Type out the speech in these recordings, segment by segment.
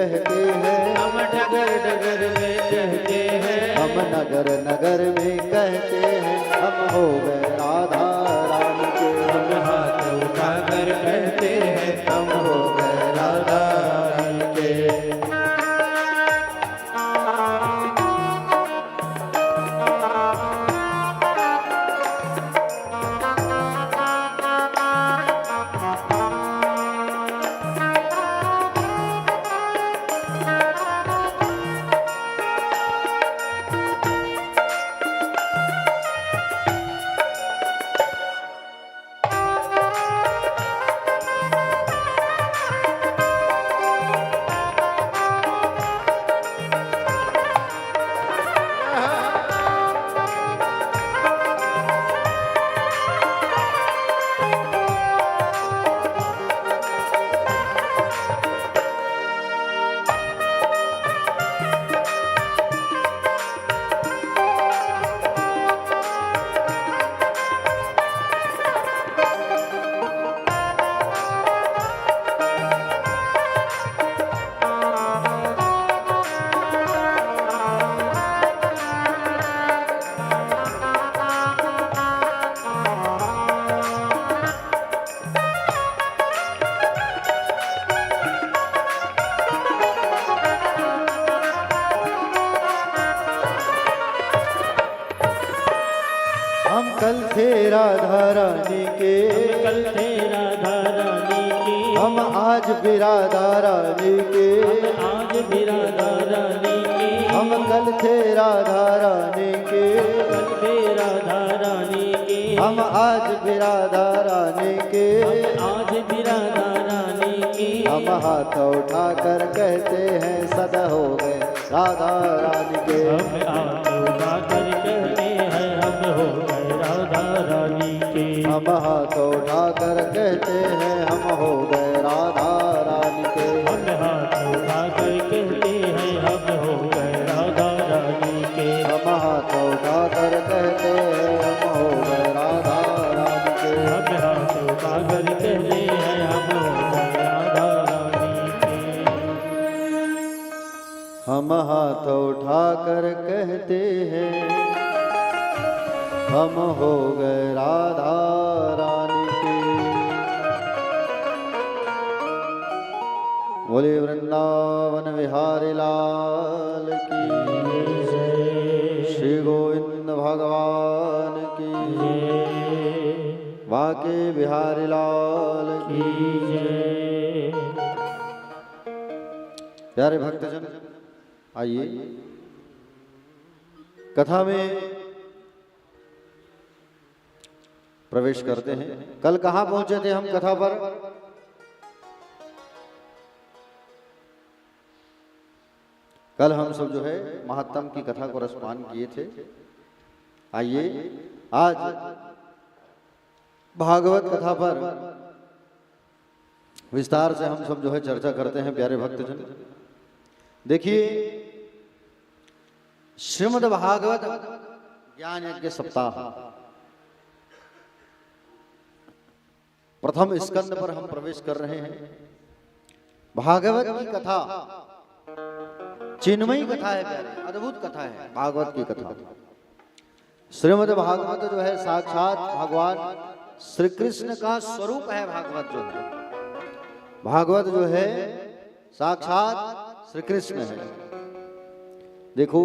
कहते हैं, हम डगर डगर में कहते हैं, हम नगर नगर में कहते हैं, हम हो गए राधा रानी के। हम हाथ उठाकर कहते हैं, हम हो गए राधा रानी के। हम कल थे राधा रानी के, कल थे राधा रानी की, हम आज भी राधा रानी के। आज भी राधा रानी की, हम कल थे राधा रानी के, कल थे राधा रानी की, हम आज भी राधा रानी के। आज भी राधा रानी की, हम हाथ उठाकर कहते हैं, सदा हो गए राधा रानी के। हम हाथ उठाकर कहते हैं, हम हो गए राधा रानी के। हम हाथ उठाकर कहते हैं, हम हो गए राधा रानी के। हम हाथ उठाकर कहते हैं, हम हो गए राधा रानी के। हम हाथ उठाकर कहते हैं, हम हो गए राधा रानी के। हम हाथ उठाकर कहते हैं, हम हो गए राधा रानी के। हम हाथ उठाकर कहते हैं, हम हो गए राधा रानी के। बोले वृंदावन बिहारी लाल की, श्री गोविंद भगवान की, बाके बिहारी लाल की। प्यारे भक्तजन, आइए कथा में प्रवेश करते हैं। कल कहाँ पहुंचे थे हम कथा पर? कल हम सब जो है महात्म की कथा को रसपान किए थे। आइए आज भागवत कथा पर विस्तार से हम सब जो है चर्चा करते हैं। प्यारे भक्तजन, देखिए श्रीमद् भागवत ज्ञान यज्ञ सप्ताह प्रथम स्कंद पर हम प्रवेश कर रहे हैं। भागवत की कथा चिन्मयी कथा है प्यारे, अद्भुत कथा है भागवत की कथा। श्रीमद् भागवत जो है साक्षात भगवान श्री कृष्ण का स्वरूप है। भागवत जो है, भागवत जो है साक्षात श्री कृष्ण है। देखो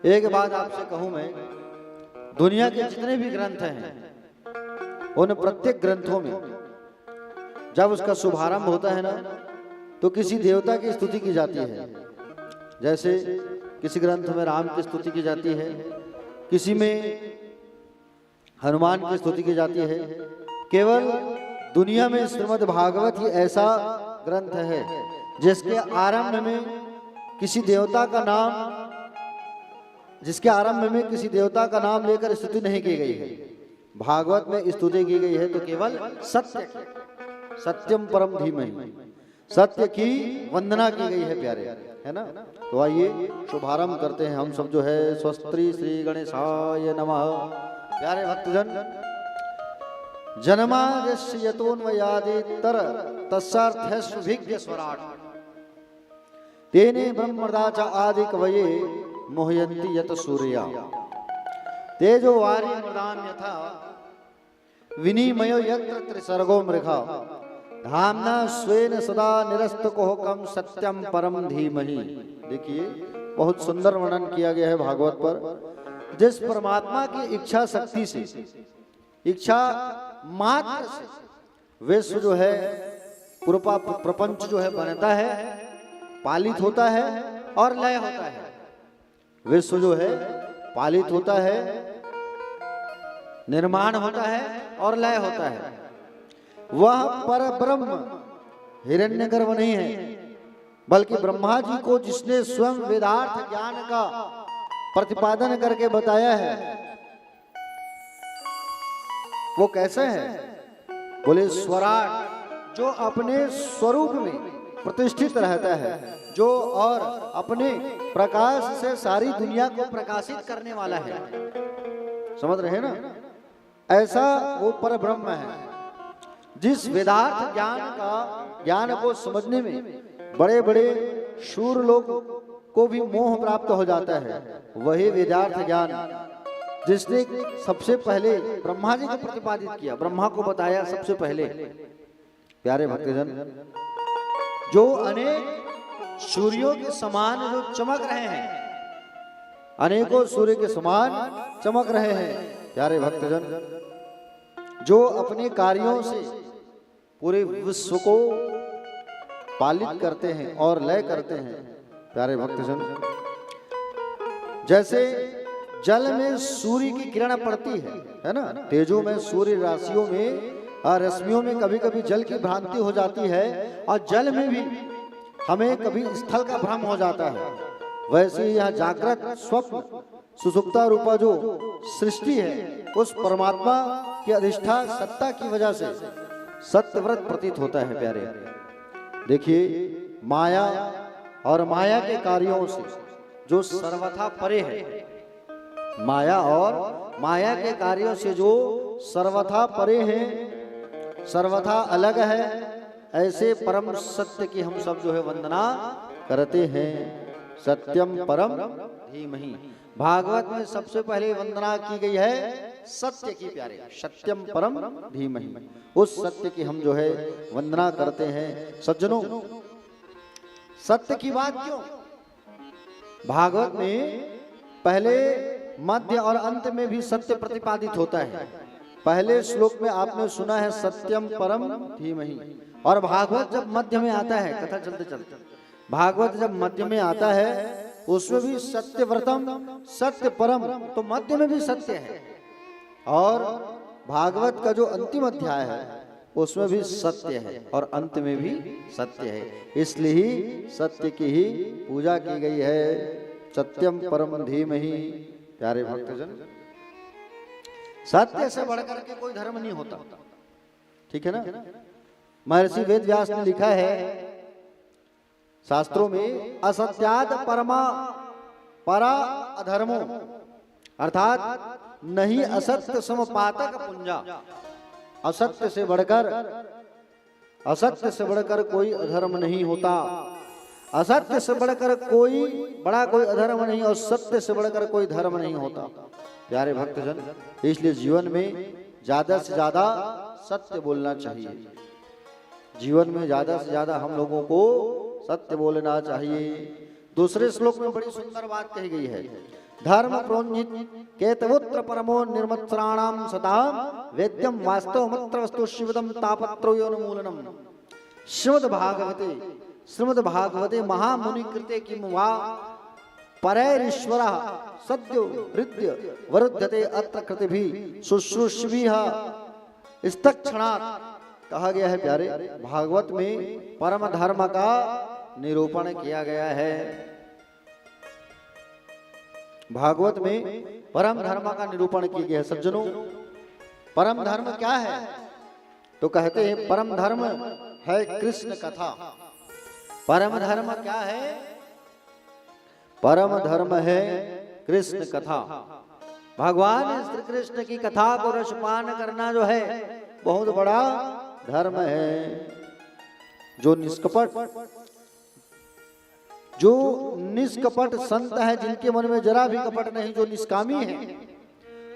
एक बात आपसे कहूं मैं, दुनिया के जितने भी ग्रंथ हैं उन प्रत्येक ग्रंथों में जब उसका शुभारंभ होता है ना, तो किसी देवता की स्तुति की जाती है। जैसे किसी ग्रंथ में राम की स्तुति की जाती है, किसी में हनुमान की स्तुति की जाती है। केवल दुनिया में श्रीमद् भागवत ही ऐसा ग्रंथ है जिसके आरंभ में किसी देवता का नाम, जिसके आरंभ में किसी देवता का नाम लेकर स्तुति नहीं की गई है। भागवत में स्तुति की गई है तो केवल सत्य, सत्यम परम धीमहि, सत्य की वंदना की गई है प्यारे, है ना। तो आइए शुभारंभ करते हैं हम सब जो है। स्वस्त्री श्री गणेशाय नमः। प्यारे भक्तजन, जन्माद्यस्य यतोन्वयादितर तस्सार्थस्विज्ञ स्वराट। तेने ब्रह्मदाच आदि कवये मोहयंती यत सूर्या तेजो वारी मृदाम यथा विनिमयो यत्र त्रिसर्गो मृखा धामना स्वेन सदा निरस्तकोहकम सत्यम परम धीमहि। देखिए बहुत सुंदर वर्णन किया गया है भागवत पर। जिस परमात्मा की इच्छा शक्ति से, इच्छा मात्र से विश्व जो है, पूरा प्रपंच जो है बनता है, पालित होता है और लय होता है। विश्व जो है पालित होता है, निर्माण होता है और लय होता है। वह पर ब्रह्म हिरण्यगर्भ नहीं है, बल्कि ब्रह्मा जी को जिसने स्वयं वेदार्थ ज्ञान का प्रतिपादन करके बताया है, वो कैसे है? बोले स्वराट, जो अपने स्वरूप में प्रतिष्ठित रहता है, जो और अपने प्रकाश से सारी दुनिया को प्रकाशित करने वाला है। समझ रहे हैं ना? ऐसा वो पर ब्रह्म है, जिस वेदार्थ ज्ञान को समझने में बड़े बड़े शूर लोग को भी मोह प्राप्त हो जाता है। वही वेदार्थ ज्ञान जिसने सबसे पहले ब्रह्मा जी को प्रतिपादित किया, ब्रह्मा को बताया सबसे पहले। प्यारे भक्तजन, जो अनेक सूर्यों के समान जो चमक रहे हैं, अनेकों सूर्य के समान चमक रहे हैं। प्यारे भक्तजन, जो अपने कार्यों से पूरे विश्व को पालित करते हैं और लय करते हैं। प्यारे भक्तजन, जैसे जल में सूर्य की किरण पड़ती है ना, तेजों में, सूर्य राशियों में, रश्मियों में कभी कभी जल की भ्रांति हो जाती है, और जल में भी हमें कभी स्थल का भ्रम हो जाता है। वैसे ही यह जागृत, स्वप्न, सुसुप्ता रूपा जो सृष्टि है, उस परमात्मा की अधिष्ठान सत्ता की वजह से सत्यव्रत प्रतीत होता है। प्यारे देखिए, माया और माया के कार्यों से जो सर्वथा परे है, माया और माया के कार्यों से जो सर्वथा परे है, सर्वथा अलग है, ऐसे परम सत्य की हम सब जो है वंदना करते हैं। सत्यम परम धीमहि। भागवत में सबसे पहले वंदना की गई है सत्य की। प्यारे, सत्यम परम धीमहि, उस सत्य की हम जो है वंदना करते हैं। सज्जनों, सत्य की बात क्यों? भागवत में पहले, मध्य और अंत में भी सत्य प्रतिपादित होता है। पहले श्लोक में आपने सुना है सत्यम परम धीमहि, और भागवत जब मध्य में आता है, कथा चलते चलते भागवत जब मध्य में आता है, उसमें भी सत्यव्रतम, सत्य परम, तो मध्य में भी सत्य है। और भागवत का जो अंतिम अध्याय है उसमें भी सत्य है और अंत में भी सत्य है। इसलिए ही सत्य की ही पूजा की गई है। सत्यम परम धीमहि। प्यारे भक्तजन, सत्य से बढ़कर के कोई धर्म नहीं होता, ठीक है ना? महर्षि वेद व्यास ने लिखा है शास्त्रों में, असत्याद परमा परा अधर्मो, अर्थात नहीं असत्य समपातक पुंजा। असत्य से बढ़कर कोई अधर्म नहीं होता। असत्य से बढ़कर कोई बड़ा कोई अधर्म नहीं, और सत्य से बढ़कर कोई धर्म नहीं होता। प्यारे भक्तजन, इसलिए जीवन में ज्यादा से ज्यादा सत्य बोलना चाहिए। जीवन में ज्यादा से ज्यादा हम लोगों को सत्य बोलना चाहिए। दूसरे श्लोक में बड़ी सुंदर बात कही गई है, धर्म प्रोन्जित केतवोत्र परमो निर्मत्सराणाम सताम वेद्यम वास्तवमत्र वस्तु शिवदम तापत्रोन्मूलनम। श्रीमद् भागवते महामुनि कृते किम वा परैरीश्वरः सद्यो हृद्य वरुध्यते अत्र कृतिभिः शुश्रूषभिः स्तक्षणात्। कहा गया है प्यारे, भागवत में परम धर्म का निरूपण किया गया है। भागवत में परम धर्म का निरूपण किया गया है। सज्जनों, परम धर्म क्या है? तो कहते हैं परम धर्म है कृष्ण कथा। परम धर्म क्या है? परम धर्म है कृष्ण कथा। भगवान श्री कृष्ण की कथा को रसपान करना जो है बहुत बड़ा धर्म है। जो निष्कपट जो निष्कपट संत है, जिनके मन में जरा भी कपट नहीं, जो निष्कामी है,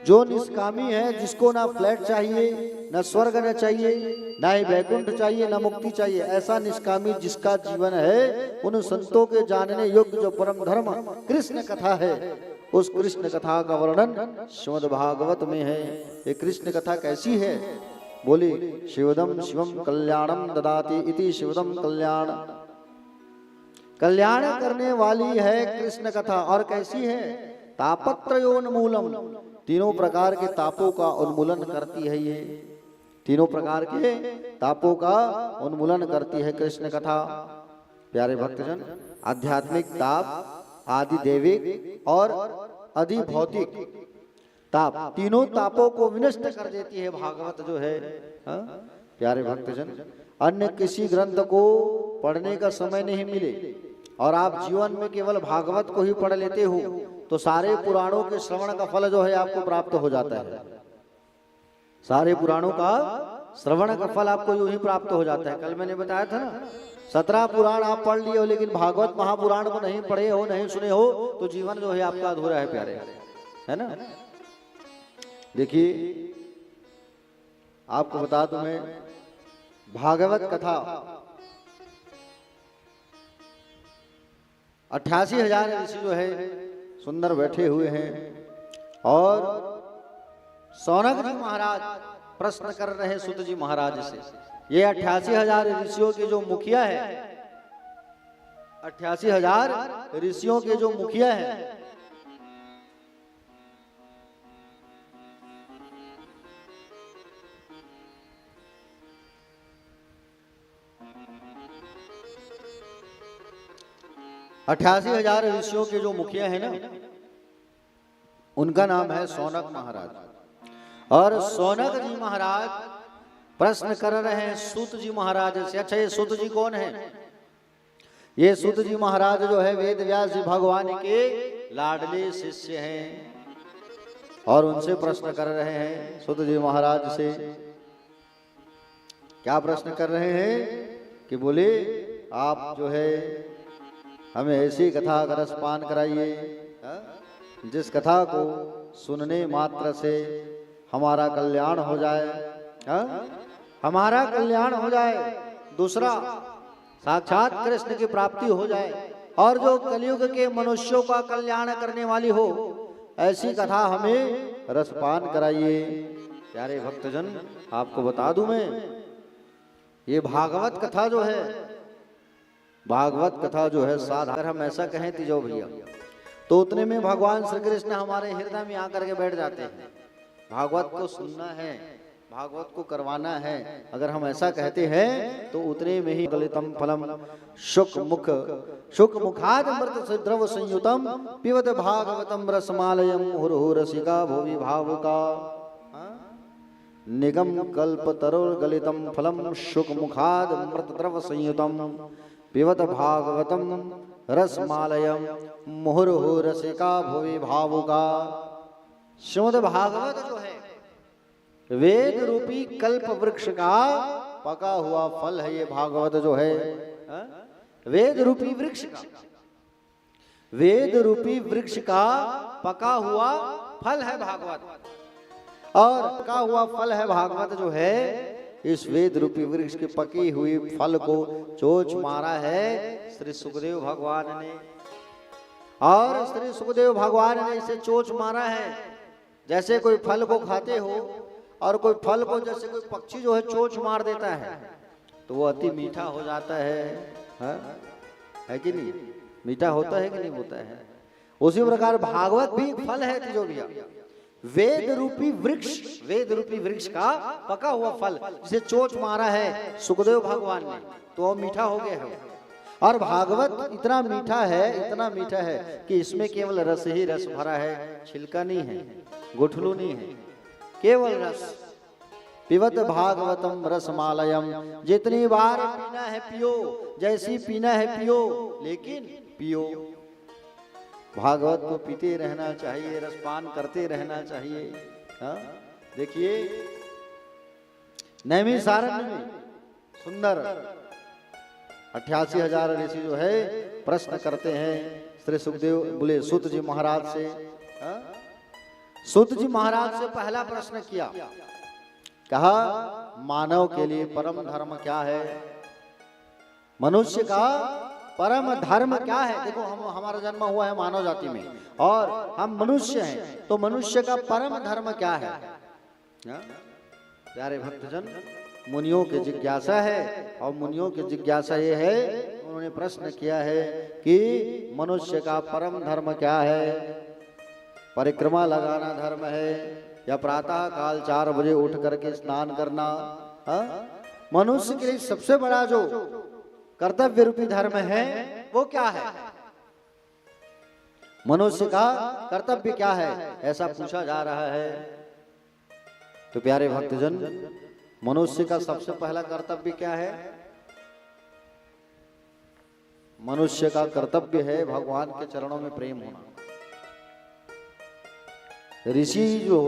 जो निष्कामी है, जिसको ना फ्लैट चाहिए, ना स्वर्ग न चाहिए, ना ही वैकुंठ चाहिए, ना मुक्ति चाहिए, ऐसा निष्कामी जिसका जीवन है, उन संतों के जानने योग्य जो परम धर्म कृष्ण कथा है, उस कृष्ण कथा का वर्णन श्रीमद् भागवत में है। ये कृष्ण कथा कैसी है? बोले शिवदम शिवम कल्याणम ददाति इति शिवदम कल्याण, कल्याण करने वाली है कृष्ण कथा। और कैसी है? तापत्रयोन्मूलम, तीनों प्रकार के तापों का उन्मूलन करती है। ये तीनों प्रकार के तापों का उन्मूलन करती है कृष्ण कथा। प्यारे भक्तजन, आध्यात्मिक ताप, आदि दैविक और अधिभौतिक ताप, तीनों तापों को विनष्ट कर देती है भागवत जो है। प्यारे भक्तजन, अन्य किसी ग्रंथ को पढ़ने का समय नहीं मिले और आप जीवन में केवल भागवत को ही पढ़ लेते हो, तो सारे पुराणों के श्रवण का फल जो है आपको प्राप्त हो जाता है। सारे पुराणों का श्रवण का फल आपको यूं ही प्राप्त हो जाता है। कल मैंने बताया था ना, 17 पुराण आप पढ़ लिए हो, लेकिन भागवत महापुराण को नहीं पढ़े हो, नहीं सुने हो, तो जीवन जो है आपका अधूरा है प्यारे, है ना। देखिए, आपको बता दूं मैं, भागवत कथा 88,000 ऋषि जो है सुंदर बैठे हुए हैं और सौनक जी महाराज प्रश्न कर रहे हैं सुत जी महाराज से। ये 88,000 ऋषियों के जो मुखिया है, 88,000 ऋषियों के जो मुखिया है, अठासी हजार ऋषियों के जो मुखिया है ना, उनका नाम है सौनक महाराज। और सौनक जी महाराज प्रश्न कर रहे हैं सूत जी महाराज से। अच्छा, ये सूत जी कौन है? ये सूत जी महाराज जो है वेद व्यास जी भगवान के लाडले शिष्य हैं और उनसे प्रश्न कर रहे हैं सूत जी महाराज से। क्या प्रश्न कर रहे हैं कि बोले आप जो है हमें ऐसी कथा का रसपान कराइए जिस कथा को सुनने मात्र से हमारा कल्याण हो जाए, हमारा कल्याण हो जाए, दूसरा साक्षात कृष्ण की प्राप्ति हो जाए और जो कलयुग के मनुष्यों का कल्याण करने वाली हो, ऐसी कथा हमें रसपान कराइए। प्यारे भक्तजन, आपको बता दूं मैं, ये भागवत कथा जो है, भागवत कथा जो है साधा, अगर हम ऐसा कहें तिजो भैया, तो उतने में भगवान श्री कृष्ण हमारे हृदय में आकर के बैठ जाते हैं। भागवत को सुनना है, भागवत को करवाना है, अगर हम ऐसा कहते हैं तो उतने में ही गलितम फलम शुक मुखाद अमृत द्रव संयुतम पिबत भागवतम रसमालयम हुरहु रसिका भुवि भावुका निगम कल्प तरुल गलितम फलम शुक मुखाद अमृत द्रव संयुतम पिबत भागवतम रसमालयम मुहुर्हु रसिका भुवि भावुका। श्रीमद् भागवत जो है वेद रूपी कल्प वृक्ष का पका हुआ फल है। ये भागवत जो है वेद रूपी वृक्ष का, वेद रूपी वृक्ष का पका हुआ फल है भागवत। और पका हुआ फल है भागवत जो है, इस वेद रूपी वृक्ष के पकी हुई फल को चोच मारा है श्री सुखदेव भगवान ने। और श्री सुखदेव भगवान ने इसे चोच मारा है, जैसे कोई फल को खाते हो और कोई फल को जैसे कोई पक्षी जो है चोच मार देता है तो वो अति मीठा हो जाता है कि नहीं? मीठा होता है कि नहीं होता है? उसी प्रकार भागवत भी फल है तिजो भैया, वेद रूपी वृक्ष, वेद रूपी वृक्ष का पका हुआ फल जिसे चोच मारा है सुखदेव भगवान ने, तो वो मीठा हो गया है। और भागवत इतना मीठा है, इतना मीठा है कि इसमें केवल रस ही रस भरा है, छिलका नहीं है, गुठलू नहीं है, केवल रस। पिबत भागवतम रसमालयम, जितनी बार पीना है पियो, जैसी पीना है पियो, लेकिन पियो। भागवत को पीते रहना चाहिए, रसपान करते रहना चाहिए। देखिए नैमिषारण्य में सुंदर 88,000 ऋषि जो है प्रश्न करते हैं। श्री सुखदेव बोले सूत जी महाराज से, सूत जी महाराज से पहला प्रश्न किया, कहा मानव के लिए परम धर्म क्या है, मनुष्य का परम धर्म क्या है। देखो हमारा जन्म हुआ है मानव जाति में और हम मनुष्य हैं, तो मनुष्य का परम धर्म क्या है। प्यारे भक्तजन, मुनियों की जिज्ञासा है और मुनियों की जिज्ञासा ये है, उन्होंने प्रश्न किया है कि मनुष्य का परम धर्म क्या है। परिक्रमा लगाना धर्म है या प्रातः काल 4 बजे उठ करके स्नान करना। मनुष्य के लिए सबसे बड़ा जो कर्तव्य रूपी धर्म है वो क्या है, मनुष्य का कर्तव्य क्या है, ऐसा पूछा जा रहा है। तो प्यारे भक्तजन, मनुष्य का सबसे पहला कर्तव्य क्या है, मनुष्य का कर्तव्य है भगवान के चरणों में प्रेम होना। ऋषि जो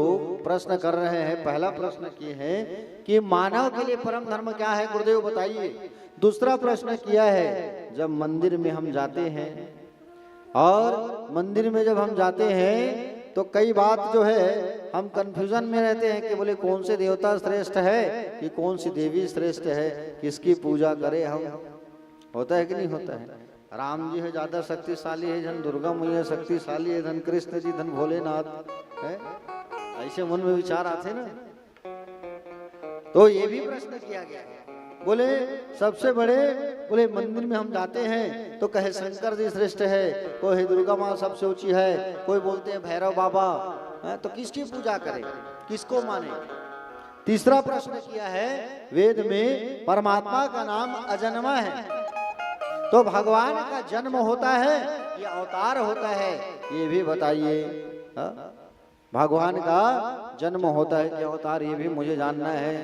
प्रश्न कर रहे हैं, पहला प्रश्न किए हैं कि मानव के लिए परम धर्म क्या है, गुरुदेव बताइए। दूसरा प्रश्न किया है, जब मंदिर में हम जाते हैं और मंदिर में जब हम जाते हैं तो कई बात जो है हम कंफ्यूजन में रहते हैं कि बोले कौन से देवता श्रेष्ठ है कि कौन सी देवी श्रेष्ठ है, किसकी पूजा करें हम। होता है कि नहीं होता है। राम जी है ज्यादा शक्तिशाली है, धन दुर्गा मैया शक्तिशाली है, धन कृष्ण जी, धन भोलेनाथ है, ऐसे मन में विचार आते ना। तो ये भी प्रश्न किया गया है, बोले सबसे बड़े, बोले मंदिर में हम जाते हैं तो कहे शंकर जी श्रेष्ठ है, कोई है दुर्गा माँ सबसे ऊंची है, कोई बोलते हैं भैरव बाबा है, तो किसकी पूजा करें, किसको माने। तीसरा प्रश्न किया है, वेद में परमात्मा का नाम अजन्मा है, तो भगवान का जन्म होता है या अवतार होता है, ये भी बताइए। भगवान का जन्म होता है कि अवतार, ये भी मुझे जानना है।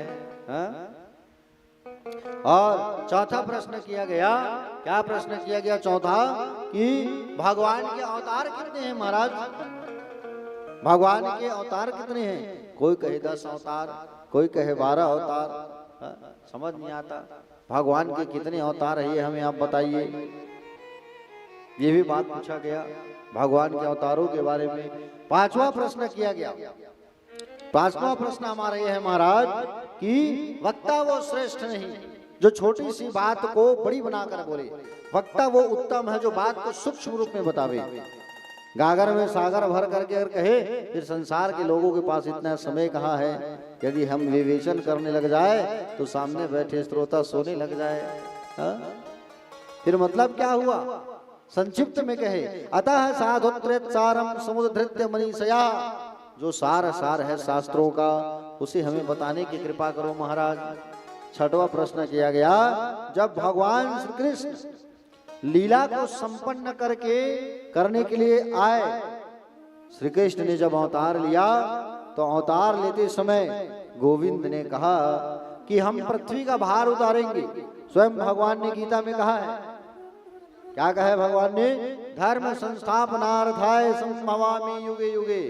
और चौथा प्रश्न किया गया, क्या प्रश्न किया गया चौथा, कि भगवान के अवतार कितने हैं महाराज, भगवान के अवतार कितने हैं। कोई कहे 10 अवतार, कोई कहे 12 अवतार, समझ नहीं आता भगवान के कितने अवतार है, ये हमें आप बताइए। ये भी बात पूछा गया भगवान के अवतारों के बारे में। पांचवा प्रश्न किया गया, पांचवा प्रश्न हमारा ये है महाराज कि वक्ता वो श्रेष्ठ नहीं जो छोटी सी बात को बड़ी बनाकर बोले, वक्ता वो उत्तम है जो बात को सूक्ष्म रूप में बतावे। गागर में सागर भर करके अगर कहे, फिर संसार के लोगों के पास इतना समय कहाँ है। यदि हम विवेचन करने लग जाए तो सामने बैठे श्रोता सोने लग जाए। फिर मतलब क्या हुआ, संक्षिप्त में कहे, अतः साधुत्रेत्सारम समुद्रधृत्य मनीषया, जो सार सार है शास्त्रों का उसे हमें बताने की कृपा करो महाराज। छठवां प्रश्न किया गया, जब भगवान श्री कृष्ण लीला को संपन्न करने के लिए आए, श्री कृष्ण ने जब अवतार लिया तो अवतार लेते समय गोविंद ने कहा कि हम पृथ्वी का भार उतारेंगे। स्वयं भगवान ने गीता में कहा है, क्या कहा है भगवान ने, धर्म संस्थापनार्थाय संभवामि युगे युगे,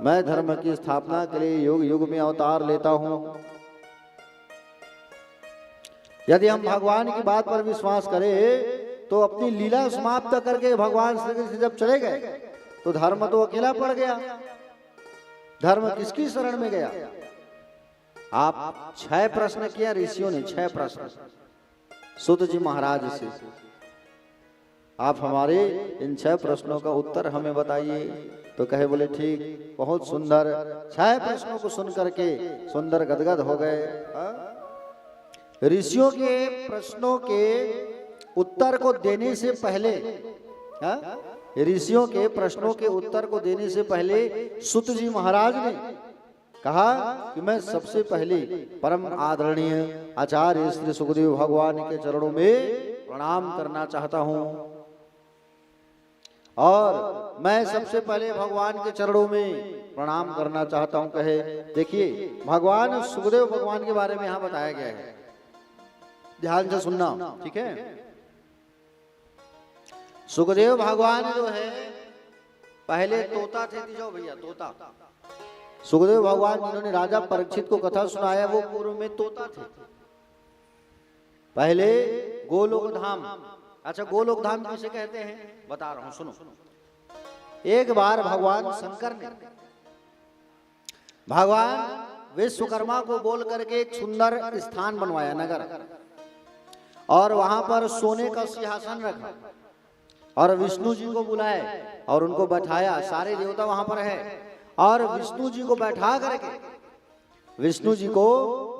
मैं धर्म की स्थापना के लिए युग युग में अवतार लेता हूं। यदि हम भगवान की बात पर विश्वास करें तो अपनी लीला समाप्त करके भगवान श्री कृष्ण जब चले गए तो धर्म तो अकेला पड़ गया, धर्म किसकी शरण में गया। आप 6 प्रश्न किया ऋषियों ने, 6 प्रश्न सूत जी महाराज से, आप हमारे इन 6 प्रश्नों का उत्तर हमें बताइए। तो कहे बोले ठीक, बहुत सुंदर। 6 प्रश्नों को सुन करके सुंदर गदगद हो गए। ऋषियों के प्रश्नों के उत्तर को देने से पहले, ऋषियों के प्रश्नों के उत्तर को देने से पहले सूत जी महाराज ने कहा कि मैं सबसे पहले परम आदरणीय आचार्य श्री सुखदेव भगवान के चरणों में प्रणाम करना चाहता हूं, और मैं सबसे पहले भगवान के चरणों में प्रणाम करना चाहता हूं। कहे देखिए, भगवान सुखदेव भगवान के बारे में यहां बताया गया है, ध्यान से सुनना, ठीक है। सुखदेव भगवान जो है पहले तोता थे, जाओ भैया तोता। सुखदेव भगवान जिन्होंने राजा परीक्षित को कथा सुनाया वो पूर्व में तोता थे, पहले गोलोक धाम। अच्छा, गोलोक धाम किसे कहते हैं बता रहा हूं, सुनो। एक बार भगवान शंकर ने भगवान विश्वकर्मा को बोल करके एक सुंदर स्थान बनवाया, नगर, और वहां पर सोने का सिंहासन रखा और विष्णु जी को बुलाए और उनको बैठाया। सारे देवता वहां पर है और विष्णु जी को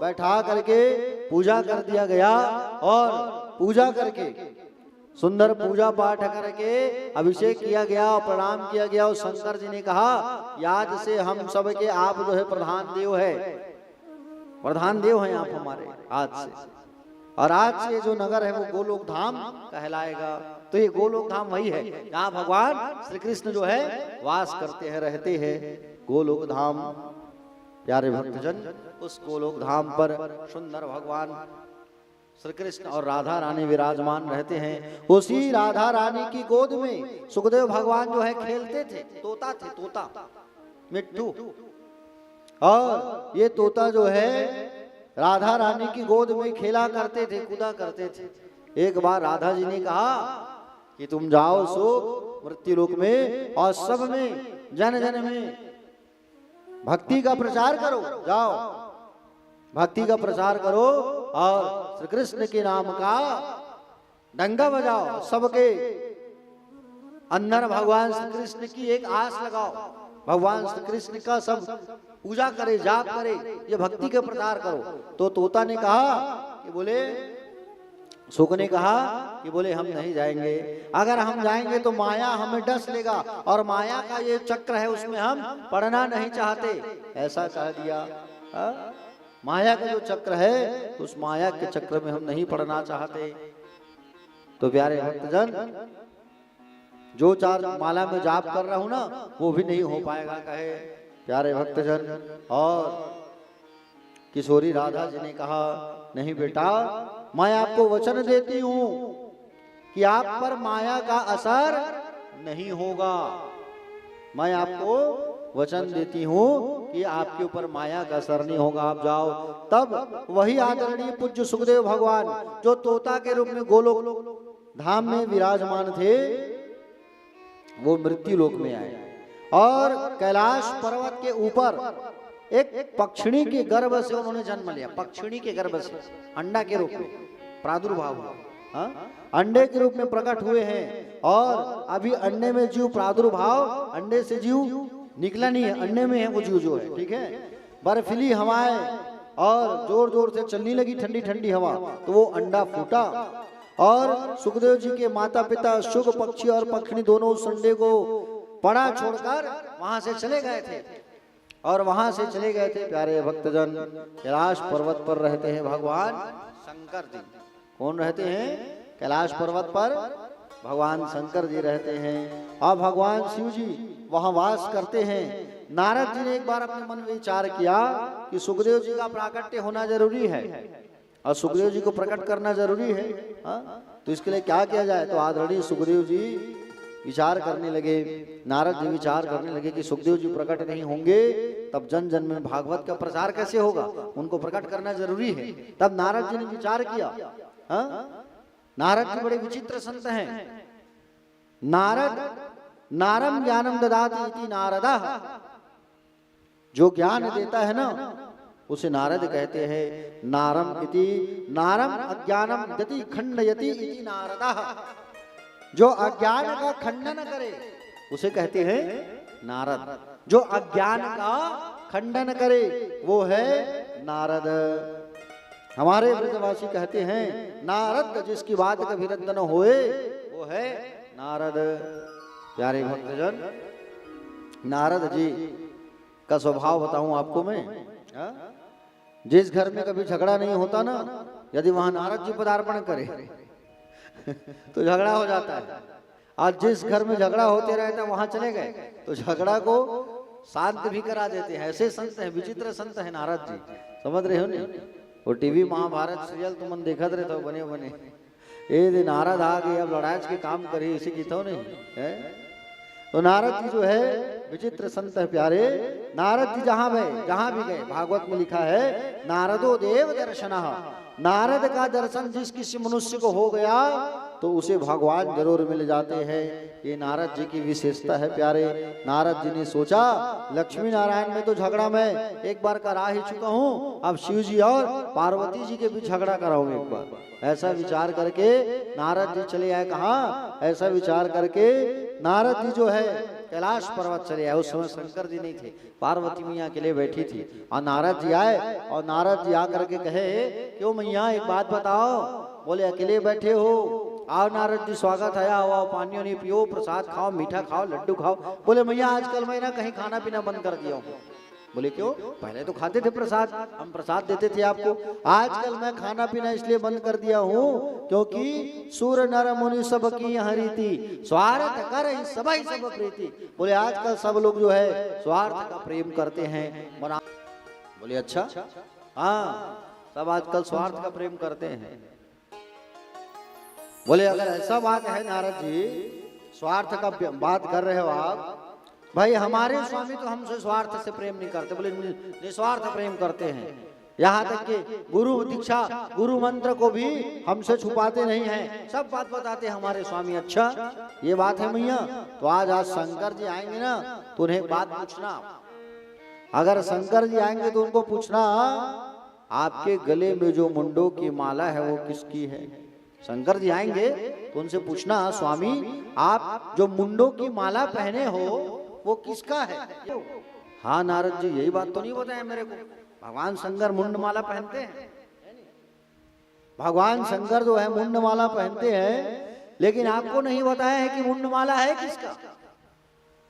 बैठा करके पूजा कर दिया गया। और पूजा करके सुंदर पूजा पाठ करके अभिषेक किया गया और प्रणाम किया गया। और शंकर जी ने कहा, आज से हम सब के आप जो है प्रधान देव है, प्रधान देव हैं आप हमारे आज से। और आज से जो नगर है वो गोलोक धाम कहलाएगा। तो ये गोलोक धाम वही है जहाँ भगवान श्री कृष्ण जो है वास करते हैं, रहते हैं, गोलोक धाम। प्यारे भक्तजन, उस गोलोक धाम पर सुंदर भगवान श्री कृष्ण और राधा रानी विराजमान रहते हैं। उसी राधा रानी की गोद में सुखदेव भगवान जो है खेलते थे, तोता थे, तोता मिट्टू। और ये तोता जो है राधा रानी की गोद में खेला करते थे, कूदा करते थे। एक बार राधा जी ने कहा कि तुम जाओ सो मृत्यु लोक में और सब में जन जन में भक्ति का प्रचार करो, जाओ भक्ति का प्रचार करो और श्री कृष्ण के नाम का डंका बजाओ, सबके अंदर भगवान श्री कृष्ण की एक आस लगाओ, भगवान श्री कृष्ण का सब पूजा करे, जाप करे, ये भक्ति के प्रचार करो। तो तोता ने कहा कि बोले, सुख ने कहा कि बोले हम नहीं जाएंगे, अगर हम जाएंगे तो माया हमें डस लेगा और माया का ये चक्र है उसमें हम पढ़ना नहीं चाहते, ऐसा कह दिया। माया का जो चक्र है उस माया के चक्र में हम नहीं पढ़ना चाहते। तो प्यारे भक्तजन, जो चार माला में जाप कर रहा हूं ना वो भी नहीं हो पाएगा, कहे प्यारे भक्तजन। और किशोरी राधा जी ने कहा, नहीं बेटा, मैं आपको वचन देती हूं कि आप पर माया का असर नहीं होगा। मैं आपको वचन देती हूं कि आपके ऊपर माया का असर नहीं होगा, आप जाओ। तब वही आदरणीय पूज्य सुखदेव भगवान जो तोता के रूप में गोलोक धाम में विराजमान थे, वो मृत्यु लोक में आए और कैलाश पर्वत के ऊपर एक पक्षिणी के गर्भ से उन्होंने जन्म लिया। पक्षिणी के गर्भ से अंडा के रूप में प्रादुर्भाव हुआ, अंडे के रूप में प्रकट हुए हैं। और अभी अंडे में जीव प्रादुर्भाव, अंडे से जीव निकला नहीं है, अंडे में है वो जीव जो है, ठीक है। बर्फीली हवाएं और जोर जोर से चलने लगी ठंडी ठंडी हवा, तो वो अंडा फूटा और सुखदेव जी के माता पिता शुक पक्षी और पक्षिणी दोनों उस अंडे को पड़ा छोड़कर वहां से चले गए थे। और वहां से चले गए थे प्यारे भक्तजन, कैलाश पर्वत पर रहते हैं भगवान शंकर जी। कौन रहते हैं? कैलाश पर्वत पर भगवान शंकर जी रहते हैं और भगवान शिव जी वहां वास करते हैं। नारद जी ने एक बार अपने मन में विचार किया कि सुखदेव जी का प्राकट्य होना जरूरी है और सुखदेव जी को प्रकट करना जरूरी है, तो इसके लिए क्या किया जाए। तो आदरणीय सुखदेव जी विचार करने लगे, नारद जी विचार करने लगे कि सुखदेव जी प्रकट नहीं होंगे तब जन जन में भागवत का प्रचार कैसे होगा, उनको प्रकट करना जरूरी है। तब नारद जी ने विचार किया। नारद जी बड़े विचित्र संत हैं। नारम ज्ञानम ददाति इति नारदः, जो ज्ञान देता है ना उसे नारद कहते हैं। नारम अज्ञानम यति खंडयति इति नारदः, जो अज्ञान का खंडन करे उसे कहते हैं नारद। जो अज्ञान का खंडन करे वो है नारद। हमारे ब्रजवासी कहते हैं नारद जिसकी बात कभी रद्द न होए वो है नारद। प्यारे भक्तजन, नारद जी का स्वभाव बताऊं आपको मैं। जिस घर में कभी झगड़ा नहीं होता ना, यदि वहां नारद जी पदार्पण करे तो झगड़ा हो जाता है। आज जिस घर में झगड़ा होते रहता है वहां चले गए तो झगड़ा को शांत भी करा देते हैं। ऐसे संत हैं, विचित्र संत है नारद जी, समझ रहे हो नहीं। वो टीवी महाभारत सीरियल तुम देखत रहे तो बने बने ये नारद आ गए अब लड़ाई के काम करी, इसी की तो नहीं है। तो नारद जी जो है विचित्र संत है प्यारे। नारद जी जहां भी गए, भागवत में लिखा है नारदो देव दर्शनः, नारद का दर्शन जिस किसी मनुष्य को हो गया तो उसे भगवान जरूर मिल जाते हैं। ये नारद जी की विशेषता है प्यारे। नारद जी ने सोचा लक्ष्मी नारायण में तो झगड़ा मैं एक बार करा ही चुका हूँ, अब शिव जी और पार्वती जी के भी झगड़ा कराऊं एक बार। ऐसा विचार करके नारद जी चले आए। कहाँ? ऐसा विचार करके नारद जी जो है कैलाश पर्वत चले आए। उस समय शंकर जी नहीं थे, पार्वती मैया अकेले बैठी थी और नारद जी आए और नारद जी आकर के कहे क्यों मैया एक बात बताओ। बोले अकेले बैठे हो? आओ नारद जी स्वागत है, आओ पानी वानी पियो, प्रसाद खाओ, मीठा खाओ, लड्डू खाओ। बोले मैया आजकल मैं ना कहीं खाना पीना बंद कर दिया हूँ। बोले क्यों? पहले तो खाते थे प्रसाद, हम प्रसाद देते थे आपको। आजकल मैं खाना पीना इसलिए बंद कर दिया हूँ क्योंकि सूर नर मुनि सब की यहाँ रीति, स्वार्थ कर सब प्रीति। बोले आजकल सब लोग जो है स्वार्थ का प्रेम करते हैं। बोले अच्छा, हाँ सब आजकल स्वार्थ का प्रेम करते हैं। बोले अगर ऐसा बात है नारद जी, स्वार्थ का बात कर रहे हो आप, भाई हमारे स्वामी तो हमसे स्वार्थ से प्रेम नहीं करते। बोले निस्वार्थ प्रेम करते हैं। यहाँ तक कि गुरु दीक्षा, गुरु मंत्र को भी हमसे छुपाते नहीं हैं, सब बात बताते हैं हमारे स्वामी। अच्छा ये बात है मैया, तो आज शंकर जी आएंगे ना तो उन्हें एक बात पूछना। अगर शंकर जी आएंगे तो उनको पूछना आपके गले में जो मुंडों की माला है वो किसकी है। शंकर जी आएंगे तो उनसे पूछना स्वामी आप जो मुंडों की माला पहने हो वो किसका है। हाँ नारद जी यही बात तो नहीं बताया मेरे को। भगवान शंकर मुंड माला पहनते हैं, भगवान शंकर जो है मुंड माला पहनते हैं, लेकिन आपको नहीं बताया है कि मुंड माला है किसका।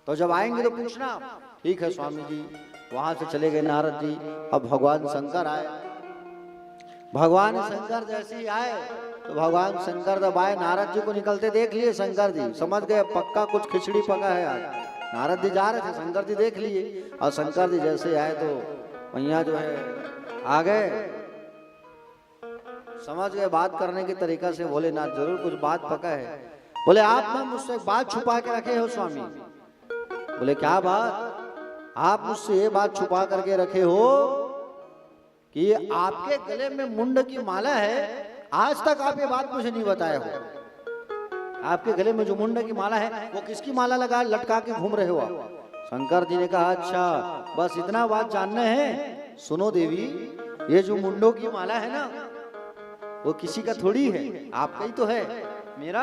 तो जब आएंगे तो पूछना। ठीक है स्वामी जी। वहां से चले गए नारद जी। अब भगवान शंकर आए। भगवान शंकर जैसे ही आए तो भगवान शंकर जब आए नारद जी को निकलते देख लिए। शंकर जी समझ गए पक्का कुछ खिचड़ी पका है आज। नारद जी जा रहे थे, शंकर जी देख लिए और शंकर जी जैसे आए तो मैया जो है आ गए। समझ गए बात करने के तरीका से। बोले ना जरूर कुछ बात पका है। बोले आप ना मुझसे एक बात छुपा के रखे हो स्वामी। बोले क्या बात? आप मुझसे ये बात छुपा करके रखे हो कि आपके गले में मुंड की माला है। आज तक आप ये बात मुझे नहीं बताए हो। आपके गले में जो मुंड की माला है वो किसकी माला लगा लटका के घूम रहे हो आप। शंकर जी ने कहा अच्छा बस इतना बात जानना है। सुनो देवी, ये जो मुंडों की माला है ना वो किसी का थोड़ी है, आपका ही तो है। मेरा?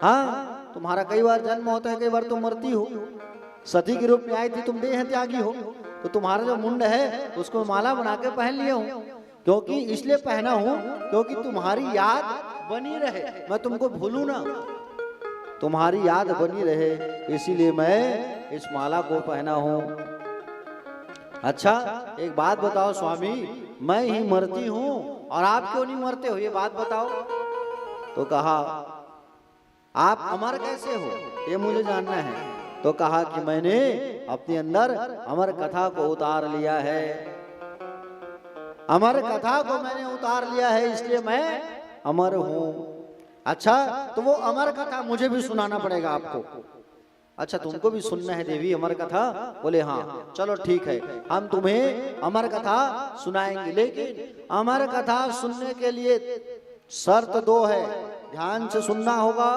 हाँ तुम्हारा कई बार जन्म होता है, कई बार तुम मरती हो। सती के रूप में आई थी, तुम देह त्यागी हो, तो तुम्हारा जो मुंड है उसको माला बना के पहन लिया हूँ। क्योंकि इसलिए पहना हूं क्योंकि तुम्हारी याद बनी रहे, मैं तुमको भूलूं ना, तुम्हारी याद बनी रहे, इसीलिए मैं इस माला को पहना हूं। अच्छा एक बात बताओ स्वामी, मैं ही मरती हूं और आप क्यों नहीं मरते हो, ये बात बताओ। तो कहा आप अमर कैसे हो ये मुझे जानना है। तो कहा कि मैंने अपने अंदर अमर कथा को उतार लिया है, अमर कथा को मैंने उतार लिया है, इसलिए मैं अमर हूं। अच्छा तो वो अमर कथा मुझे भी सुनाना पड़ेगा आपको। अच्छा तुमको भी सुनना है देवी अमर कथा? बोले हाँ चलो ठीक है, हम तुम्हें अमर कथा सुनाएंगे, लेकिन अमर कथा सुनने के लिए शर्त दो है। ध्यान से सुनना होगा,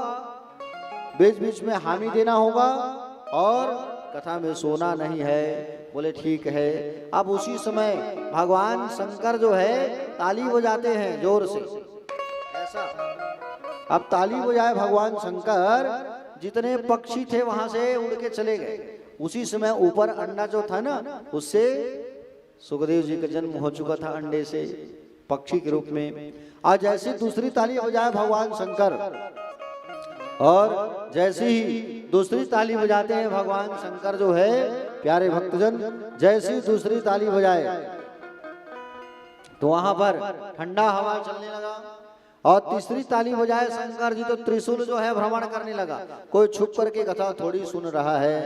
बीच बीच में हामी देना होगा और कथा में सोना नहीं है। बोले ठीक है। अब उसी समय भगवान शंकर जो है ताली बजाते हैं जोर से, ऐसा। अब ताली बजाए भगवान शंकर, जितने पक्षी थे वहां से उड़ के चले गए। उसी समय ऊपर अंडा जो था ना, उससे सुखदेव जी का जन्म हो चुका था, अंडे से पक्षी के रूप में। आज जैसे दूसरी ताली बजाए भगवान शंकर, और जैसे ही दूसरी ताली बजाते हैं भगवान शंकर जो है, प्यारे भक्तजन, जैसे ही दूसरी ताली बजाए तो वहां पर ठंडा हवा चलने लगा, और तीसरी ताली बजाए शंकर जी तो त्रिशूल जो है भ्रमण करने लगा। कोई छुप करके कथा थोड़ी सुन रहा है।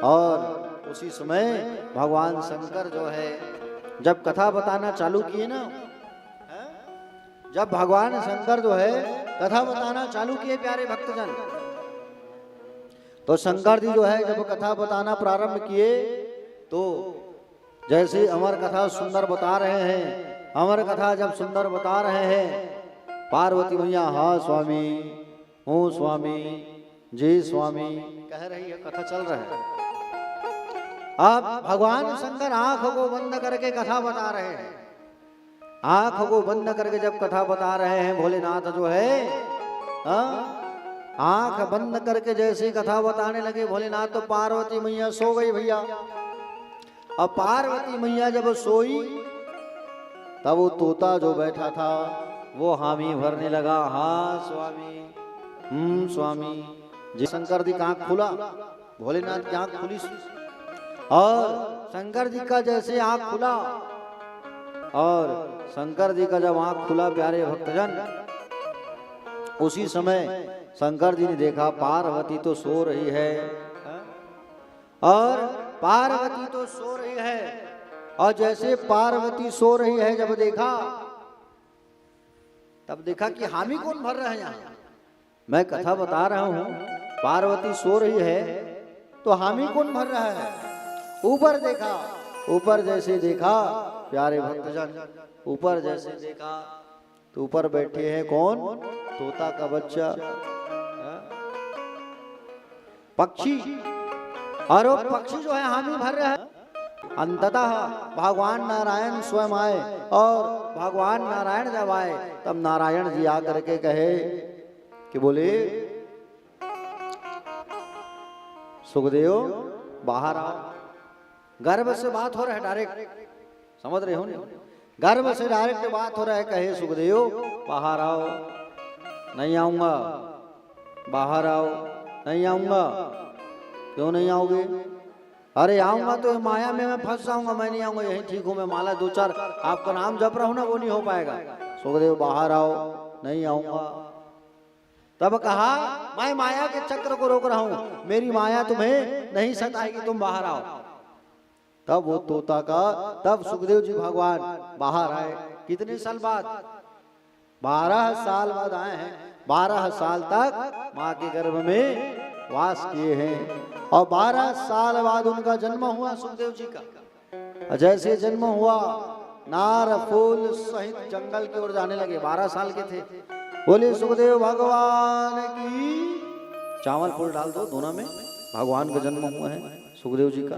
और उसी समय भगवान शंकर जो है जब कथा बताना चालू किए ना, जब भगवान शंकर जो है कथा बताना चालू किए प्यारे भक्तजन, तो शंकर जी जो है जब कथा बताना प्रारंभ किए तो जैसे अमर कथा सुंदर बता रहे हैं, अमर कथा जब सुंदर बता रहे हैं, पार्वती मैया हाँ स्वामी, हूँ स्वामी, जी स्वामी कह रही है, कथा चल रहा है। अब भगवान शंकर आंख को बंद करके कथा बता रहे हैं। आंख को बंद करके जब कथा बता रहे हैं, भोलेनाथ जो है आंख बंद करके जैसी कथा बताने लगे भोलेनाथ, तो पार्वती मैया सो गई भैया। अब पार्वती मैया जब सोई, तब वो तोता जो बैठा था वो हामी भरने लगा, हाँ स्वामी, स्वामी जी। शंकर जी का आंख खुला, भोलेनाथ की आंख खुली, और शंकर जी का जैसे आंख खुला, और शंकर जी का जब आंख खुला प्यारे भक्तजन, उसी समय शंकर जी ने देखा पार्वती तो सो रही है, और पार्वती तो सो रही है, और जैसे पार्वती सो रही है जब देखा, तब देखा कि हामी कौन भर रहा है यहाँ। मैं कथा बता रहा हूं, पार्वती सो रही है तो हामी कौन भर रहा है। ऊपर देखा, ऊपर जैसे देखा प्यारे भक्तजन, ऊपर जैसे देखा तो ऊपर बैठे हैं कौन, तोता का बच्चा, पक्षी। और वो पक्षी जो है हामी भर रहा है। अंततः भगवान नारायण स्वयं आए, और भगवान नारायण जब आए तब नारायण जी आकर के कहे कि बोले सुखदेव बाहर आओ। गर्भ से बात हो रहा है, डायरेक्ट, समझ रहे हो नहीं, गर्भ से डायरेक्ट बात हो रहा है। कहे सुखदेव बाहर आओ। नहीं आऊंगा। बाहर आओ। नहीं आऊंगा। क्यों नहीं आओगे? अरे आऊंगा तो माया में मैं फंस जाऊंगा, मैं नहीं आऊंगा, यही ठीक हूं, मैं माला दो चार आपका नाम जप रहा हूं ना, वो नहीं हो पाएगा। सुखदेव बाहर आओ। नहीं आऊंगा। तब कहा मैं माया के चक्र को रोक रहा हूं, मेरी माया तुम्हें नहीं सताएगी, तुम बाहर आओ। तब वो तोता का, तब सुखदेव जी भगवान बाहर आए। कितने साल बाद? 12 साल बाद आए हैं। 12 साल तक माँ के गर्भ में वास किए हैं, और 12 साल बाद उनका जन्म हुआ सुखदेव जी का। जैसे जन्म हुआ, नार फूल सहित जंगल की ओर जाने लगे। 12 साल के थे। बोले सुखदेव भगवान की। चावल फूल डाल दो दोनों में, भगवान का जन्म हुआ है सुखदेव जी का।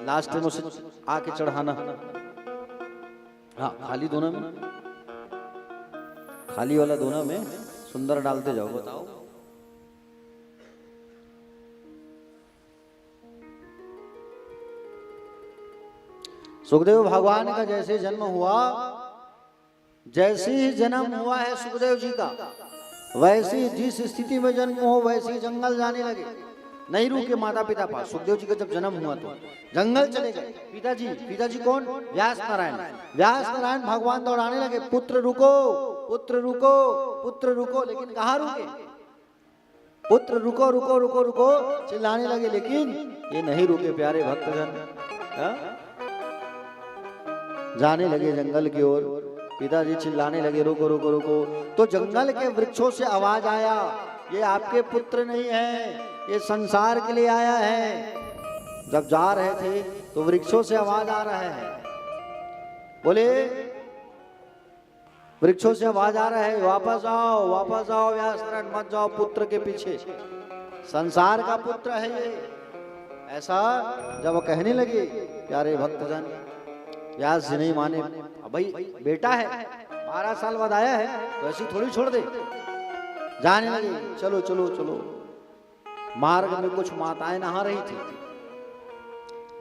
लास्ट में उसे आके चढ़ाना। हाँ, खाली दोनों में, खाली वाला दोनों में सुंदर डालते जाओ। बताओ सुखदेव भगवान का जैसे जन्म हुआ, जैसे ही जन्म हुआ है सुखदेव जी का, वैसे जिस स्थिति में जन्म हो वैसे जंगल जाने लगे। नहीं रुके माता पिता पास। सुखदेव जी का जब जन्म हुआ तो जंगल चले गए। पिताजी कौन? व्यास नारायण। व्यास नारायण भगवान दौड़ाने लगे, पुत्र रुको, पुत्र रुको, पुत्र रुको। लेकिन कहाँ रुके? पुत्र रुको रुको रुको रुको चिल्लाने लगे, लेकिन ये नहीं रुके प्यारे भक्तजन। जाने लगे जंगल की ओर। पिताजी चिल्लाने लगे रुको रुको रुको। तो जंगल के वृक्षों से आवाज आया, ये आपके पुत्र नहीं है, ये संसार के लिए आया है। जब जा रहे थे तो वृक्षों से आवाज आ रहा है। बोले वृक्षों से आवाज आ रहा है, वापस आओ, वापस आओ व्यास नारायण, मत जाओ पुत्र के पीछे, संसार का पुत्र है ये। ऐसा जब कहने लगे प्यारे भक्तजन, व्यास जी नहीं माने। भाई बेटा है, 12 साल बाद आया है तो ऐसी थोड़ी छोड़ दे। जाने लगे, चलो चलो चलो। मार्ग में कुछ माताएं नहा रही थी,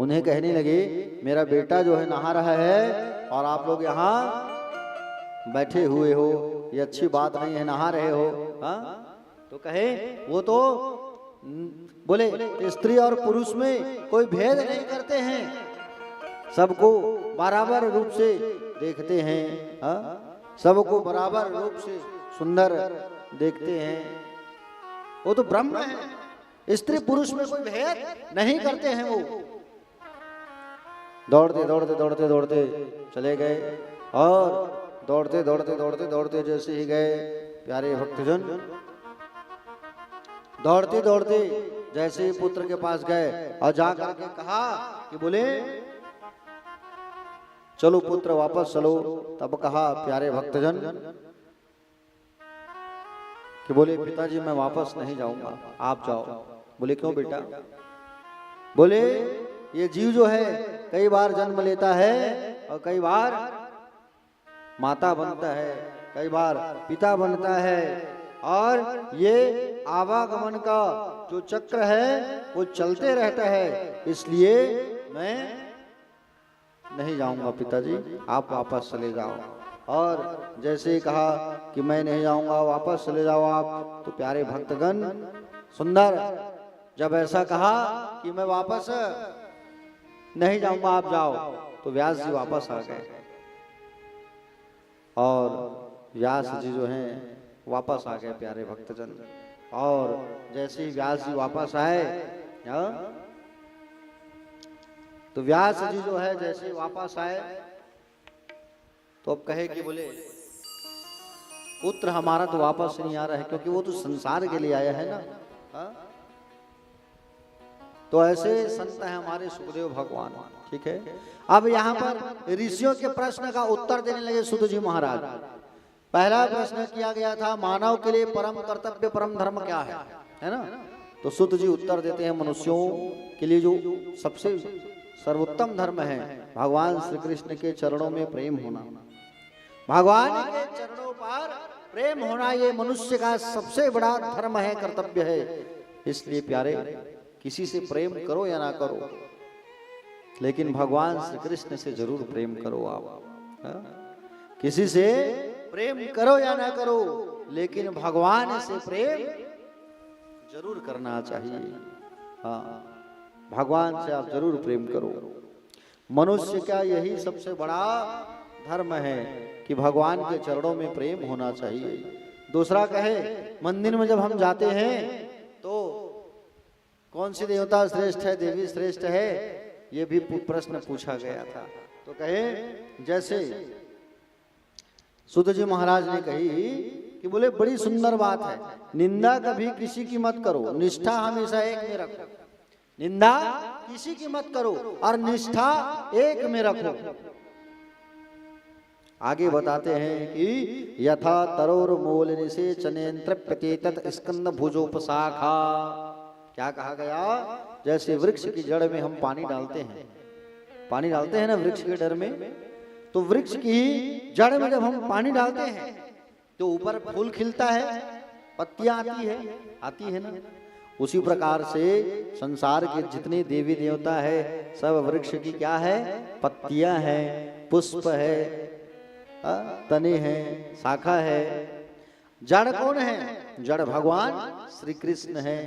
उन्हें कहने लगे मेरा बेटा जो है नहा रहा है और आप लोग यहाँ बैठे हुए हो, ये अच्छी बात नहीं है, नहा रहे हो। हाँ? तो कहे वो तो बोले स्त्री और पुरुष में कोई भेद नहीं करते हैं, सबको बराबर रूप से देखते हैं। हाँ? सबको बराबर रूप से सुंदर देखते हैं। वो तो ब्रह्म है, स्त्री पुरुष में कोई भेद नहीं करते हैं। वो दौड़ते दौड़ते दौड़ते दौड़ते चले गए, और दौड़ते दौड़ते दौड़ते दौड़ते जैसे ही गए प्यारे भक्तजन, दौड़ते दौड़ते जैसे ही पुत्र के पास गए और जाकर के कहा कि बोले चलो पुत्र वापस चलो। तब कहा प्यारे भक्तजन कि बोले पिताजी मैं वापस नहीं जाऊंगा, आप जाओ। बोले क्यों बेटा? बोले ये जीव जो है कई बार जन्म लेता है और कई बार माता बनता है, कई बार पिता बनता है, और ये आवागमन का जो चक्र है वो चलते रहता है, इसलिए मैं नहीं जाऊंगा पिताजी, आप वापस चले जाओ। और जैसे ही कहा कि मैं नहीं जाऊंगा, वापस चले जाओ आप, तो प्यारे भक्तगण सुंदर जब ऐसा कहा कि मैं वापस नहीं जाऊंगा आप जाओ, तो व्यास जी वापस आ गए। और व्यास जी जो हैं वापस आ गए प्यारे भक्तजन। और जैसे ही व्यास जी वापस आए, तो व्यास जी जो है जैसे ही वापस आए तो अब कहे कि बोले पुत्र हमारा तो वापस नहीं आ रहा है, क्योंकि वो तो संसार के लिए आया है ना। तो ऐसे संत है हमारे सुखदेव भगवान, ठीक है। अब यहाँ पर ऋषियों के प्रश्न का उत्तर देने लगे सुत जी महाराज। पहला प्रश्न किया गया था मानव के लिए परम कर्तव्य परम धर्म क्या है ना। तो सुत जी उत्तर देते हैं मनुष्यों के लिए जो सबसे सर्वोत्तम धर्म है भगवान श्री कृष्ण के चरणों में प्रेम होना, भगवान के चरणों पर प्रेम होना, ये मनुष्य का सबसे बड़ा धर्म है, कर्तव्य है। इसलिए प्यारे किसी से प्रेम करो या ना करो, लेकिन भगवान श्री कृष्ण से जरूर प्रेम करो आप। किसी से प्रेम करो या ना करो, लेकिन भगवान से प्रेम जरूर करना चाहिए। हाँ, भगवान से आप जरूर प्रेम करो। मनुष्य का यही सबसे बड़ा धर्म है कि भगवान के चरणों में प्रेम होना चाहिए। दूसरा कहे मंदिर में जब हम जाते हैं तो कौन सी देवता श्रेष्ठ है, देवी श्रेष्ठ है, ये भी प्रश्न पूछा गया था। तो कहे जैसे सुत जी महाराज ने कही कि बोले बड़ी सुंदर बात है, निंदा कभी किसी की मत करो, निष्ठा हमेशा एक में रखो। निंदा किसी की मत करो और निष्ठा एक में रखो। आगे बताते हैं कि यथा तरोर मूल निशे चनेन्द्र प्रत्येतत स्कंद भुजोपशाखा। क्या कहा गया? जैसे वृक्ष की जड़ में हम पानी डालते हैं ना वृक्ष की जड़ में, तो वृक्ष की जड़ में जब हम पानी डालते हैं तो ऊपर फूल खिलता है, पत्तियां आती है ना। उसी प्रकार से संसार के जितने देवी देवता है सब वृक्ष की क्या है? पत्तियां हैं, पुष्प है, तने हैं, शाखा है। जड़ कौन है? जड़ भगवान श्री कृष्ण है।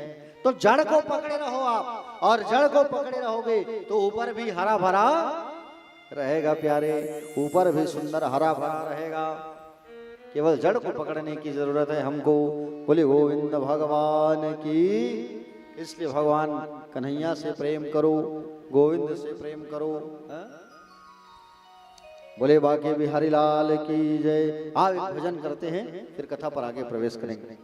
तो जड़ को पकड़े रहो आप, और जड़ को पकड़े रहोगे तो ऊपर भी हरा भरा रहेगा प्यारे, ऊपर भी सुंदर हरा भरा रहेगा। केवल जड़ को पकड़ने की जरूरत है हमको। बोले गोविंद भगवान की। इसलिए भगवान कन्हैया से प्रेम करो, गोविंद से प्रेम करो। बोले बाके बिहारी लाल की जय। आप एक भजन करते हैं, फिर कथा पर आगे प्रवेश करेंगे।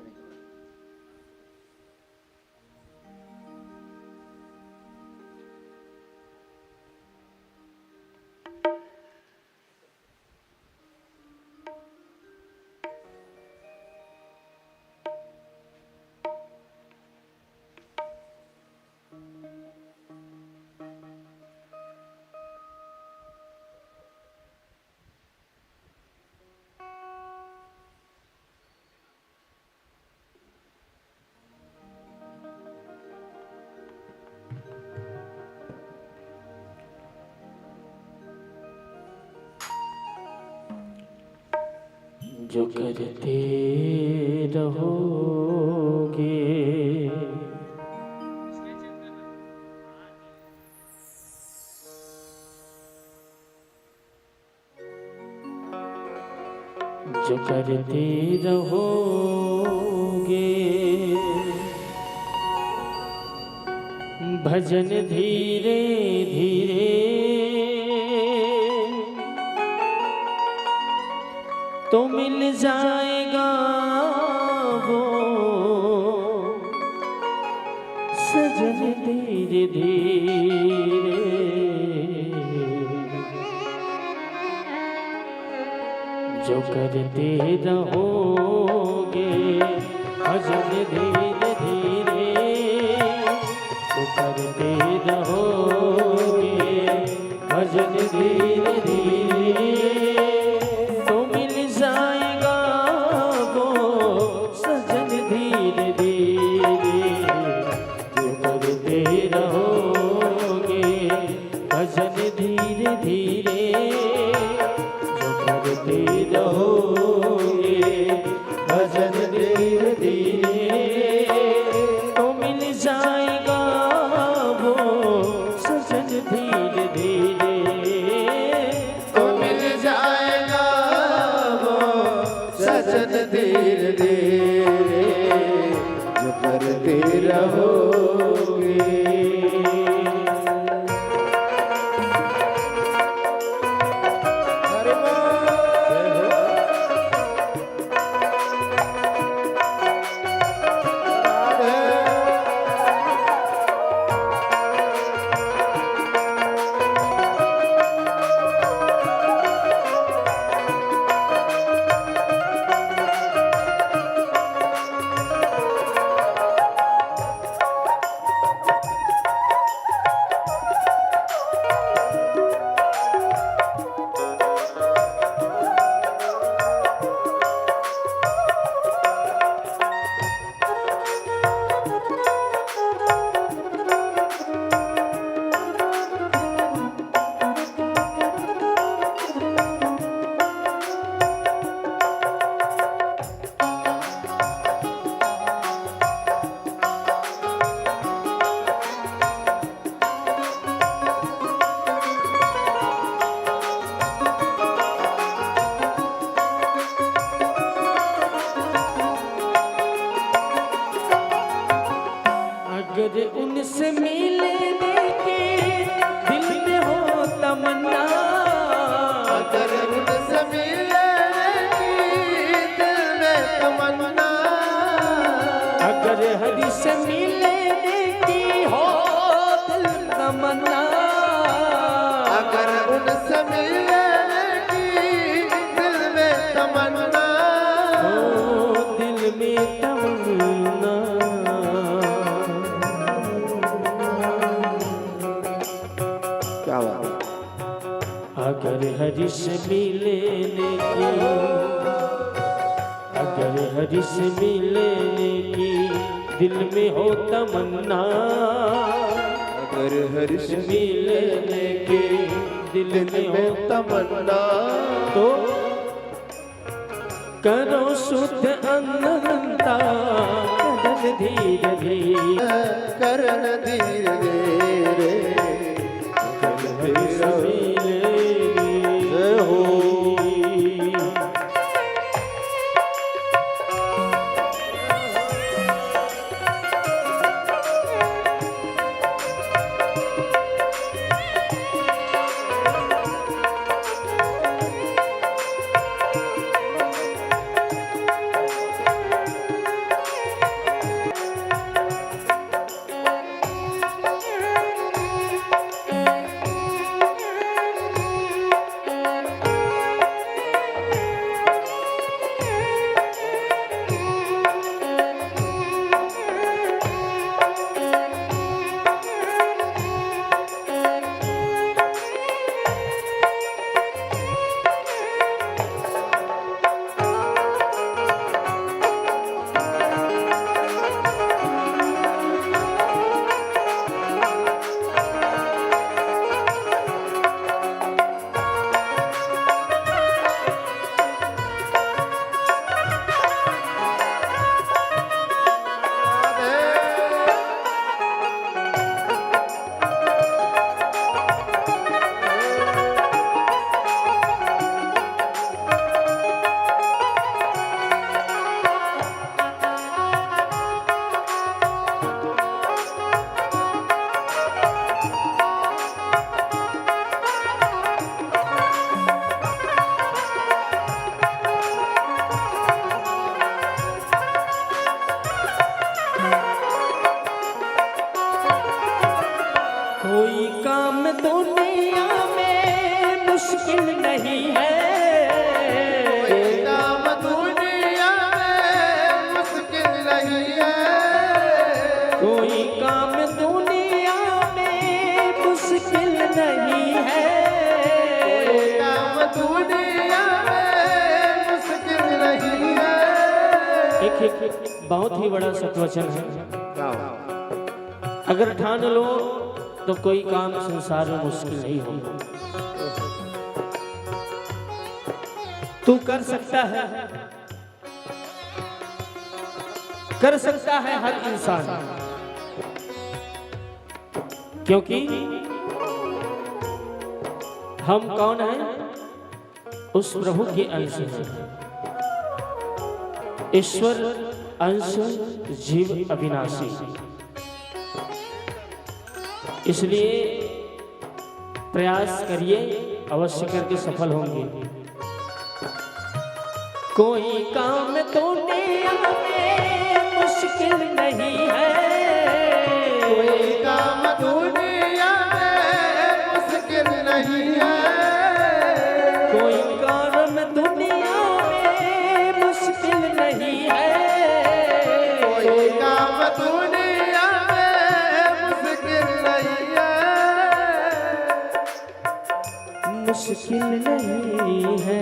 जो करते रहोगे जो करते रहोगे भजन धीरे धीरे तो मिल जाएगा वो सजन धीरे धीरे। करते रहोगे भजन धीरे धीरे, तो करते रहोगे भजन धीरे धीरे, तो मिल जाएगा वो सजन धीरे धीरे। जो करते रहोगे भजन धीरे धीरे, जो करते रहोगे भजन धीरे धीरे, तो मिल जाएगा वो सजन धीरे धीरे, तो मिल जाएगा वो सजन धीरे धीरे, जो करते रहोगे। हरि बोल। अगर उनसे मिलने की दिल में हो तमन्ना, अगर उनसे मिलने की दिल में तमन्ना, अगर हरि से मिलने की हो दिल तमन्ना, अगर उनसे मिलने की दिल में तमन्ना, हो दिल में तमन्ना, क्या बात। अगर हरि से मिलने की, अगर हरि से मिलने की दिल में हो तमन्ना, अगर हरि से मिलने की दिल में हो तमन्ना, तो करो शुद्ध अनंता करन धीरे धीरे, करन धीरे धीरे, हरि से मिलने हो। मुश्किल नहीं है, कोई काम कोई काम दुनिया में मुश्किल नहीं है। कोई काम दुनिया में मुश्किल नहीं है। एक बहुत ही बड़ा सत्वचन है। अगर ठान लो तो कोई काम संसार में मुश्किल नहीं होगा। तू कर सकता है, कर सकता है हर इंसान, क्योंकि हम कौन हैं? उस प्रभु के अंश हैं। ईश्वर अंश, जीव अविनाशी। इसलिए प्रयास करिए, अवश्य करके सफल होंगे। कोई काम दुनिया में मुश्किल नहीं है। कोई काम दुनिया में मुश्किल नहीं है। कोई काम दुनिया में मुश्किल नहीं है। कोई काम दुनिया में मुश्किल नहीं है। मुश्किल नहीं है।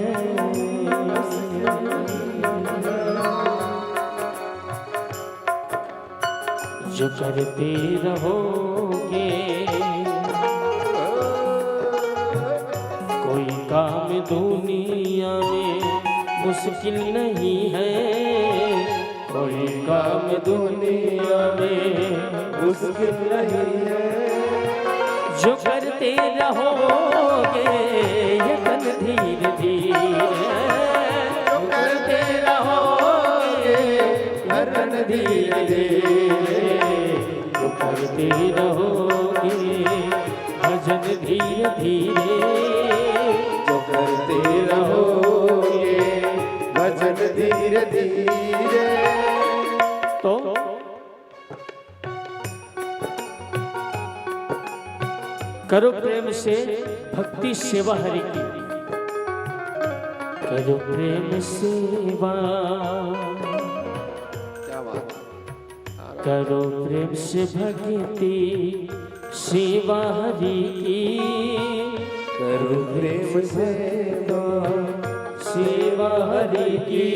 जो करते रहोगे कोई काम दुनिया में मुश्किल नहीं है। कोई काम दुनिया में मुश्किल नहीं है। जो करते रहोगे यतन धीरे धीरे, जो करते रहोगे यतन धीरे धीरे, जो करते रहोगे भजन धीरे धीरे, जो करते रहोगे भजन धीरे धीरे। तो करो प्रेम से भक्ति सेवा हरि की। करो प्रेम सेवा, क्या बात। करो प्रेम से भक्ति सेवा हरि की। करो प्रेम से सेवा हरि की।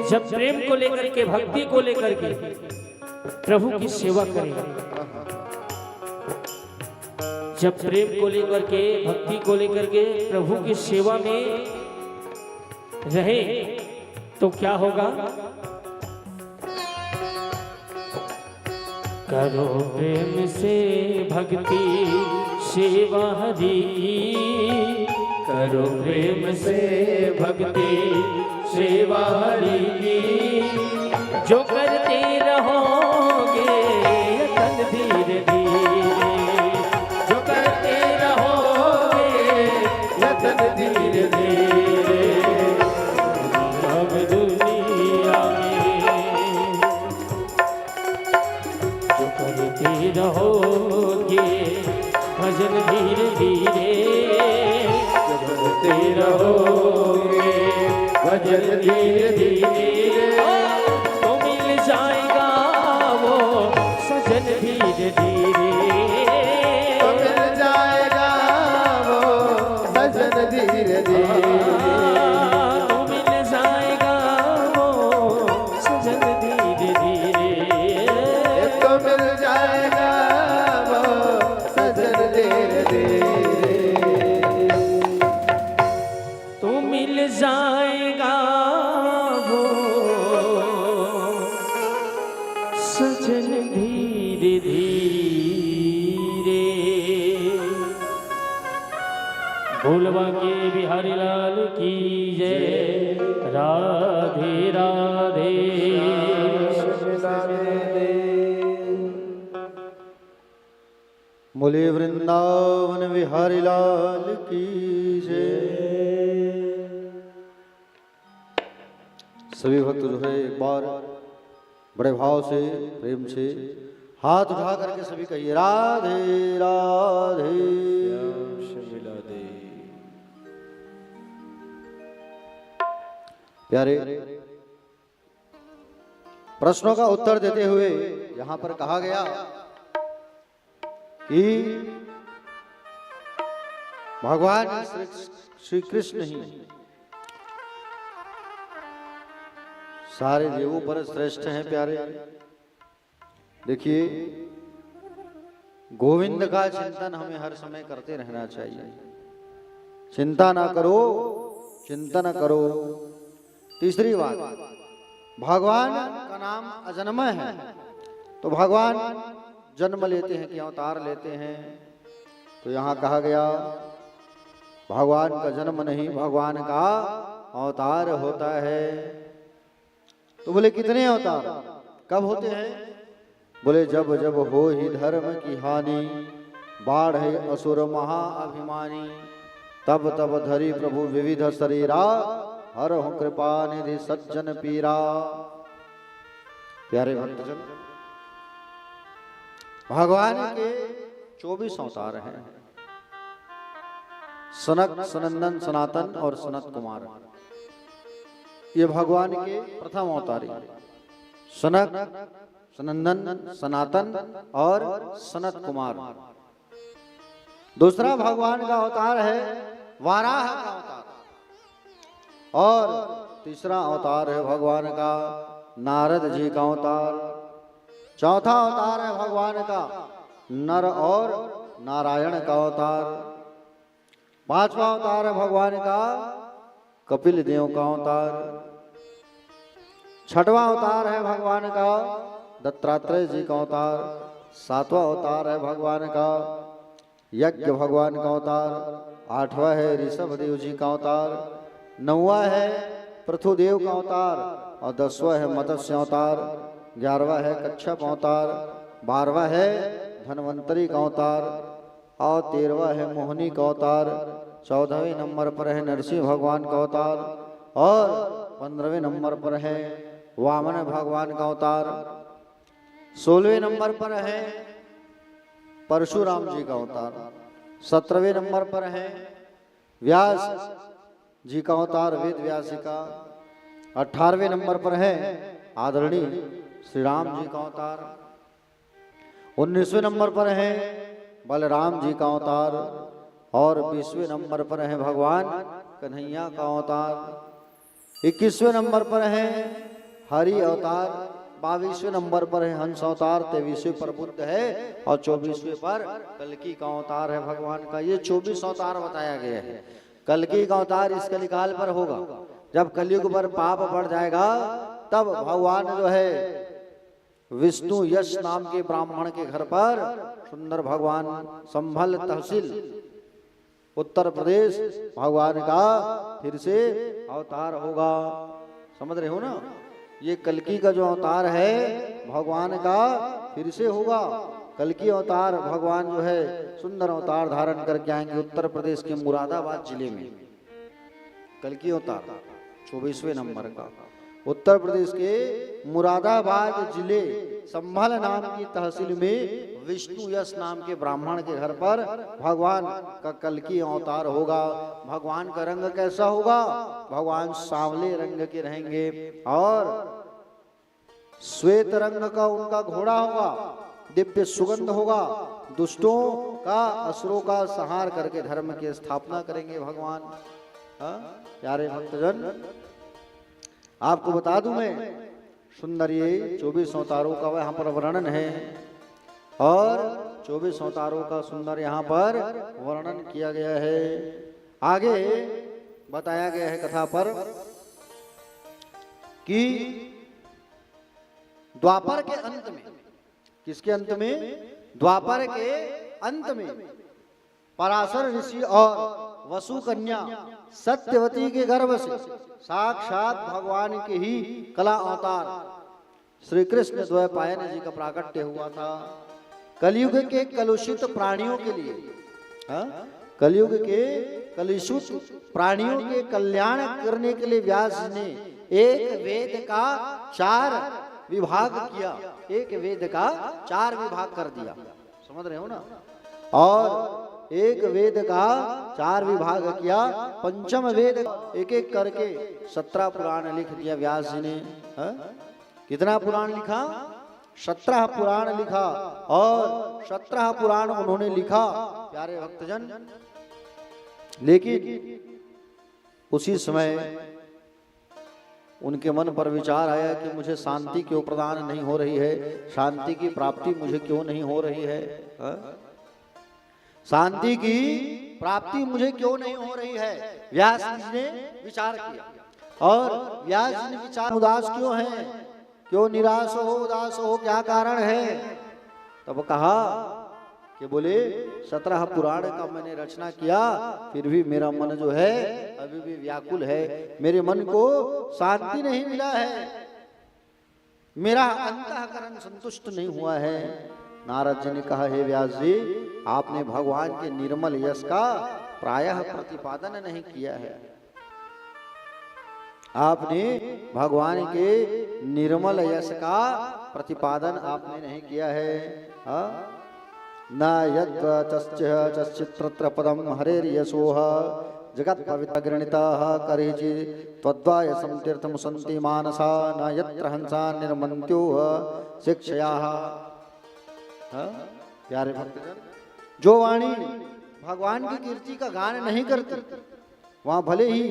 जब प्रेम को लेकर के, भक्ति को लेकर के प्रभु की सेवा करें, जब प्रेम को लेकर के, भक्ति को लेकर के प्रभु की सेवा में रहे तो क्या होगा? करो प्रेम से भक्ति सेवा हरि की। करो प्रेम से भक्ति सेवा हरि की। जो करते रहोगे यतन धीरे धीरे, जो करते रहोगे यतन धीरे धीरे, अब दुनिया में जो करते रहोगे भजन धीरे धीरे, जो करते रहोगे भजन धीरे धीरे, तो मिल जाएगा वो सजन धीरे धीरे, तो मिल जाएगा वो सजन धीरे धीरे, तो मिल जाएगा वो सजन धीरे धीरे, तो मिल जाएगा वो सजन धीरे धीरे, तो मिल जाएगा वो सजन धीरे धीरे। भोलवा के बिहारी लाल की जय। राधे राधे। बोले वृंदावन बिहारी लाल की जय। सभी भक्त जो है एक बार बड़े भाव से, प्रेम से हाथ उठा करके सभी कहिए राधे राधे। प्यारे प्रश्नों का उत्तर देते हुए यहां पर कहा गया कि भगवान श्री कृष्ण ही सारे देवों पर श्रेष्ठ हैं प्यारे। देखिए, गोविंद का चिंतन हमें हर समय करते रहना चाहिए। चिंता ना करो, चिंतन करो। तीसरी बात, भगवान का नाम अजन्मय है, तो भगवान जन्म लेते हैं कि अवतार लेते हैं? तो यहां कहा गया भगवान का जन्म नहीं, भगवान का अवतार होता है। तो बोले कितने अवतार, कब होते हैं? बोले जब जब हो ही धर्म की हानि, बाढ़ है असुर महाअभिमानी, तब तब धरी प्रभु विविध शरीरा, हर हो कृपा निधि सज्जन पीरा। प्यारे भक्तजन, भगवान के 24 अवतार हैं। सनक, सनंदन, सनातन और सनत कुमार, ये भगवान के प्रथम अवतारी। सनक, सनंदन, सनातन और सनत कुमार। दूसरा भगवान का अवतार है वाराह का अवतार, और तीसरा अवतार है भगवान का नारद जी का अवतार। चौथा अवतार है भगवान का नर और नारायण का अवतार। पांचवा अवतार है भगवान का कपिल देव का अवतार। छठवां अवतार है भगवान का दत्तात्रेय जी का अवतार। सातवां अवतार है भगवान का यज्ञ भगवान का अवतार। आठवां है ऋषभ देव जी का अवतार। नौवां है पृथुदेव का अवतार, और 10वां है मत्स्य अवतार। 11वां है कच्छप अवतार। 12वां है धन्वंतरी का अवतार, और 13वां है मोहिनी का अवतार। 14वें नंबर पर है नरसिंह भगवान का अवतार, और 15वें नंबर पर है वामन भगवान का अवतार। 16वें नंबर पर है परशुराम जी का अवतार। 17वें नंबर पर है व्यास जी का अवतार, वेद व्यास जी का। 18वें नंबर पर है आदरणीय श्री राम जी का अवतार। 19वें नंबर पर है बलराम जी का अवतार, और 20वें नंबर पर है भगवान कन्हैया का अवतार। 21वें नंबर पर है हरि अवतार। 22वें नंबर पर है हंस अवतार। 23वें पर बुद्ध है, और 24वें पर कल्कि का अवतार है भगवान का। ये 24 अवतार बताया गया है। कल्कि का अवतार इस कलिकाल पर होगा। जब कलयुग पर पाप बढ़ जाएगा, तब भगवान जो है विष्णु यश नाम के ब्राह्मण के घर पर, सुंदर भगवान, संभल तहसील उत्तर प्रदेश, भगवान का फिर से अवतार होगा। समझ रहे हो ना? ये कल्कि का जो अवतार है भगवान का फिर से होगा। कल्कि अवतार भगवान जो है सुंदर अवतार धारण करके आएंगे उत्तर प्रदेश के मुरादाबाद जिले में। कल्कि अवतार 24वें नंबर का उत्तर प्रदेश के मुरादाबाद जिले संभल नाम की तहसील में विष्णु यश नाम के ब्राह्मण के घर पर भगवान का कल्कि अवतार होगा। भगवान का रंग कैसा होगा? भगवान सांवले रंग के रहेंगे, और श्वेत रंग का उनका घोड़ा होगा। दिव्य सुगंध होगा। दुष्टों का, असुरों का संहार करके धर्म की स्थापना करेंगे भगवान। प्यारे भक्तजन, आपको बता दूं मैं, सुंदर ये 24 अवतारों का वहां पर वर्णन है, और 24 अवतारों का सुंदर यहाँ पर वर्णन किया गया है। आगे बताया गया है कथा पर कि द्वापर के अंत में, किसके अंत में? द्वापर के अंत में पराशर ऋषि और वसु कन्या सत्यवती के गर्भ से साक्षात भगवान के ही कला अवतार श्री कृष्ण द्वैपायन जी का प्राकट्य हुआ था। कलयुग के कलुषित प्राणियों के लिए, कलयुग के कलुषित प्राणियों के कल्याण करने के लिए व्यास ने एक वेद का 4 विभाग किया। एक वेद का 4 विभाग कर दिया। समझ रहे हो ना? और एक वेद का 4 विभाग किया। पंचम वेद एक एक करके 17 पुराण लिख दिया व्यास जी ने। कितना पुराण लिखा? 17 पुराण लिखा, और 17 पुराण उन्होंने लिखा प्यारे भक्तजन। लेकिन उसी समय उनके मन पर विचार आया कि मुझे शांति क्यों प्रदान नहीं हो रही है, शांति की प्राप्ति मुझे क्यों नहीं हो रही है, शांति की प्राप्ति मुझे क्यों नहीं हो रही है। व्यास जी ने विचार किया, और व्यास जी ने विचार, उदास क्यों है, क्यों निराश हो, उदास हो, क्या कारण है? तब कहा कि बोले 17 पुराण का मैंने रचना किया, फिर भी मेरा मन जो है अभी भी व्याकुल है, मेरे मन को शांति नहीं मिला है, मेरा अंतःकरण संतुष्ट नहीं हुआ है। नारद जी ने कहा, हे व्यास जी, आपने भगवान के निर्मल यश का प्रायः प्रतिपादन नहीं किया है, आपने भगवान के निर्मल यश का प्रतिपादन आपने नहीं किया है। न यच्चित्र पदम हरेर्यशोह जगत पवित्र गृणीतः करेजि त्वद्वायसं तीर्थमुसन्ति मानसा न यत्र हंसा निर्मन्त्यो शिक्षयाः। प्यारे भक्तजन, जो वाणी भगवान की कीर्ति का गान नहीं करती, वहां भले ही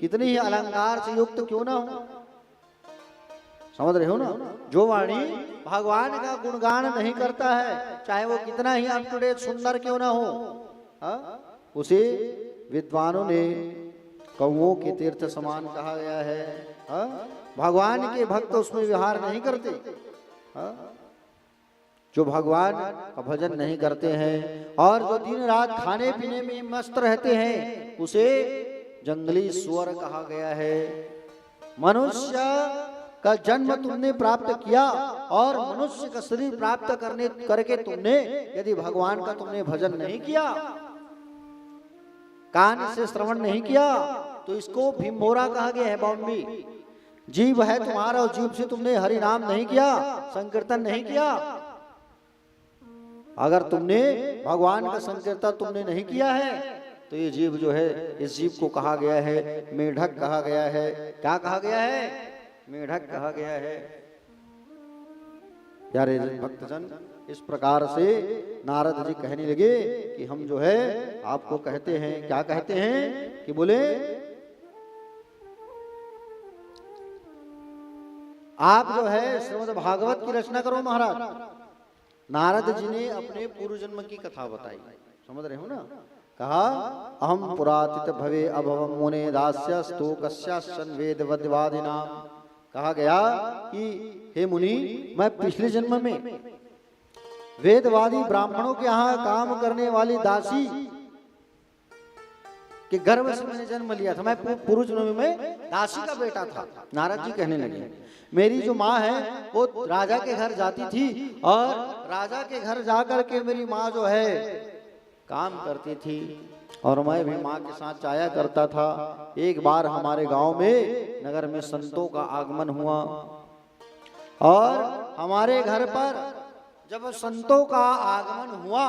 कितनी ही अलंकार से युक्त क्यों ना हो, समझ रहे हो ना? जो वाणी भगवान का गुणगान नहीं करता है, चाहे वो कितना ही अप टू डेट सुंदर क्यों ना हो, उसे विद्वानों ने कौओं के तीर्थ समान कहा गया है। भगवान के भक्त उसमें विहार नहीं करते, जो भगवान का भजन नहीं करते हैं और जो दिन रात खाने पीने में मस्त रहते हैं, उसे जंगली सुअर कहा गया है। मनुष्य का जन्म तुमने प्राप्त किया और मनुष्य का शरीर प्राप्त करके तुमने यदि भगवान का तुमने भजन नहीं किया, कान से श्रवण नहीं किया, तो इसको भीमोरा कहा गया है। बॉम्बी जीव है तुम्हारा, और जीव से तुमने हरि नाम नहीं किया, संकीर्तन नहीं किया। अगर तुमने भगवान का संकीर्तन तुमने नहीं किया है, तो ये जीव जो है, इस जीव को कहा गया है मेढक कहा गया है। क्या कहा गया है? मेढक कहा गया है। प्यारे भक्तजन, इस प्रकार से नारद जी कहने लगे कि हम जो है आपको कहते हैं, क्या कहते हैं कि बोले आप जो है श्रीमद् भागवत की रचना करो महाराज। नारद जी ने अपने पूर्व जन्म की कथा बताई, समझ रहे हो ना? कहा अहम पुरातित भवे अभवम मुने दास्यस्तु कस्याश्चन वेदवद्वादिना। कहा गया कि हे मुनि, मैं पिछले जन्म में वेदवादी ब्राह्मणों के यहाँ काम करने वाली दासी के गर्भ से मैंने जन्म लिया था। मैं पूर्व जन्म में दासी का बेटा था। नारद जी कहने लगे, मेरी जो माँ है वो राजा के घर जाती थी, और राजा के घर जाकर के मेरी माँ जो है काम करती थी, और मैं भी माँ के साथ जाया करता था। एक बार हमारे गांव में नगर में संतों का आगमन हुआ, और हमारे घर पर जब संतों का आगमन हुआ,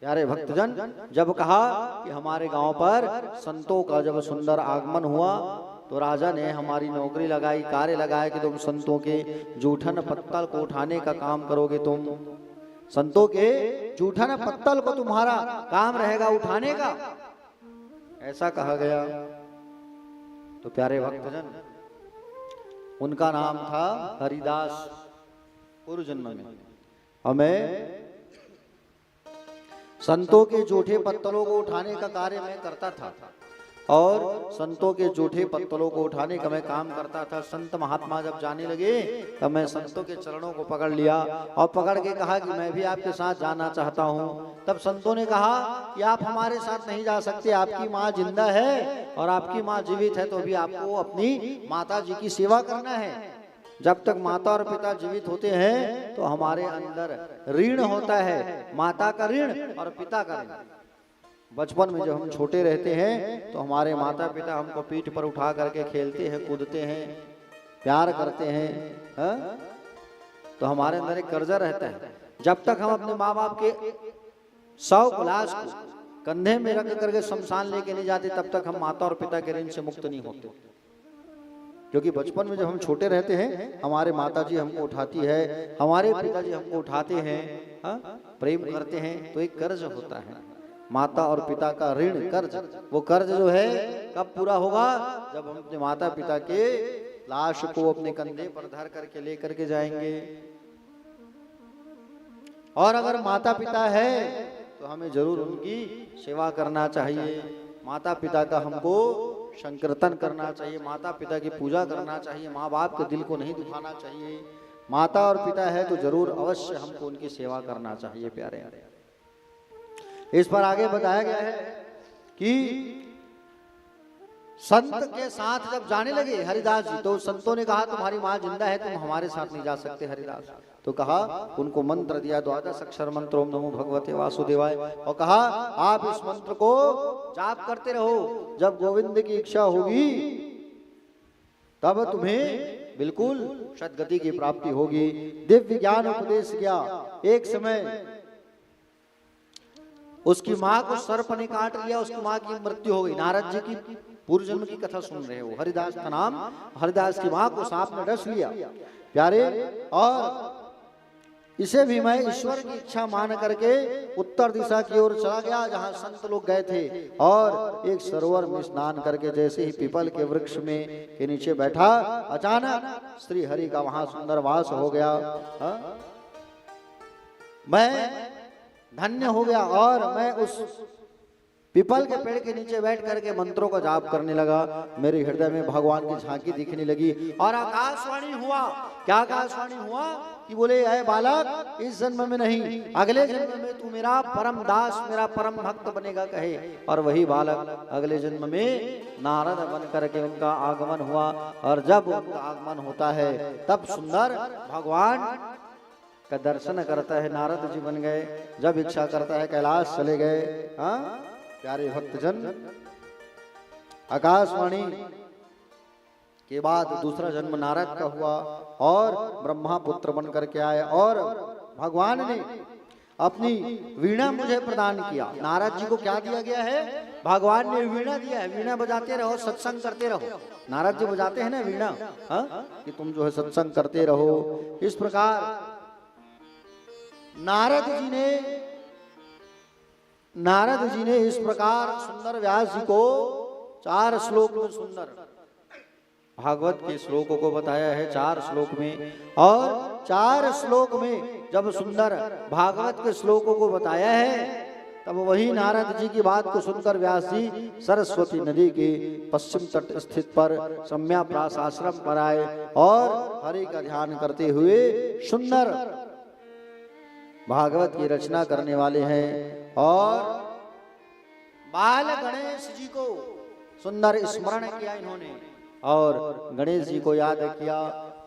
प्यारे भक्तजन, जब कहा कि हमारे गांव पर संतों का जब सुंदर आगमन हुआ, तो राजा ने हमारी नौकरी लगाई, कार्य लगाया कि तुम संतों के जूठन पत्तल को उठाने का काम करोगे। तुम संतों के जूठन पत्तल को तुम्हारा काम रहेगा उठाने का, ऐसा कहा गया। तो प्यारे भक्तजन, उनका नाम था हरिदास। पूर्व जन्म में हमें संतों के जूठे पत्तलों को उठाने का कार्य मैं करता था, और संतों के जूठे पत्तलों को उठाने का मैं काम करता था। संत महात्मा जब जाने लगे, तब मैं संतों के चरणों को पकड़ लिया, और पकड़ के कहा कि मैं भी आपके साथ जाना चाहता हूँ। तब संतों ने कहा कि आप हमारे साथ नहीं जा सकते, आपकी माँ जिंदा है, और आपकी माँ जीवित है, तो भी आपको अपनी माता जी की सेवा करना है। जब तक माता और पिता जीवित होते हैं, तो हमारे अंदर ऋण होता है, माता का ऋण और पिता का ऋण। बचपन में जब हम छोटे रहते हैं, तो हमारे माता पिता हमको पीठ पर उठा करके खेलते हैं, कूदते हैं, प्यार करते हैं, तो हमारे अंदर एक कर्जा रहता है। जब तक हम अपने माँ बाप के 100 लाश को कंधे में रख करके शमशान लेके नहीं जाते, तब तक हम माता और पिता के ऋण से मुक्त नहीं होते। क्योंकि बचपन में जब हम छोटे रहते हैं, हमारे माता जी हमको उठाती है, हमारे पिताजी हमको उठाते हैं, हाँ, प्रेम करते हैं, तो एक कर्ज होता है माता और पिता का ऋण, कर्ज। वो कर्ज जो है कब पूरा होगा? जब हम अपने माता पिता के लाश को अपने कंधे पर धर करके लेकर के जाएंगे। और अगर माता पिता है तो हमें जरूर उनकी सेवा करना चाहिए, माता पिता का हमको संकीर्तन करना चाहिए, माता पिता की पूजा करना चाहिए, माँ बाप के दिल को नहीं दुखाना चाहिए। माता और पिता है तो जरूर अवश्य हमको उनकी सेवा करना चाहिए प्यारे। इस पर आगे बताया गया है कि संत के साथ जब जाने लगे हरिदास जी, तो संतों ने कहा तुम्हारी माँ जिंदा है, तुम हमारे साथ नहीं जा सकते हरिदास। तो कहा, उनको मंत्र दिया, 12 अक्षर मंत्र, ओम नमो भगवते वासुदेवाय, और कहा आप इस मंत्र को जाप करते रहो, जब गोविंद की इच्छा होगी तब तुम्हें बिल्कुल सद्गति की प्राप्ति होगी। दिव्य ज्ञान उपदेश किया। एक समय उसकी माँ को सर्प ने काट लिया, उसकी माँ की मृत्यु हो गई। नारद जी की पूर्व जन्म की कथा सुन रहे हो, हरिदास का नाम, हरिदास की माँ को सांप ने डस लिया प्यारे। और इसे भी मैं ईश्वर की इच्छा मान करके उत्तर दिशा की ओर चला गया जहां संत लोग गए थे, और एक सरोवर में स्नान करके जैसे ही पीपल के वृक्ष में के नीचे बैठा, अचानक श्री हरि का वहां सुंदर वास हो गया। मैं धन्य हो गया और मैं उस पीपल के पेड़ के नीचे बैठ करके मंत्रों का जाप करने लगा। मेरे हृदय में भगवान की झांकी दिखने लगी और आकाशवाणी हुआ। क्या आकाशवाणी हुआ कि बोले, ऐ बालक, इस जन्म में नहीं, अगले जन्म में तू मेरा परम दास, मेरा परम भक्त बनेगा कहे। और वही बालक अगले जन्म में नारद बन करके उनका आगमन हुआ। और जब उनका आगमन होता है तब सुंदर भगवान का दर्शन करता है, नारद जी बन गए। जब इच्छा करता है कैलाश चले गए। हाँ प्यारे भक्तजन, आकाशवाणी के बाद दूसरा जन्म नारद का हुआ और ब्रह्मा पुत्र बन करके आए। और भगवान ने अपनी वीणा मुझे प्रदान किया। नारद जी को क्या दिया गया है? भगवान ने वीणा दिया है। वीणा बजाते रहो, सत्संग करते रहो। नारद जी बजाते हैं ना वीणा, कि तुम जो है सत्संग करते रहो। इस प्रकार नारद जी ने इस प्रकार सुंदर व्यास जी को 4 श्लोक में सुंदर भागवत के श्लोकों को बताया है, 4 श्लोक में। और 4 श्लोक में जब सुंदर भागवत के श्लोकों को बताया है, तब वही नारद जी की बात को सुनकर व्यास जी सरस्वती नदी के पश्चिम तट स्थित पर सम्याप्रास आश्रम पर आए और हरि का ध्यान करते हुए सुंदर भागवत की रचना करने वाले हैं। और बाल गणेश जी को सुंदर स्मरण किया इन्होंने, और गणेश जी को याद किया,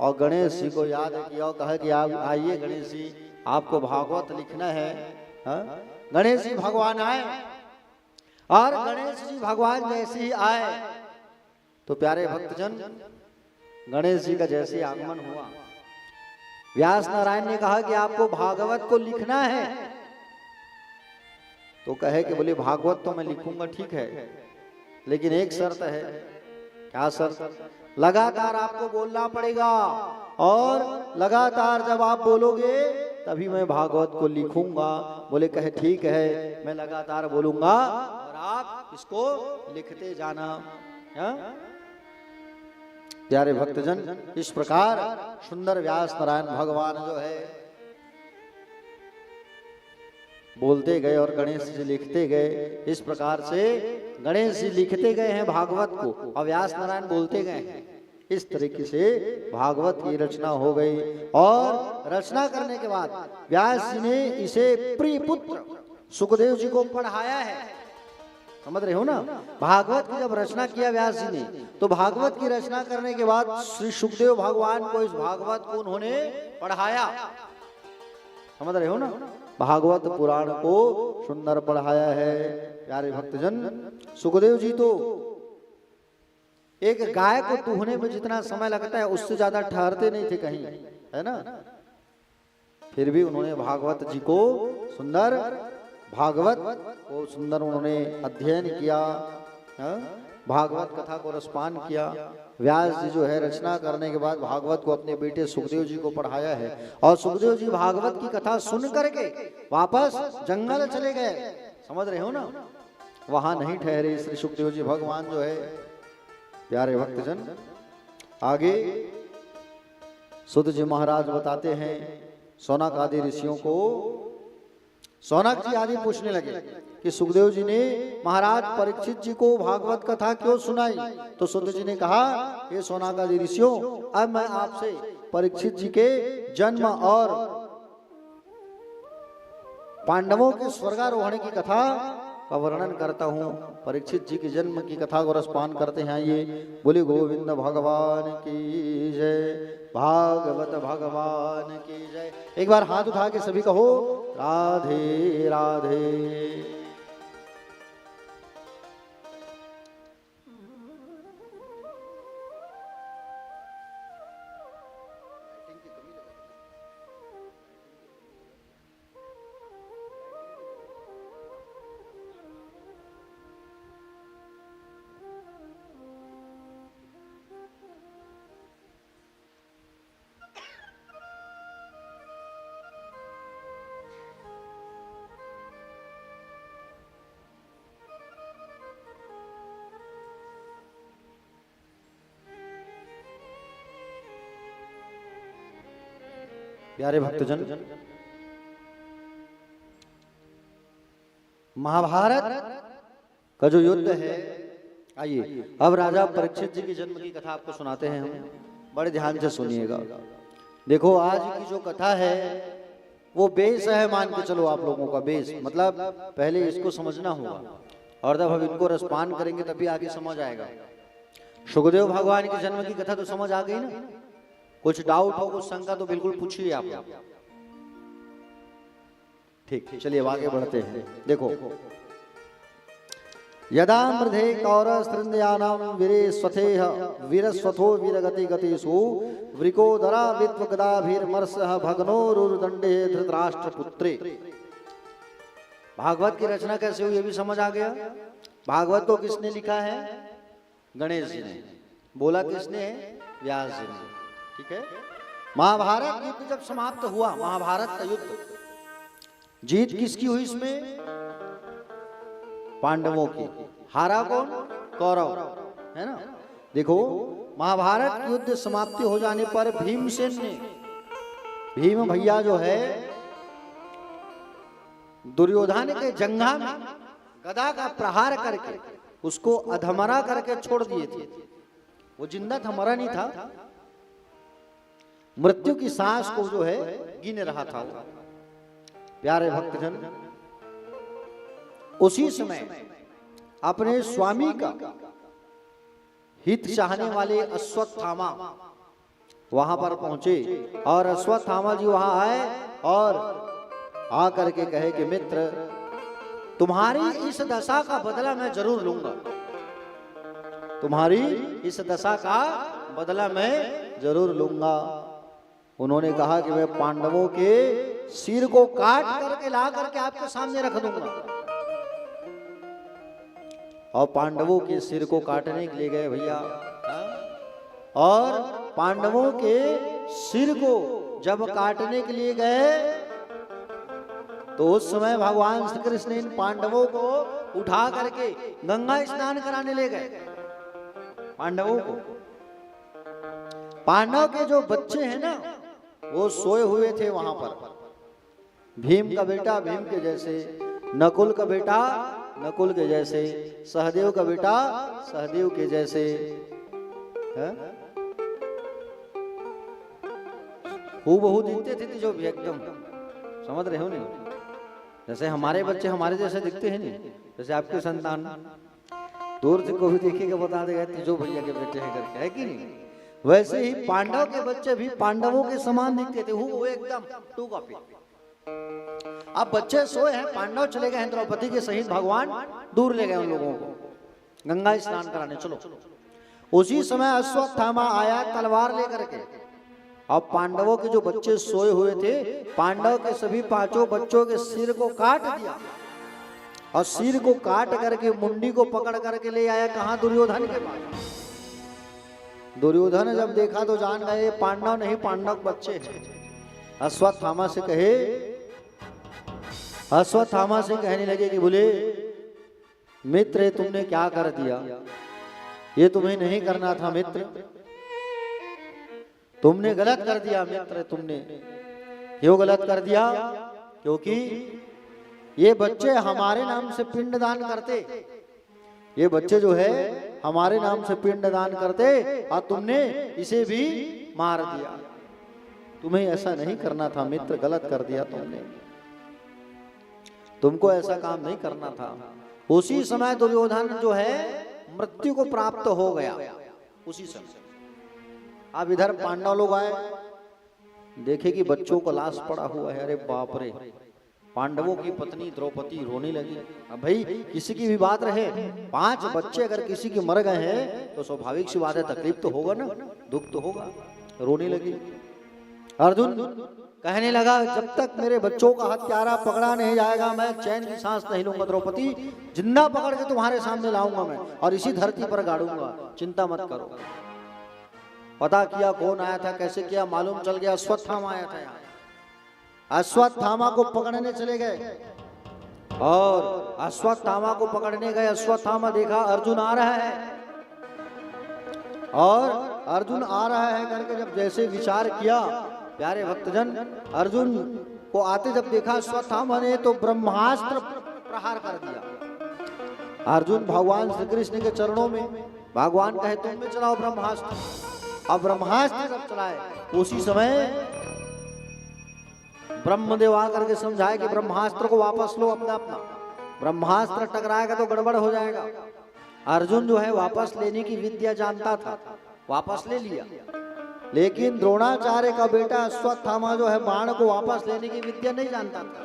और गणेश जी को याद किया और कहा कि आप आइए गणेश जी, आपको भागवत लिखना है। गणेश जी भगवान आए, और गणेश जी भगवान जैसे ही आए तो प्यारे भक्तजन, गणेश जी का जैसे आगमन हुआ, व्यास नारायण ने कहा कि आपको भागवत को लिखना है। तो कहे कि बोले भागवत तो मैं लिखूंगा, ठीक है, लेकिन एक शर्त है। क्या शर्त? लगातार आपको बोलना पड़ेगा, और लगातार जब आप बोलोगे तभी मैं भागवत को लिखूंगा। बोले कहे ठीक है, मैं लगातार बोलूंगा और आप इसको लिखते जाना। प्यारे भक्तजन, इस प्रकार सुंदर व्यास नारायण भगवान जो है बोलते गए और गणेश जी लिखते गए। इस प्रकार से गणेश जी लिखते गए हैं भागवत को, और व्यास नारायण बोलते गए हैं। इस तरीके से भागवत की रचना हो गई। और रचना करने के बाद व्यास जी ने इसे प्रिय पुत्र सुखदेव जी को पढ़ाया है। समझ रहे हो ना? भागवत की जब रचना किया व्यास जी ने, तो भागवत की रचना करने के बाद श्री सुखदेव भगवान को इस भागवत को उन्होंने पढ़ाया। समझ रहे हो ना? भागवत पुराण को सुंदर पढ़ाया है। प्यारे भक्तजन, सुखदेव जी तो एक गाय को दूहने में जितना समय लगता है उससे ज्यादा ठहरते नहीं थे कहीं, है ना? फिर भी उन्होंने भागवत जी को सुंदर, भागवत को सुंदर उन्होंने अध्ययन किया। भागवत कथा को रसपान किया। व्यास जी जो है रचना करने के बाद भागवत को अपने बेटे सुखदेव जी को पढ़ाया है और सुखदेव जी भागवत की कथा सुन करके वापस जंगल चले गए। समझ रहे हो ना, वहां नहीं ठहरे श्री सुखदेव जी भगवान जो है। प्यारे भक्तजन, आगे सुध जी महाराज बताते हैं, सौनक आदि ऋषियों को सौनक जी आदि पूछने लगे कि सुखदेव जी ने महाराज परीक्षित जी को भागवत कथा क्यों सुनाई। तो सुध जी ने कहा, ये सौनक आदि ऋषियों, अब मैं आपसे परीक्षित जी के जन्म और पांडवों के स्वर्गारोहण की कथा का वर्णन करता हूँ। परीक्षित जी के जन्म की कथा को रसपान करते हैं। ये बोले गोविंद भगवान की जय, भागवत भगवान की जय। एक बार हाथ उठा के सभी कहो राधे राधे। प्यारे भक्तजन, महाभारत का जो युद्ध है, आइए अब राजा परीक्षित जी के जन्म की कथा आपको सुनाते हैं हम। बड़े ध्यान से सुनिएगा। देखो, आज की जो कथा है वो बेस है, मान के चलो आप लोगों का बेस, मतलब पहले इसको समझना होगा और जब हम इनको रसपान करेंगे तभी आगे समझ आएगा। सुखदेव भगवान के जन्म की कथा तो समझ आ गई ना। कुछ डाउट हो, कुछ शंका तो बिल्कुल पूछिए आप। ठीक, चलिए आगे बढ़ते हैं। देखो, यदा मृधे कौरस्त्रिंदयानां वीरेस्वथेह वीरस्वथो वीरगति गतिषु वृकोदरा विद्वगदाभिर्मर्षः भग्नोरुदंडे धृतराष्ट्रपुत्रे। भागवत की रचना कैसे हुई ये भी समझ आ गया। भागवत को किसने लिखा है? गणेश जी ने। बोला किसने? व्यास जी ने। ठीक है। महाभारत युद्ध जब समाप्त हुआ, महाभारत का युद्ध, जीत किसकी हुई इसमें? पांडवों की। हारा कौन? कौरव, है ना। देखो, महाभारत युद्ध समाप्ति हो जाने पर भीमसेन ने, भीम भैया जो है, दुर्योधन के जंघा में गदा का प्रहार करके उसको अधमरा करके छोड़ दिए थे। वो जिंदा था, मरा नहीं था, मृत्यु की सांस को जो है गिन रहा था वो। प्यारे भक्तजन, उसी समय अपने स्वामी का हित चाहने वाले अश्वत्थामा वहां पर पहुंचे और अश्वत्थामा जी वहां आए और आकर के कहे कि मित्र, तुम्हारी इस दशा का बदला मैं जरूर लूंगा। तुम्हारी इस दशा का बदला मैं जरूर लूंगा। उन्होंने कहा कि मैं पांडवों के सिर को काट करके ला करके आपके सामने रख दूंगा। और पांडवों के सिर को काटने के लिए गए भैया, और पांडवों के सिर को जब काटने के लिए गए तो उस समय भगवान श्री कृष्ण इन पांडवों को उठा करके गंगा स्नान कराने ले गए। पांडवों को, पांडव के जो बच्चे हैं ना, वो सोए हुए थे वहां पर। भीम का बेटा भीम के जैसे, नकुल का बेटा नकुल के जैसे, सहदेव का बेटा सहदेव के जैसे, हूबहू दिखते थे जो भी एकदम। समझ रहे हो नहीं? जैसे हमारे बच्चे हमारे जैसे दिखते हैं नहीं, जैसे आपके संतान दूर से को भी देखेगा बता देगा जो भैया के बेटे हैं करके, है कि नहीं? वैसे ही पांडव के बच्चे भी पांडवों के समान दिखते थे, वो एकदम टू कॉपी। अब बच्चे सोए हैं, पांडव चले गए हैं द्रौपदी के सहित, भगवान दूर ले गए उन लोगों को गंगा स्नान कराने। चलो, उसी समय अश्वत्थामा आया तलवार लेकर के। अब पांडवों के जो बच्चे सोए हुए थे, पांडव के सभी पांचों बच्चों के सिर को काट दिया और सिर को काट करके मुंडी को पकड़ करके ले आया कहाँ? दुर्योधन के पास। दुर्योधन जब देखा तो जान गए पांडव नहीं, पांडव बच्चे हैं। अश्वत्थामा से कहे, अश्वत्थामा से कहने लगे कि बोले मित्र तुमने क्या कर दिया? ये तुम्हें नहीं करना था मित्र, तुमने गलत कर दिया मित्र। तुमने क्यों गलत कर दिया? क्योंकि ये बच्चे हमारे नाम से पिंडदान करते, ये बच्चे जो है हमारे नाम से पिंडदान करते और तुमने इसे भी मार दिया। तुम्हें ऐसा नहीं करना था मित्र, गलत कर दिया तुमने, तुमको ऐसा काम नहीं करना था। उसी समय दुर्योधन जो है मृत्यु को प्राप्त हो गया उसी समय। अब इधर पांडव लोग आए, देखे कि बच्चों का लाश पड़ा हुआ है। अरे बाप रे! पांडवों की पत्नी द्रौपदी रोने लगी। अब भाई किसी की भी बात रहे, 5 बच्चे अगर किसी के मर गए हैं तो स्वाभाविक सी बात है, तकलीफ तो होगा ना, दुख तो होगा। रोने लगी। अर्जुन कहने लगा जब तक मेरे बच्चों का हत्यारा पकड़ा नहीं जाएगा मैं चैन की सांस नहीं लूंगा। द्रौपदी जिंदा पकड़ के तुम्हारे सामने लाऊंगा मैं और इसी धरती पर गाड़ूंगा, चिंता मत करो। पता किया कौन आया था, कैसे किया, मालूम चल गया अश्वत्थामा आया था यहाँ। अश्वत्थामा को पकड़ने चले गए और अश्वत्थामा को पकड़ने गए। अश्वत्थामा देखा अर्जुन आ रहा है और अर्जुन आ रहा है करके जब जैसे विचार किया, प्यारे भक्तजन, अर्जुन को आते जब देखा अश्वत्थामा ने तो ब्रह्मास्त्र प्रहार कर दिया। अर्जुन भगवान श्री कृष्ण के चरणों में, भगवान कहे तुम में चलाओ ब्रह्मास्त्र। अब ब्रह्मास्त्र जब चलाए उसी समय ब्रह्मदेव आकर के समझाए कि ब्रह्मास्त्र को वापस लो अपना अपना, ब्रह्मास्त्र टकराएगा तो गड़बड़ हो जाएगा। अर्जुन जो है वापस लेने की विद्या जानता था, वापस ले लिया। लेकिन द्रोणाचार्य का बेटा अश्वत्थामा जो है बाण को वापस लेने की विद्या नहीं जानता था।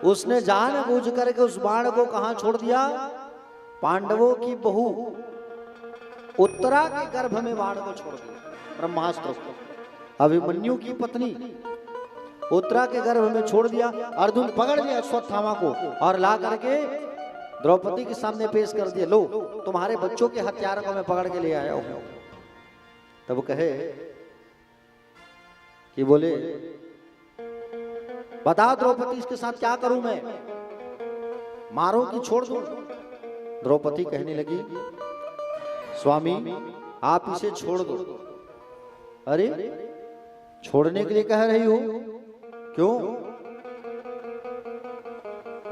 उसने जानबूझ करके उस बाण को कहां छोड़ दिया? पांडवों की बहू उत्तरा के गर्भ में बाण को छोड़ दिया, ब्रह्मास्त्र को। अभिमन्यु की पत्नी उत्तरा के गर्भ में छोड़ दिया। अर्जुन पकड़ लिया अश्वत्थामा को और ला करके द्रौपदी के सामने पेश कर दिया, लो तुम्हारे बच्चों के हत्यारों को मैं पकड़ के ले आया हूं। तब कहे कि बोले बता द्रौपदी इसके साथ क्या करूं मैं, मारो कि छोड़ दूं? द्रौपदी कहने लगी स्वामी आप इसे छोड़ दो। अरे छोड़ने के लिए कह रही हो? क्यों?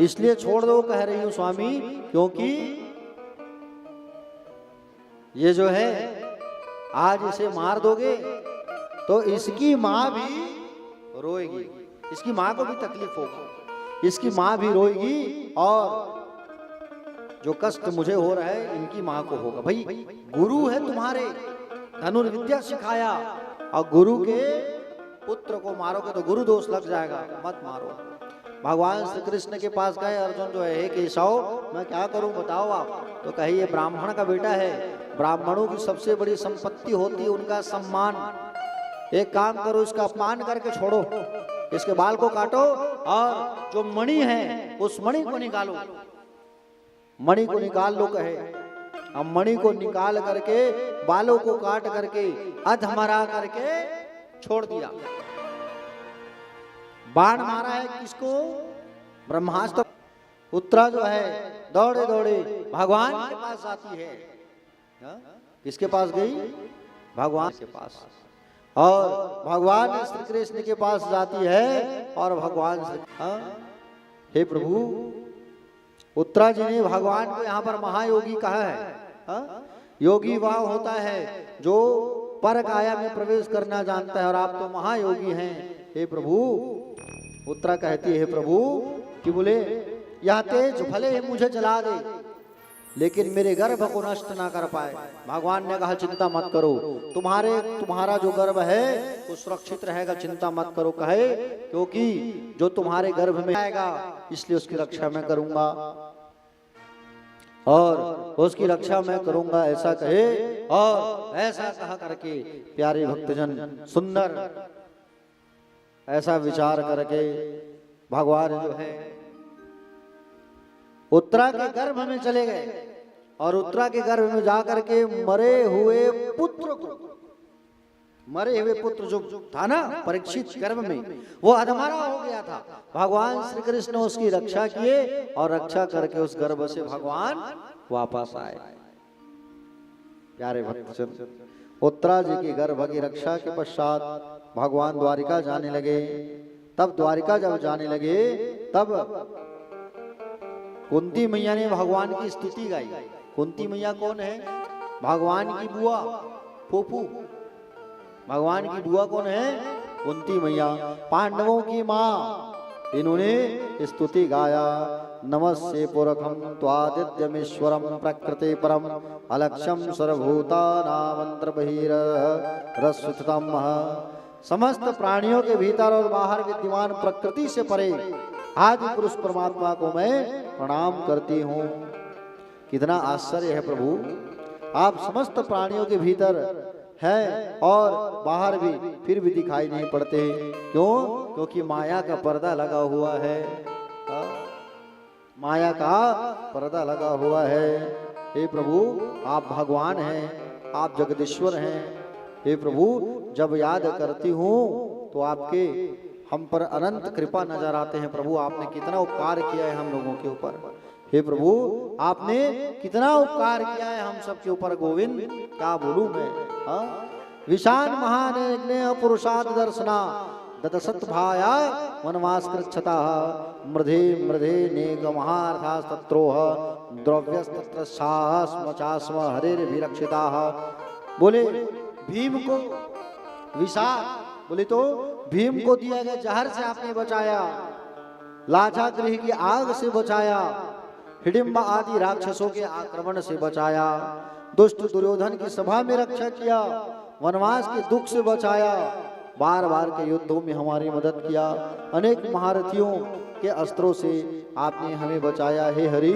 इसलिए छोड़ दो कह रही हूं स्वामी क्योंकि ये जो है आज इसे मार दोगे तो इसकी मां भी रोएगी, इसकी मां को भी तकलीफ होगा, इसकी मां भी रोएगी और जो कष्ट मुझे हो रहा है इनकी मां को होगा। भाई गुरु है तुम्हारे, धनुर्विद्या सिखाया और गुरु के पुत्र को मारोगे तो गुरु दोष लग जाएगा, मत मारो। भगवान श्री कृष्ण के पास गए अर्जुन जो है, केशव मैं क्या करूं बताओ आप? तो कहे ये ब्राह्मण का बेटा है, ब्राह्मणों की सबसे बड़ी संपत्ति होती है उनका सम्मान। एक काम करो इसका अपमान करके छोड़ो, इसके बाल को काटो और जो मणि है उस मणि को निकालो, मणि को निकाल लो। कहे अब मणि को निकाल करके बालों को काट करके अधमरा करके छोड़ दिया। बाण मारा है किसको? ब्रह्मास्त्र। उत्तरा जो है दौड़े दौड़े भगवान के पास आती है। किसके पास गई? भगवान के पास। और भगवान श्री कृष्ण के पास जाती है और भगवान हे प्रभु, उत्तरा जी ने भगवान को यहाँ पर महायोगी कहा है। योगी वह होता है जो पर काया में प्रवेश करना जानता है और आप तो महायोगी हैं हे प्रभु। उत्तरा कहती है हे प्रभु कि बोले यह तेज भले ही मुझे जला दे लेकिन मेरे गर्भ को नष्ट ना कर पाए। भगवान ने कहा चिंता मत करो, तुम्हारा जो गर्भ है वो सुरक्षित रहेगा, चिंता मत करो। कहे क्योंकि जो तुम्हारे गर्भ में आएगा इसलिए उसकी रक्षा मैं करूंगा और उसकी रक्षा मैं करूंगा, ऐसा कहे। और ऐसा कहा करके प्यारे भक्तजन सुंदर ऐसा विचार करके भगवान जो है उत्तरा के गर्भ में चले गए और उत्तरा के गर्भ में जाकर के मरे हुए पुत्र जो था ना परीक्षित गर्भ में, वो अधमरा हो गया था। भगवान श्री कृष्ण उसकी रक्षा किए और रक्षा करके उस गर्भ से भगवान वापस आए। प्यारे भक्तजन, उत्तरा जी की गर्भ की रक्षा के पश्चात भगवान द्वारिका जाने लगे। तब द्वारिका जब जाने लगे तब कुंती मैया ने भगवान की स्तुति गाई। कुंती मैया कौन है? भगवान की बुआ, फूफू। भगवान की बुआ कौन है? कुंती मैया, पांडवों की माँ। इन्होंने स्तुति गाया, नमस्ते पुरखम त्वादित्यमीश्वरम प्रकृति परम अलक्ष्यम सर्वभूतानामंत्र बहिरस्थितम। समस्त प्राणियों के भीतर और बाहर विद्यमान प्रकृति से परे आदि पुरुष परमात्मा को मैं प्रणाम करती हूँ। कितना आश्चर्य है प्रभु, आप समस्त प्राणियों के भीतर है और बाहर भी, फिर भी दिखाई नहीं पड़ते। क्यों? क्योंकि माया का पर्दा लगा हुआ है। माया का पर्दा लगा हुआ है। हे प्रभु, आप भगवान हैं, आप जगदीश्वर हैं। हे प्रभु, जब याद करती हूँ तो आपके हम पर अनंत कृपा नजर आते हैं। प्रभु, आपने कितना उपकार किया है हम लोगों के ऊपर। हे प्रभु, आपने कितना उपकार किया है हम सब के ऊपर। गोविंद, क्या बोलूं मैं। विशान महान पुरुषाद दर्शना दतसत भाया वनवास कृच्छता मृधे मृधे नेगमहार्थास्तत्रोह द्रव्यस्तत्र साहस्म हरेर्भिरक्षिता। बोले भीम को विशाल, बोले तो भीम को दिया गया जहर से आपने बचाया, लाचा गृह की आग से बचाया, हिडिंबा आदि राक्षसों के आक्रमण से बचाया, दुष्ट दुर्योधन की सभा में रक्षा किया, वनवास के दुख से बचाया, बार बार के युद्धों में हमारी मदद किया, अनेक महारथियों के अस्त्रों से आपने हमें बचाया। हे हरि,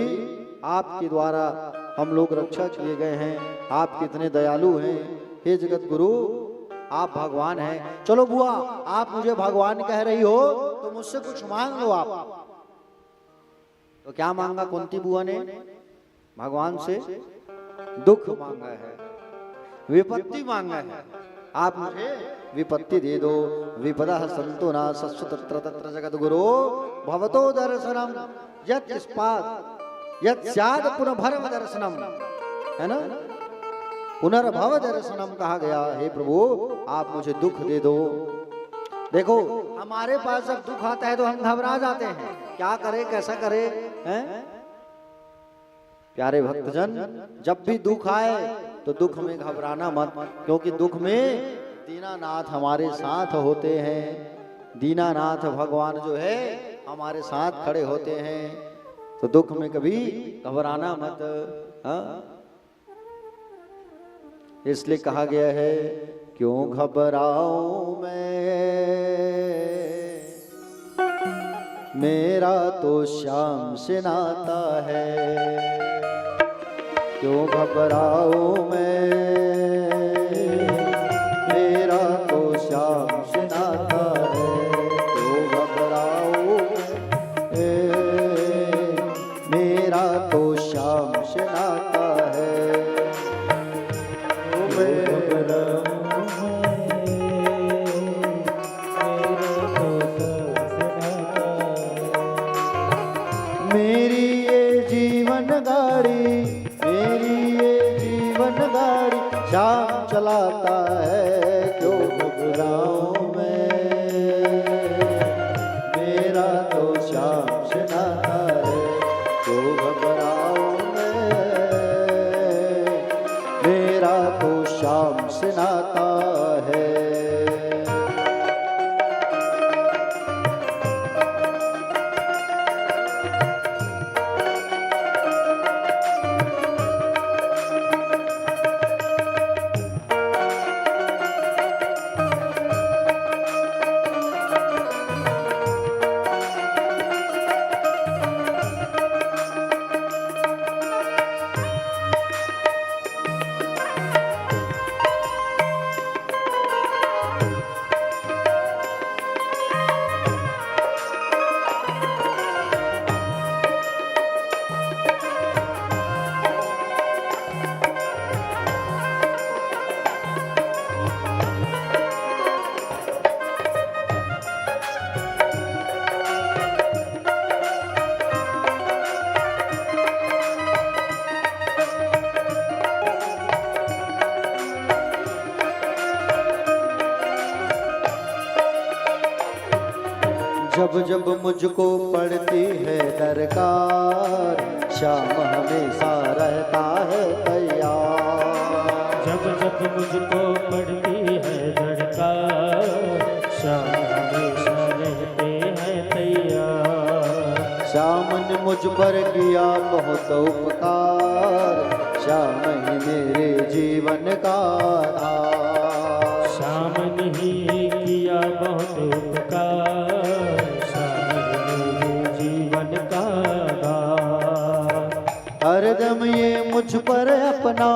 आपके द्वारा हम लोग रक्षा किए गए हैं। आप कितने दयालु हैं। हे जगत गुरु, आप भगवान हैं। चलो बुआ, आप मुझे भगवान कह रही हो तो मुझसे कुछ मांग लो आप। तो क्या मांगा कुंती बुआ ने? भगवान से दुख मांगा है, विपत्ति मांगा है। आप मुझे विपत्ति दे दो। विपदा संतो ना सस्व तत्र तत्र जगत गुरु भवतो दर्शनम यत् स्पाद यत् स्याद पुनर्भव दर्शनम, है ना? पुनर्भव दर्शनम कहा गया। हे प्रभु, आप मुझे दुख दे दो। देखो, हमारे पास जब दुख आता है तो हम घबरा जाते हैं। क्या करे, कैसा करे, हैं? प्यारे भक्तजन, जब भी दुख आए तो दुख में घबराना मत, क्योंकि दुख में दीनानाथ हमारे साथ होते हैं। दीनानाथ भगवान जो है हमारे साथ खड़े होते हैं, तो दुख में कभी घबराना मत। इसलिए कहा गया है, क्यों घबराऊं मैं, मेरा तो श्याम से नाता है। क्यों घबराऊं मैं, मेरा तो श्याम से नाता है। क्यों घबराऊं मेरा तो श्याम से नाता है। मेरी ये जीवन गाड़ी, मेरी ये जीवन गाड़ी श्याम चलाता है। क्यों घबराऊं मैं, मेरा तो श्याम से नाता है। क्यों घबराऊं मैं, मेरा तो श्याम से नाता है। जब जब मुझको पड़ती है दरकार, श्याम हमेशा रहता है तैयार। जब जब मुझको पड़ती है दरकार, श्याम हमेशा रहते हैं तैयार। श्याम ने मुझ पर किया बहुत उपकार, श्याम ही मेरे जीवन का आधार। श्याम ने ही किया बहुत उपकार, श्याम ही मेरे जीवन का आधार। हरदम ये मुझ पर अपना,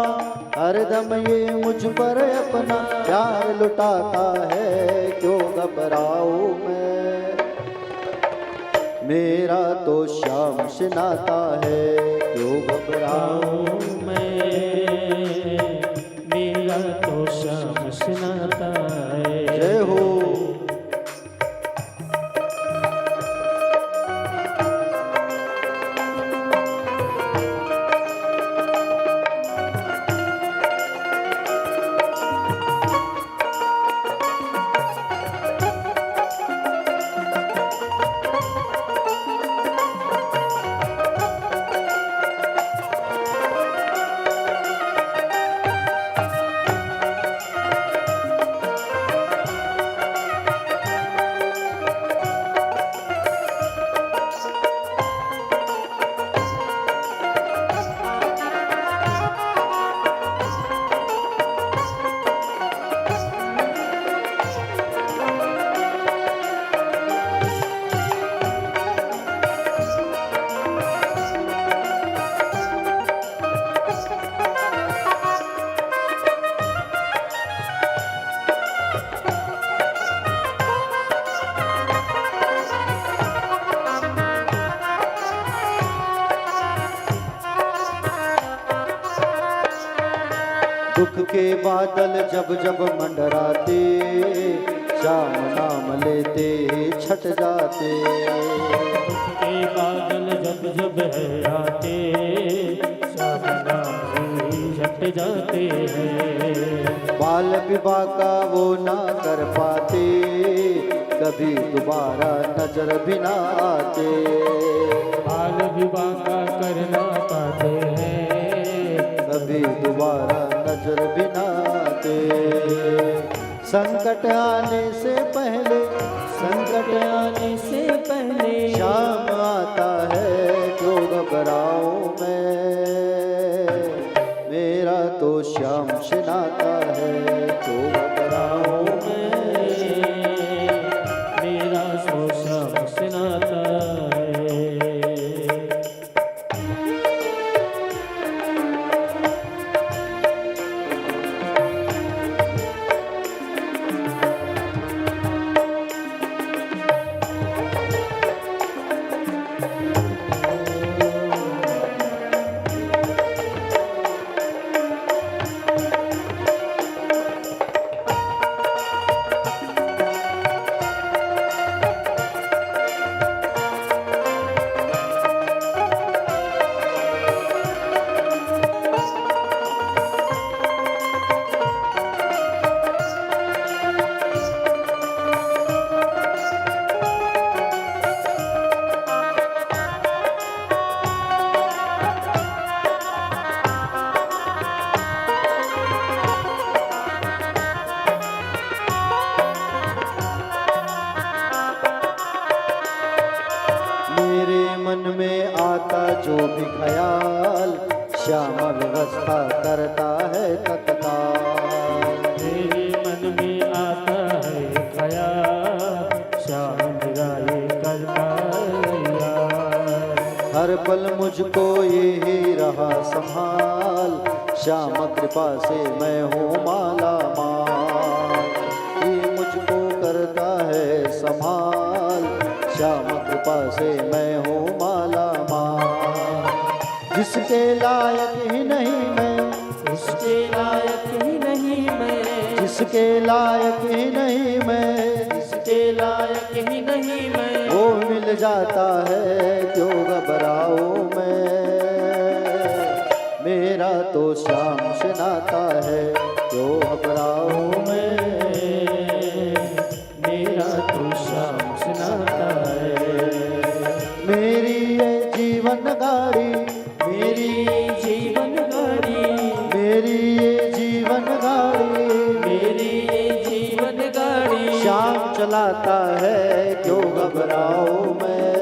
हरदम ये मुझ पर अपना प्यार लुटाता है, क्यों घबराऊं मैं, मेरा तो श्याम से नाता है, क्यों घबराऊं मैं, मेरा तो श्याम से नाता है। जय हो। दुख के बादल जब जब मंडराते, श्याम नाम लेते ही छट जाते। दुख के बादल जब जब है आते, श्याम नाम ही छट जाते हैं। बाल विवाह का वो ना कर पाते, कभी दोबारा नजर भी ना आते। बाल विवाह का करना पाते हैं, कभी दोबारा नजर भी ना आते। संकट आने से पहले, संकट आने से पहले श्याम आता है, क्यों घबराऊं मैं, मेरा तो श्याम से नाता है, क्यों घबराऊं मैं, मेरा तो श्याम से नाता है। जो भी ख्याल, श्याम व्यवस्था करता है तत्काल। मेरे मन में आता है ख्याल, श्याम मेरा ये करता है यार। हर पल मुझको यही रहा संभाल, श्याम कृपा से मैं हूँ माला माल। ये मुझको करता है संभाल, श्याम कृपा से मैं हूँ माला माल। जिसके लायक ही नहीं मैं, जिसके लायक ही नहीं मैं, जिसके लायक ही नहीं मैं, जिसके लायक ही नहीं मैं, वो मिल जाता है क्यों घबराऊं मैं। मेरा तो श्याम से नाता है क्यों घबराऊं मैं। मेरा तो श्याम से नाता है। मेरी ये जीवन गाड़ी, मेरी जीवन गाड़ी, मेरी ये जीवन गाड़ी, मेरी जीवन गाड़ी, श्याम चलाता है क्यों घबराऊं मैं,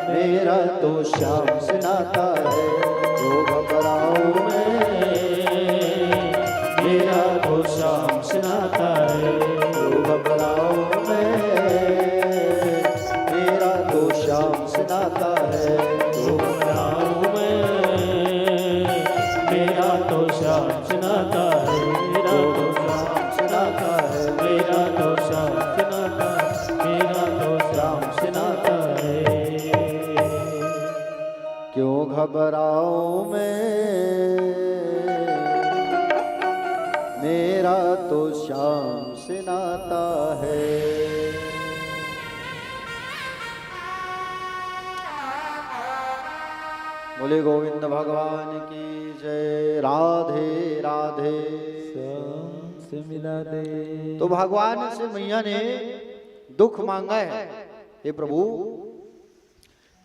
मेरा तो श्याम से नाता है क्यों घबराऊं मैं, मेरा तो श्याम से नाता है। क्यों घबराऊं मैं, मेरा तो श्याम से नाता है क्यों घबराऊं मैं, मेरा तो श्याम से नाता है। मेरा तो श्याम से नाता है। मेरा तो श्याम से नाता है। मेरा तो श्याम से नाता है। क्यों घबराऊं मैं, मेरा तो श्याम से नाता है। बोले गोविंद भगवान की जय। राधे राधे। श्याम से मिला दे। तो भगवान से मैया ने दुख मांगा है, हे प्रभु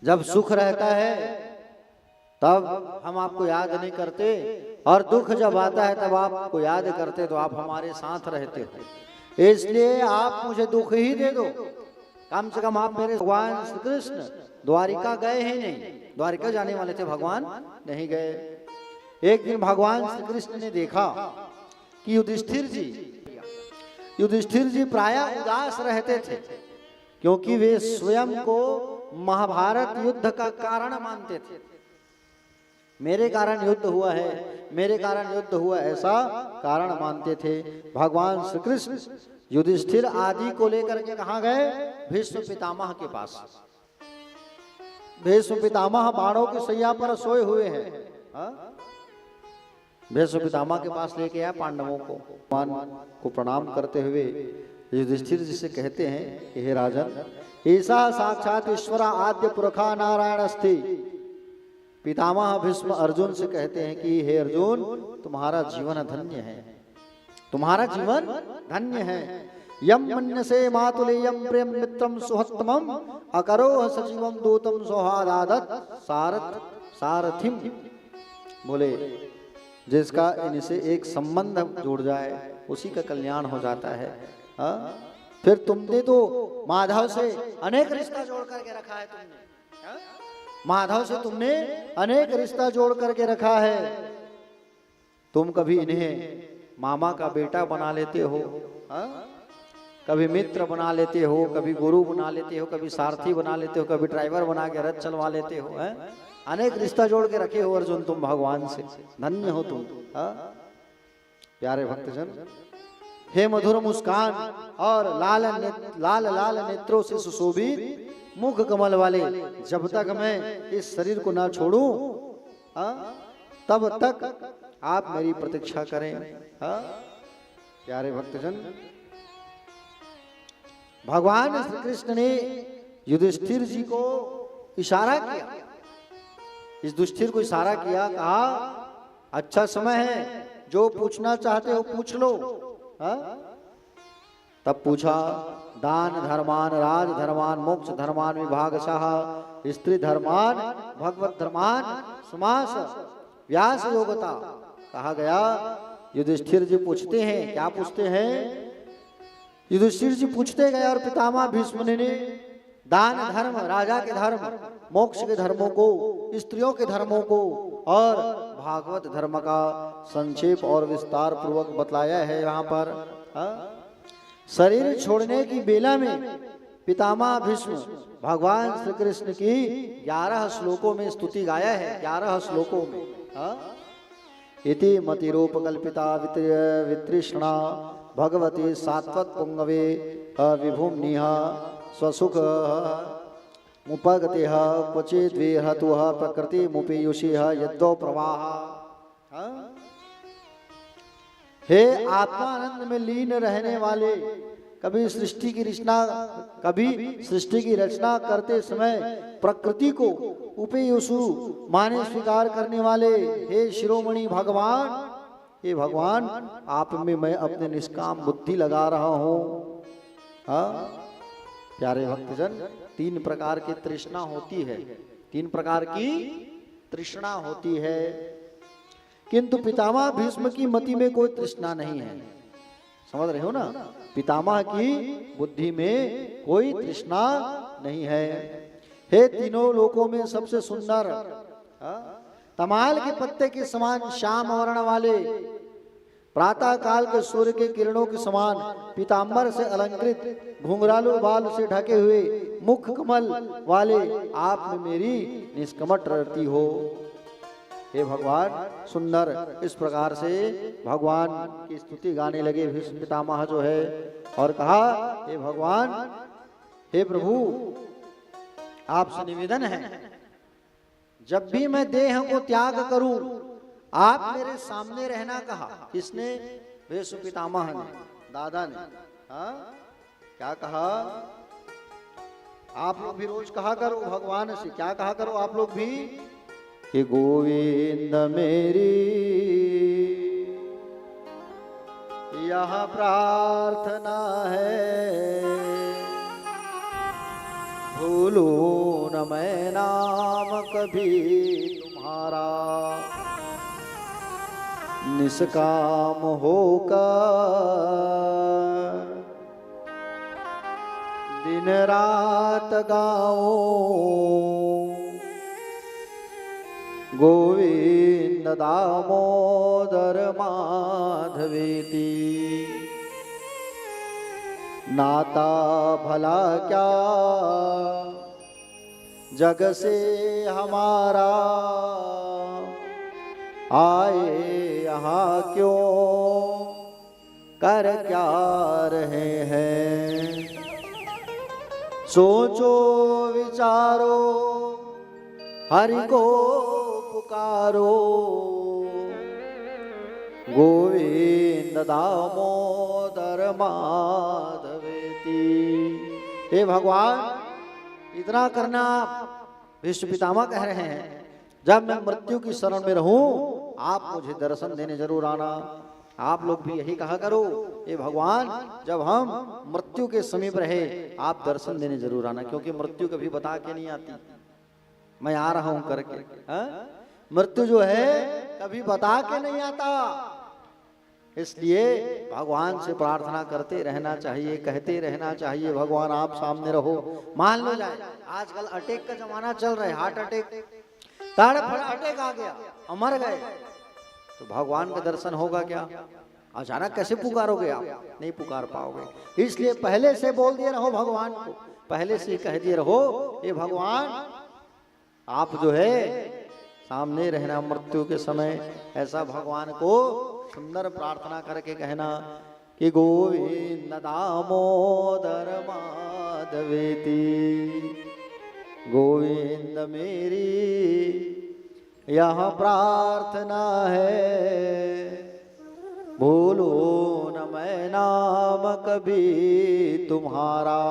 जब सुख रहता है तब हम आपको याद नहीं करते, और दुख जब आता है तब आपको याद करते, तो आप हमारे साथ रहते हो, इसलिए आप मुझे दुख ही दे दो। कम से कम आप मेरे भगवान श्री कृष्ण द्वारिका गए ही नहीं, द्वारिका जाने वाले थे, भगवान नहीं गए। एक दिन भगवान श्री कृष्ण ने देखा कि युधिष्ठिर जी प्रायः उदास रहते थे, क्योंकि वे स्वयं को महाभारत युद्ध का कारण मानते थे। मेरे कारण युद्ध हुआ है, मेरे कारण युद्ध हुआ, ऐसा कारण मानते थे। भगवान श्री कृष्ण युधिष्ठिर आदि को लेकर के कहाँ गए? भीष्म पितामह के पास। भीष्म पितामह बाणों की सैया पर सोए हुए हैं। भीष्म पितामह के पास लेके आया पांडवों को, भगवान को प्रणाम करते हुए युधिष्ठिर जी से कहते हैं कि हे राजन, ऐसा साक्षात ईश्वर आद्य पुरखा नारायण अस्ति। पितामह भीष्म अर्जुन से कहते हैं कि हे अर्जुन, तुम्हारा जीवन धन्य है, तुम्हारा जीवन धन्य है। यम मन्यसे मातुलेयम प्रेम मित्रम सुहत्तमम अकरोह सजीवम दूतम सौहार्दादत सारथिम। बोले जिसका इनसे एक संबंध जुड़ जाए उसी का कल्याण हो जाता है। फिर तुमने तो माधव से अनेक रिश्ता जोड़ करके रखा है, तुमने माधव से तुमने अनेक रिश्ता जोड़ करके रखा है। तुम कभी इन्हें मामा का बेटा बना लेते हो, कभी मित्र बना लेते हो, कभी गुरु बना लेते हो, कभी सारथी बना लेते हो, कभी ड्राइवर बना के रथ चलवा लेते हो। अनेक रिश्ता जोड़ के रखे हो अर्जुन तुम भगवान से, धन्य हो तुम। प्यारे भक्तजन, हे मधुर मुस्कान और लाल लाल नेत्रों से सुशोभित मुख कमल वाले, जब तक मैं इस शरीर को ना छोड़ूं तब तक आप मेरी प्रतीक्षा करें। प्यारे भक्तजन, भगवान श्री कृष्ण ने युधिष्ठिर जी को इशारा किया, इस दुष्टिर को इशारा किया, कहा अच्छा समय है, जो पूछना चाहते हो पूछ लो। तब पूछा, दान धर्मान, राज धर्मान, मोक्ष धर्मान विभागशः, स्त्री धर्मान, भगवत धर्मान, समास व्यास योगता। कहा गया युधिष्ठिर जी पूछते हैं, क्या पूछते हैं? युधिष्ठिर जी पूछते गए और पितामह भीष्म ने दान धर्म, राजा के धर्म, मोक्ष के धर्मों को, स्त्रियों के धर्मों को और भागवत धर्म का संक्षेप और विस्तार पूर्वक बतलाया है। यहाँ पर शरीर छोड़ने की बेला में पितामह भीष्म भगवान श्री कृष्ण की 11 श्लोकों में स्तुति गाया है, 11 श्लोकों में। इति मतिरूपकल्पिता वितृष्णा भगवती सात्वत पुंगवे विभुम्निह स्वसुख मुपगतिः क्वचिद् विहतुः प्रकृति मुपीयुषिः यद्दो प्रवाह। हे आत्मानंद में लीन रहने वाले, कभी सृष्टि की रचना करते समय प्रकृति को उपेयुषु माने स्वीकार करने वाले, हे शिरोमणि भगवान, हे भगवान, आप में मैं अपने निष्काम बुद्धि लगा रहा हूँ। हाँ प्यारे भक्तजन, 3 प्रकार की तृष्णा होती है, 3 प्रकार की तृष्णा होती है, किंतु पितामह भीष्म की मति में कोई तृष्णा नहीं है। समझ रहे हो ना, पितामह की बुद्धि में कोई तृष्णा नहीं है। हे तीनों लोकों में सबसे सुंदर, तमाल के पत्ते के समान श्याम वर्ण वाले, प्रातः काल के सूर्य के किरणों के समान पीतांबर से अलंकृत, घुंघरालू बाल से ढके हुए, मुख कमल वाले आप में मेरी निष्कमट रहती हो। हे भगवान सुंदर, इस प्रकार से भगवान की स्तुति गाने लगे भीष्म पितामह जो है, और कहा हे भगवान, हे प्रभु, आपसे निवेदन है, जब भी मैं देह को त्याग करूं, आप मेरे सामने रहना कहा। किसने? भीष्म पितामह ने, दादा ने। हाँ क्या कहा? आप लोग भी रोज कहा करो भगवान से, क्या कहा करो आप लोग भी, कि गोविंद मेरी यह प्रार्थना है, भूलू न मैं नाम कभी तुम्हारा, निष्काम होकर दिन रात गाओ, गोविंद दामोदर माधवेति, नाता भला क्या जग से हमारा, आए यहाँ क्यों कर क्या रहे हैं, सोचो विचारो हरि को पुकारो, गोविंद दामोदर माधवेति। हे भगवान, इतना करना भीष्म पितामह कह रहे हैं, जब मैं मृत्यु की शरण में रहूं, आप मुझे दर्शन देने जरूर आना। आप लोग भी यही कहा करो, हे भगवान, जब हम मृत्यु के समीप रहे, आप दर्शन देने जरूर आना, क्योंकि मृत्यु कभी बता के नहीं आती, मैं आ रहा हूं करके। मृत्यु जो है कभी बता के नहीं आता, इसलिए भगवान से प्रार्थना करते रहना चाहिए, कहते रहना चाहिए, भगवान आप सामने रहो। मान लो जाए आजकल अटैक का जमाना चल रहा है, हार्ट अटैक, तड़फड़ अटैक आ गया, मर गए, तो भगवान का दर्शन होगा क्या? अचानक कैसे पुकारोगे आप? नहीं पुकार पाओगे। इसलिए पहले से बोल दिए रहो भगवान को, पहले से कह दिए रहो, ये भगवान आप जो है सामने रहना मृत्यु के समय। ऐसा भगवान को सुंदर प्रार्थना करके कहना कि गोविंद दामोदर माधवेति, गोविंद मेरी यह प्रार्थना है, भूलो न मैं नाम कभी तुम्हारा,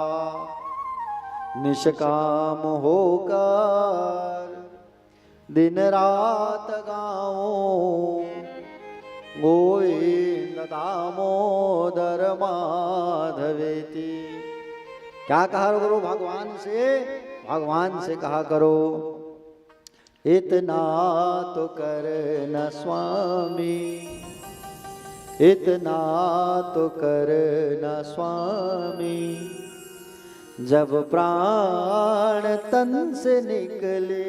निष्काम होकर दिन रात गाऊं, गोविंद दामोदर माधवेति। क्या कहा करो भगवान से? भगवान से कहा करो, इतना तो कर न स्वामी, इतना तो कर न स्वामी, जब प्राण तन से निकले,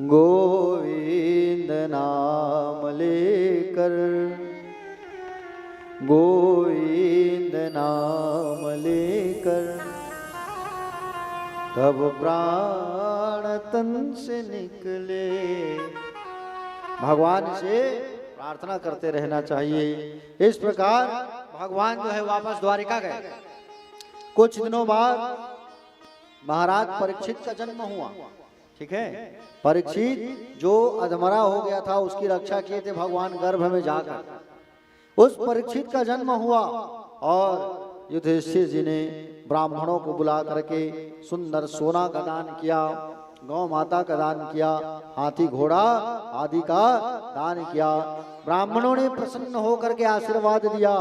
गोविंद नाम लेकर, गोविंद नाम लेकर, तब प्राण तन से निकले। भगवान से प्रार्थना करते रहना चाहिए। इस प्रकार भगवान जो है वापस द्वारिका गए। कुछ दिनों बाद महाराज परीक्षित का जन्म हुआ। ठीक है, परीक्षित जो अधमरा हो गया था उसकी रक्षा किए थे भगवान गर्भ में जाकर। उस परीक्षित का जन्म हुआ और युधिष्ठिर जी ने ब्राह्मणों को बुला करके सुंदर सोना का दान किया, गौ माता का दान किया, हाथी घोड़ा आदि का दान किया। ब्राह्मणों ने प्रसन्न होकर के आशीर्वाद दिया।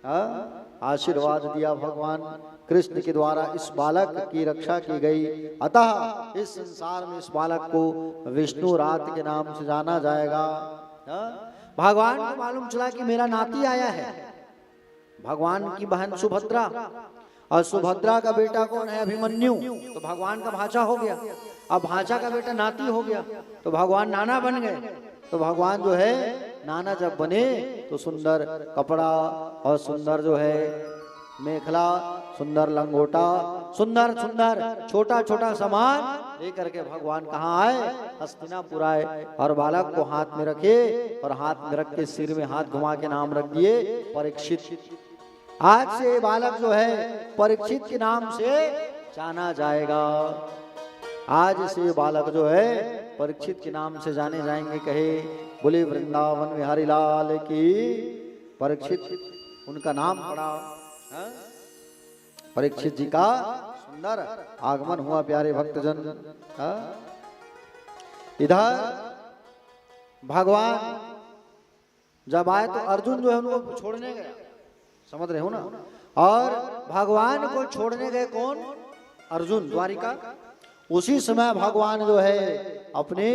आशीर्वाद दिया भगवान कृष्ण के द्वारा इस बालक की रक्षा की गई। अतः इस संसार में इस बालक को विष्णु रात के नाम से जाना जाएगा। भगवान को मालूम चला कि मेरा नाती आया है, भगवान की बहन सुभद्रा, और सुभद्रा का बेटा कौन है? अभिमन्यु। तो भगवान का भांजा हो गया। अब भांजा का बेटा नाती हो गया, तो भगवान नाना बन गए। तो भगवान जो है नाना जब बने तो सुंदर कपड़ा और सुंदर जो है मेखला, सुंदर लंगोटा, सुंदर सुंदर छोटा छोटा सामान लेकर के भगवान कहाँ आए? हस्तिनापुर आए। और बालक को हाथ में रखे और हाथ में रख के सिर में हाथ घुमा के नाम रख दिए परीक्षित। आज से ये बालक जो है परीक्षित के नाम से जाना जाएगा। आज से ये बालक जो है परीक्षित के नाम से जाने जाएंगे। कहे बोले वृंदावन बिहारी लाल की। परीक्षित उनका नाम पड़ा। परीक्षित जी का सुंदर आगमन हुआ प्यारे भक्तजन। इधर भगवान जब आए तो अर्जुन जो है उनको छोड़ने गया, समझ रहे हो ना। और भगवान को छोड़ने गए कौन? अर्जुन, द्वारिका। उसी समय भगवान जो है अपने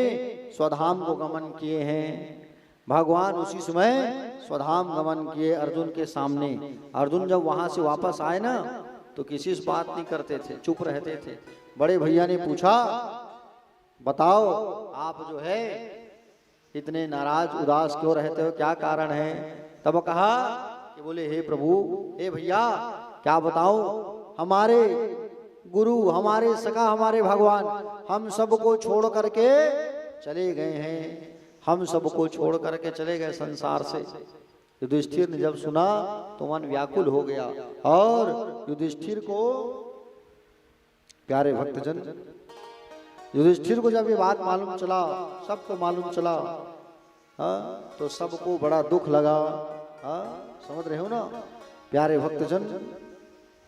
स्वधाम को गमन किए हैं। भगवान उसी समय स्वधाम गमन किए अर्जुन के सामने। अर्जुन जब वहां से वापस आए ना तो किसी से बात नहीं करते थे, चुप रहते थे। बड़े भैया ने पूछा, बताओ आप जो है इतने नाराज उदास क्यों रहते हो, क्या कारण है? तब कहा कि बोले हे प्रभु, हे भैया क्या बताऊं, हमारे गुरु, हमारे सखा, हमारे भगवान हम सबको छोड़ करके चले गए हैं। हम सबको छोड़ करके चले गए संसार से। युधिष्ठिर ने जब सुना तो मन व्याकुल हो गया। और युधिष्ठिर को प्यारे भक्तजन, युधिष्ठिर को जब ये बात मालूम चला, सबको मालूम चला, तो सबको बड़ा दुख लगा। समझ रहे हो ना प्यारे भक्तजन।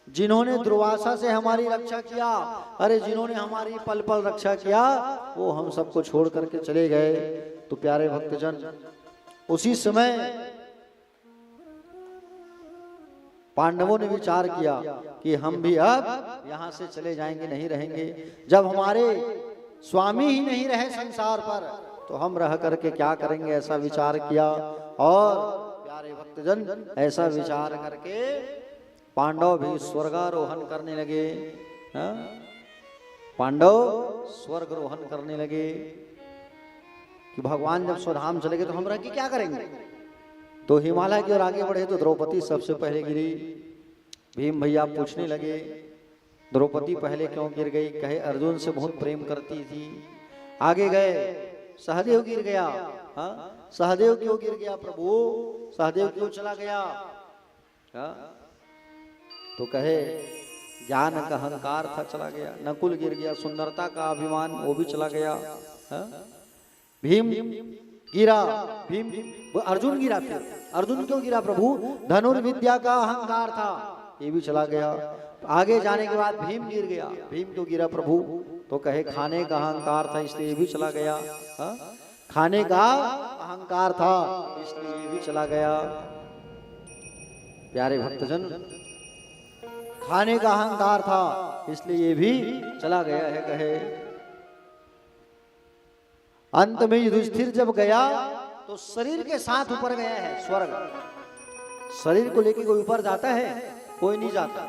जिन्होंने दुर्वासा से हमारी रक्षा किया, अरे जिन्होंने हमारी पल पल रक्षा किया, वो हम सबको छोड़ करके चले गए। तो प्यारे भक्तजन उसी समय पांडवों ने विचार किया कि हम भी अब यहां से चले जाएंगे, नहीं रहेंगे। जब हमारे स्वामी ही नहीं रहे संसार पर तो हम रह करके क्या करेंगे, ऐसा विचार किया। और प्यारे भक्तजन ऐसा विचार करके पांडव भी स्वर्गारोहण करने लगे। पांडव स्वर्गारोहण करने लगे कि भगवान जब स्वधाम चले गए तो हम रह के क्या करेंगे। तो हिमालय की ओर आगे बढ़े तो द्रौपदी सबसे पहले गिरी। भीम भैया पूछने लगे द्रौपदी पहले क्यों गिर गई? कहे अर्जुन से बहुत प्रेम करती थी। आगे गए, सहदेव गिर गया। सहदेव क्यों गिर गया प्रभु? सहदेव क्यों चला गया? तो कहे ज्ञान का अहंकार था, चला गया। नकुल गिर गया, सुंदरता का अभिमान, वो भी चला गया। भीम गिरा, भीम अर्जुन गिरा। फिर अर्जुन क्यों गिरा प्रभु? धनुर्विद्या का अहंकार था, ये भी चला गया। आगे जाने के बाद भीम गिर गया। भीम क्यों गिरा प्रभु? तो कहे खाने का अहंकार था, इसलिए ये भी चला गया। खाने का अहंकार था, इसलिए ये भी चला गया। प्यारे भक्तजन खाने का अहंकार था, इसलिए ये भी चला गया है। कहे अंत में युधिष्ठिर जब गया तो शरीर के साथ ऊपर गया है स्वर्ग। शरीर को लेके कोई ऊपर जाता है? कोई नहीं जाता,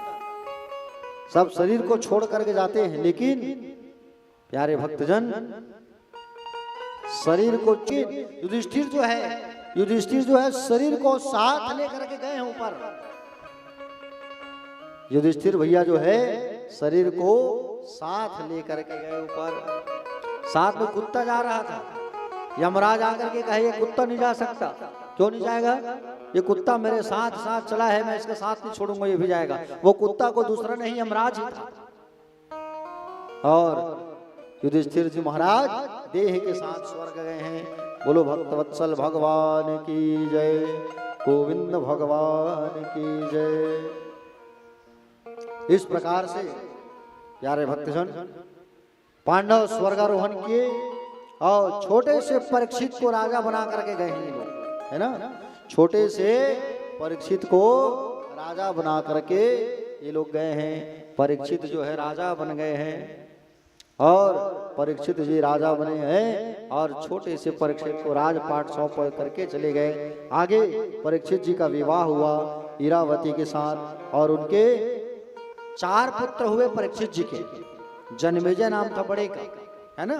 सब शरीर को छोड़ करके जाते हैं। लेकिन प्यारे भक्तजन शरीर को युधिष्ठिर जो है शरीर को साथ लेकर के गए हैं ऊपर। युधिष्ठिर भैया जो है शरीर को साथ लेकर के गए ऊपर। साथ में कुत्ता जा रहा था। यमराज आकर के कहे ये कुत्ता नहीं जा सकता। क्यों नहीं जाएगा? ये कुत्ता मेरे साथ साथ चला है, मैं इसके साथ नहीं छोड़ूंगा, ये भी जाएगा। वो कुत्ता को दूसरा नहीं यमराज ही था। और युधिष्ठिर जी महाराज देह के साथ स्वर्ग गए हैं। बोलो भक्तवत्सल भगवान की जय, गोविंद भगवान की जय। इस प्रकार से प्यारे भक्तजन पांडव स्वर्गारोहण किए और छोटे से परीक्षित को राजा बना करके गए हैं लोग, है ना। छोटे से परीक्षित को राजा बना करके ये लोग गए हैं। परीक्षित जो है राजा बन गए हैं और परीक्षित जी राजा बने हैं और छोटे से परीक्षित को राजपाट सौंप करके चले गए। आगे परीक्षित जी का विवाह हुआ इरावती के साथ और उनके 4 पुत्र हुए परीक्षित जी के। जन्मेजय नाम था बड़े का, है ना।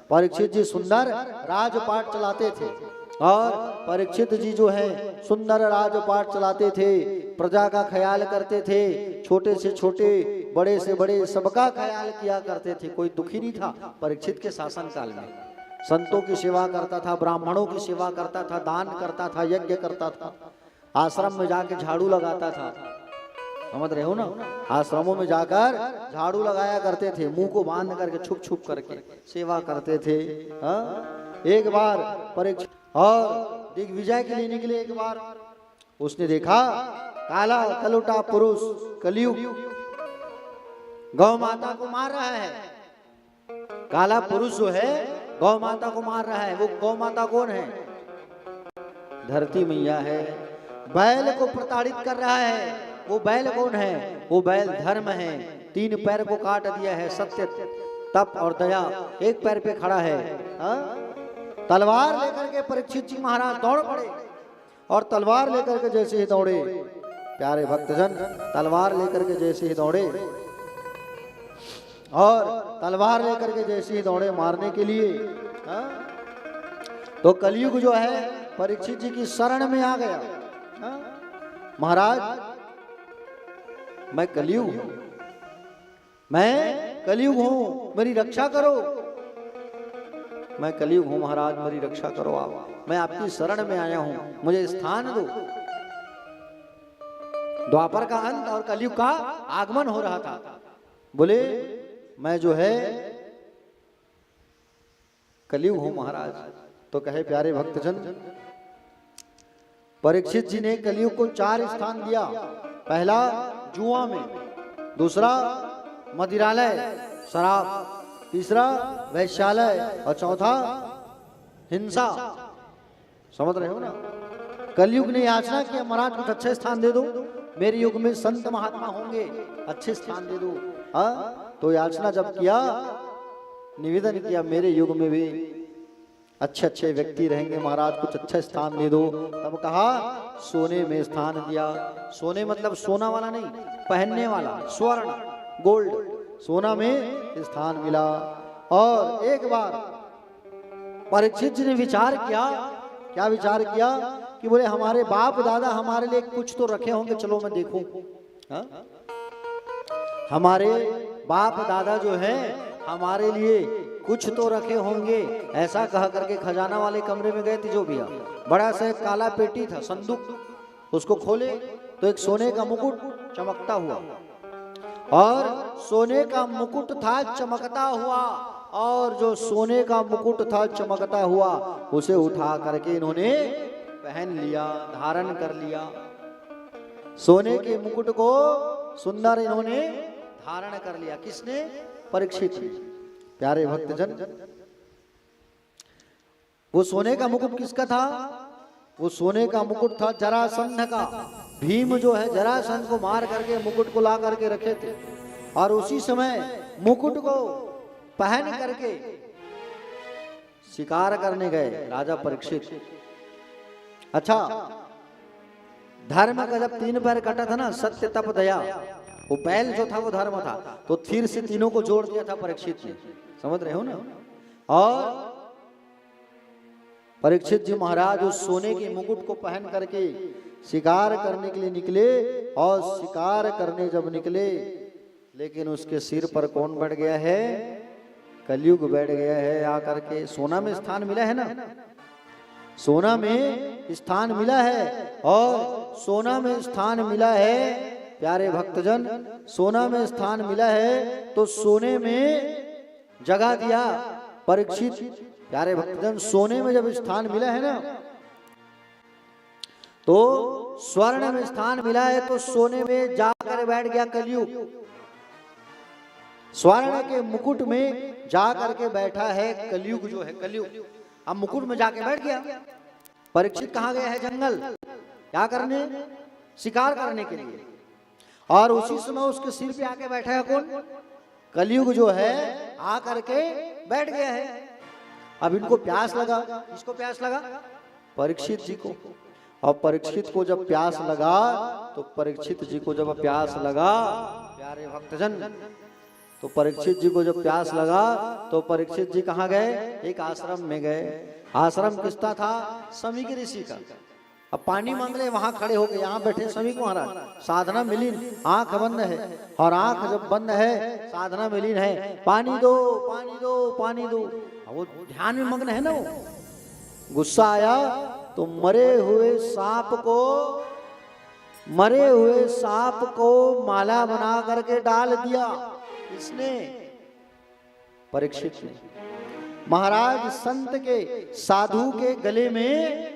परीक्षित जी सुंदर राजपाट चलाते थे और परीक्षित जी जो है सुंदर राजपाट चलाते थे, प्रजा का ख्याल करते थे, छोटे से छोटे बड़े से बड़े सबका ख्याल किया करते थे। कोई दुखी नहीं था परीक्षित के शासन काल में। संतों की सेवा करता था, ब्राह्मणों की सेवा करता था, दान करता था, यज्ञ करता था, आश्रम में जाके झाड़ू लगाता था। समझ रहे हो ना, आश्रमों में जाकर झाड़ू लगाया करते थे, मुंह को बांध करके छुप छुप करके सेवा करते थे। एक बार परीक्षित और दिग्विजय के लिए निकले। एक बार उसने देखा काला कलुटा पुरुष कलयुग गौ माता को मार रहा है। काला पुरुष जो है गौ माता को मार रहा है। वो गौ माता कौन है? धरती मैया है। बैल को प्रताड़ित कर रहा है। वो बैल कौन है? वो बैल धर्म है। 3 पैर को काट दिया है। सत्य, तप और दया, एक पैर पे खड़ा है। तलवार लेकर के परीक्षित जी महाराज दौड़ पड़े और तलवार लेकर के जैसे ही दौड़े, प्यारे भक्तजन, तलवार लेकर के जैसे ही दौड़े और तलवार लेकर के जैसे ही दौड़े मारने के लिए, तो कलयुग जो है परीक्षित जी की शरण में आ गया। महाराज मैं कलयुग हूं, मैं कलयुग हूं, मेरी रक्षा करो। मैं कलयुग हूं महाराज, मेरी रक्षा करो आप, मैं आपकी शरण में आया हूं, मुझे स्थान दो। द्वापर का अंत और कलयुग का आगमन हो रहा था। बोले मैं जो है कलयुग हूं महाराज। तो कहे प्यारे भक्तजन, परीक्षित जी ने कलयुग को 4 स्थान दिया। पहला जुआ में, दूसरा मदिरालय शराब, तीसरा वैश्यालय और चौथा हिंसा। समझ रहे हो ना। कलयुग ने याचना किया महाराज कुछ अच्छे स्थान दे दो, मेरे युग में संत महात्मा होंगे, अच्छे स्थान दे दो। तो याचना जब किया, निवेदन किया मेरे युग में भी अच्छे अच्छे व्यक्ति रहेंगे महाराज, कुछ अच्छा स्थान दे दो। तब कहा सोने में स्थान दिया। सोने मतलब सोना वाला नहीं, पहनने वाला, स्वर्ण गोल्ड, सोना में स्थान मिला। और एक बार परीक्षित जी ने विचार किया। क्या विचार किया? कि बोले हमारे बाप दादा हमारे लिए कुछ तो रखे होंगे, चलो मैं देखूं। हमारे बाप दादा जो है हमारे लिए कुछ तो रखे होंगे, ऐसा कह करके खजाना वाले कमरे में गए तिजोरिया। बड़ा सा एक काला पेटी था, संदूक, उसको खोले तो एक सोने का मुकुट चमकता हुआ, और सोने का मुकुट था चमकता हुआ, और जो सोने का मुकुट था चमकता हुआ उसे उठा करके इन्होंने पहन लिया, धारण कर लिया। सोने के मुकुट को सुंदर इन्होंने धारण कर लिया। किसने? परीक्षित ने। प्यारे भक्तजन, वो सोने का मुकुट किसका था? वो सोने का मुकुट था जरासंध का। भीम जो है जरासंध को मार करके मुकुट को ला करके रखे थे, और उसी समय मुकुट को पहन करके शिकार करने गए राजा परीक्षित। अच्छा, धर्म का जब 3 पैर कटा था ना, सत्य तप दया, वो बैल जो था वो धर्म था, तो फिर से तीनों को जोड़ दिया था परीक्षित ने। समझ रहे हो ना। और परीक्षित जी महाराज उस सोने के मुकुट को पहन करके शिकार करने के लिए निकले, और शिकार करने जब निकले, लेकिन उसके सिर पर कौन बैठ गया है? कलयुग बैठ गया है आकर के। सोना में स्थान मिला है ना, सोना में स्थान मिला है, और सोना में स्थान मिला है प्यारे भक्तजन, सोना में स्थान मिला है तो सोने में जगह दिया परीक्षित। प्यारे भक्तजन, सोने में जब स्थान मिला है ना, तो स्वर्ण में स्थान मिला है तो सोने में जाकर बैठ गया कलयुग। स्वर्ण के मुकुट में जाकर के बैठा है कलयुग जो है कलयुग। अब मुकुट में जाके बैठ गया। परीक्षित कहाँ गया है? जंगल। क्या करने? शिकार करने के लिए। और उसी समय उसके सिर पे आके बैठा है कौन? कलयुग जो है आ करके बैठ गया है। अब इनको प्यास लगा। किसको प्यास लगा? परीक्षित जी को। और परीक्षित को जब प्यास लगा, तो परीक्षित जी को जब प्यास लगा, प्यारे भक्तजन, तो परीक्षित जी को जब प्यास लगा तो परीक्षित जी कहाँ गए? एक आश्रम में गए। आश्रम किसका था? समीक ऋषि का। अब पानी मांग ले, वहां खड़े हो गए, यहाँ बैठे समीक महाराज, साधना मिलीन, आंख बंद है, और आंख जब बंद है साधना मिलीन है, पानी दो पानी दो पानी दो। वो ध्यान में मग्न है ना। वो गुस्सा आया तो मरे हुए सांप को माला बना करके डाल दिया। किसने? परीक्षित ने। महाराज संत के, साधु के गले में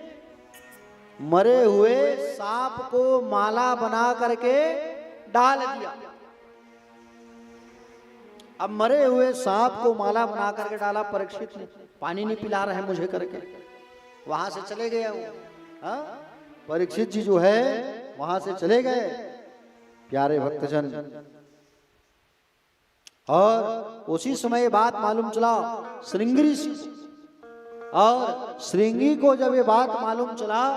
मरे हुए सांप को माला बना करके डाल दिया। अब मरे हुए सांप को माला बना करके डाला परीक्षित ने। पानी नहीं पिला रहे मुझे करके वहां से चले गए वो। परीक्षित जी जो है वहां से चले गए, प्यारे भक्तजन। और उसी समय बात मालूम चला श्रृंगी से, और श्रृंगी को जब ये बात मालूम चला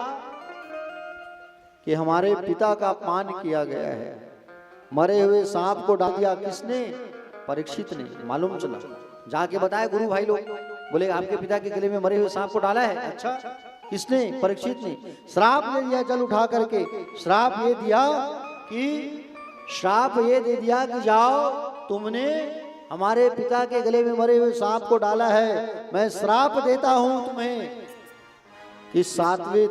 कि हमारे पिता का अपमान किया गया है, मरे हुए सांप को डाल दिया। किसने? परीक्षित ने। मालूम चला, जाके बताया गुरु भाई लोग, बोले आपके पिता के गले में मरे हुए सांप को डाला है। अच्छा, किसने? परीक्षित ने। श्राप दे दिया जल उठा करके। श्राप ये दे दिया कि जाओ, तुमने हमारे पिता के गले में मरे हुए सांप को डाला है, मैं श्राप देता हूं तुम्हें कि 7वें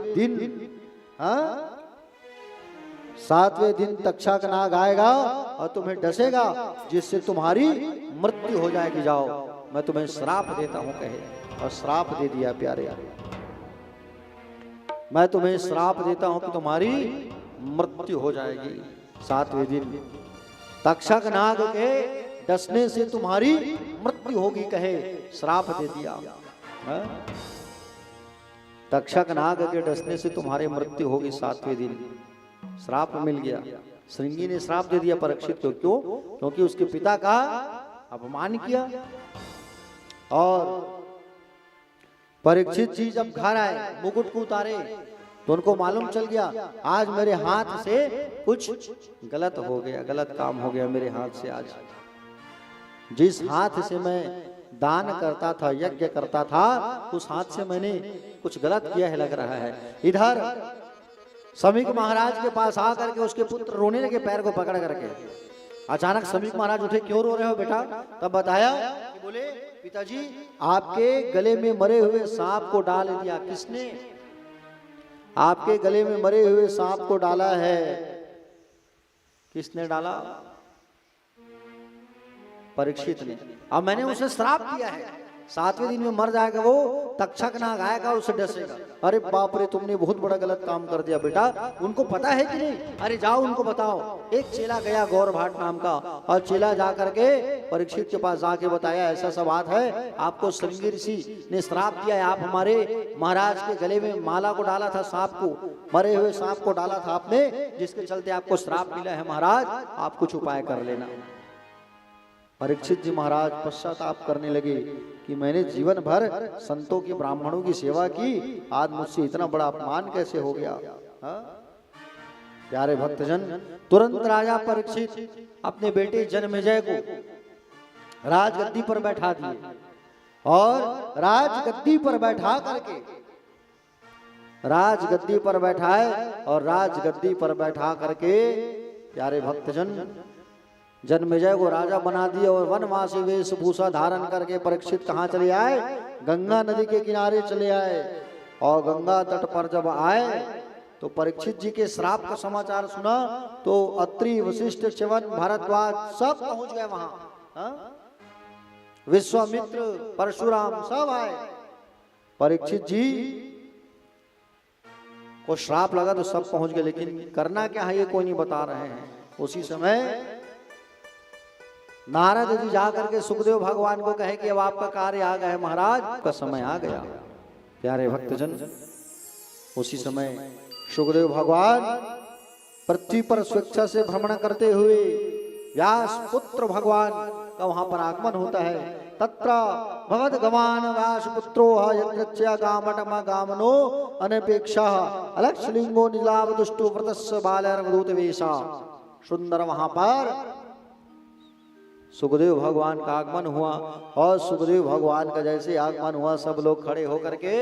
दिन तक्षक नाग आएगा और तुम्हें डसेगा, जिससे तुम्हारी मृत्यु हो जाएगी। जाओ, मैं तुम्हें श्राप देता हूं कहे। और श्राप दे दिया प्यारे, मैं तुम्हें श्राप देता हूं कि तुम्हारी मृत्यु हो जाएगी 7वें दिन। तक्षक नाग के डसने से तुम्हारी मृत्यु होगी कहे, श्राप दे दिया। तक्षक नाग के डसने से तुम्हारी मृत्यु होगी 7वें दिन। श्राप मिल गया। श्रृंगी ने श्राप दे दिया परीक्षित को। क्यों? क्योंकि उसके पिता का अपमान किया। और परीक्षित जी जब घर आए, मुकुट को उतारे, तो उनको मालूम चल गया आज मेरे हाथ से कुछ गलत हो गया, गलत काम हो गया मेरे हाथ से। आज जिस हाथ से मैं दान करता था, यज्ञ करता था, उस हाथ से मैंने कुछ गलत किया है लग रहा है। इधर समीक महाराज के पास आकर के उसके पुत्र रोने लगे, पैर को पकड़ करके। अचानक समीक महाराज उठे, क्यों रो रहे हो बेटा? तब बताया कि बोले पिताजी आपके गले में मरे हुए सांप को डाल दिया। किसने? आपके गले में मरे हुए सांप को डाला है। किसने डाला? परीक्षित ने। अब मैंने उसे श्राप दिया है, 7वें दिन में मर जाएगा वो, तक्षक नाग आएगा उसे डसेगा। अरे बाप रे, तुमने बहुत बड़ा गलत काम कर दिया बेटा। उनको पता है कि नहीं? अरे जाओ उनको बताओ। एक चेला गया गौर भाट नाम का, और चेला जा करके परीक्षित के पास जाके बताया ऐसा सब बात है, आपको श्रृंगी ऋषि ने श्राप दिया है, आप हमारे महाराज के गले में माला को डाला था, सांप को, मरे हुए सांप को डाला था आपने, जिसके चलते आपको श्राप मिला है महाराज, आप कुछ उपाय कर लेना। परीक्षित जी महाराज पश्चाताप करने लगे कि मैंने जीवन भर संतों की, ब्राह्मणों की सेवा की, आज मुझसे इतना बड़ा अपमान कैसे हो गया। प्यारे भक्तजन, तुरंत राजा परीक्षित अपने बेटे जन्मेजय को राजगद्दी पर बैठा दिए, और राजगद्दी पर बैठा करके, राजगद्दी पर बैठाए, और राजगद्दी पर बैठा करके प्यारे भक्तजन जन्मेजय को राजा बना दिया। और वनवासी वेशभूषा धारण करके परीक्षित कहाँ चले आए? गंगा नदी के किनारे चले आए। और गंगा तट पर जब आए तो परीक्षित जी के श्राप का समाचार सुना, तो अत्रि, वशिष्ठ, च्यवन, भारद्वाज सब पहुंच गए वहां। विश्वामित्र, परशुराम सब आए। परीक्षित जी को श्राप लगा तो सब पहुंच गए, लेकिन करना क्या है ये कोई नहीं बता रहे हैं। उसी समय नारद जी जाकर के सुखदेव भगवान को कहे कि अब आपका कार्य आ गया है महाराज, का समय आ गया। प्यारे भक्तजन, उसी समय सुखदेव भगवान पृथ्वी पर स्वेच्छा से भ्रमण करते हुए व्यास पुत्र भगवान का वहां पर आगमन होता है। तत्र भगवद गमान व्यास पुत्रो यत्रच्य गामटम गामनो अनपेक्षा अलक्षलिंगो नीलाभ दुष्टो व्रतस्य बालरवधूत वेशा। सुंदर वहां पर सुखदेव भगवान का आगमन हुआ और सुखदेव भगवान का जैसे आगमन हुआ सब लोग खड़े होकर के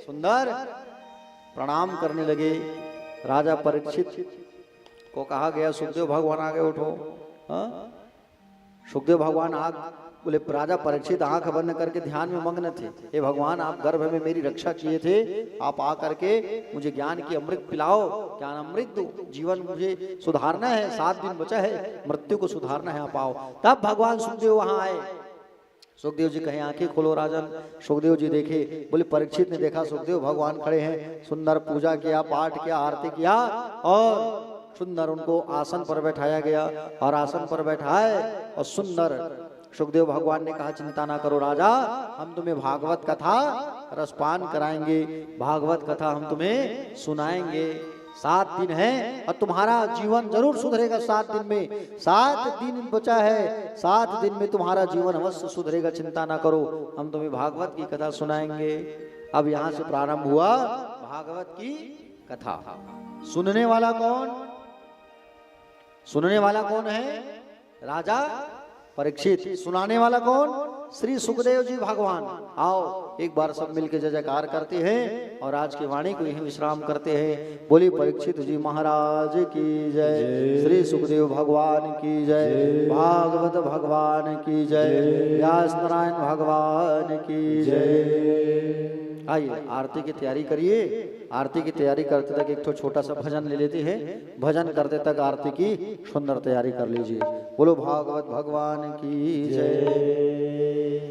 सुंदर प्रणाम करने लगे। राजा परीक्षित को कहा गया सुखदेव भगवान आगे उठो। सुखदेव भगवान आग बोले राजा परीक्षित आंख बंद करके ध्यान में मग्न थे। हे भगवान आप गर्भ में मेरी रक्षा किए थे, आप आकर के मुझे ज्ञान की अमृत पिलाओ, ज्ञान अमृत दो, जीवन मुझे सुधारना है, 7 दिन बचा है, मृत्यु को सुधारना है, आप आओ। तब भगवान सुखदेव वहां आए। सुखदेव जी कहे आंखें खोलो राजन। सुखदेव जी देखे, बोले परीक्षित ने देखा सुखदेव भगवान खड़े हैं, सुंदर पूजा किया, पाठ किया, आरती किया और सुंदर उनको आसन पर बैठाया गया और आसन पर बैठाए और सुंदर सुखदेव भगवान ने कहा चिंता ना करो राजा, हम तुम्हें भागवत कथा रसपान कराएंगे, भागवत कथा हम तुम्हें सुनाएंगे। 7 दिन है और तुम्हारा जीवन जरूर सुधरेगा। 7 दिन में 7 दिन बचा है, 7 दिन में तुम्हारा जीवन अवश्य सुधरेगा, चिंता ना करो, हम तुम्हें भागवत की कथा सुनाएंगे। अब यहाँ से प्रारंभ हुआ भागवत की कथा। सुनने वाला कौन? सुनने वाला कौन है? राजा परीक्षित। सुनाने वाला कौन? श्री सुखदेव जी भगवान। आओ एक बार सब मिलकर जय जयकार करते हैं और आज की वाणी को यहीं विश्राम करते हैं। बोली परीक्षित जी महाराज की जय, श्री सुखदेव भगवान की जय, भागवत भगवान की जय, व्यास नारायण भगवान की जय। आइए आरती की तैयारी करिए। आरती की तैयारी करते तक एक तो छोटा सा भजन ले लेते हैं, भजन करते तक आरती की सुंदर तैयारी कर लीजिए। बोलो भागवत भगवान की जय।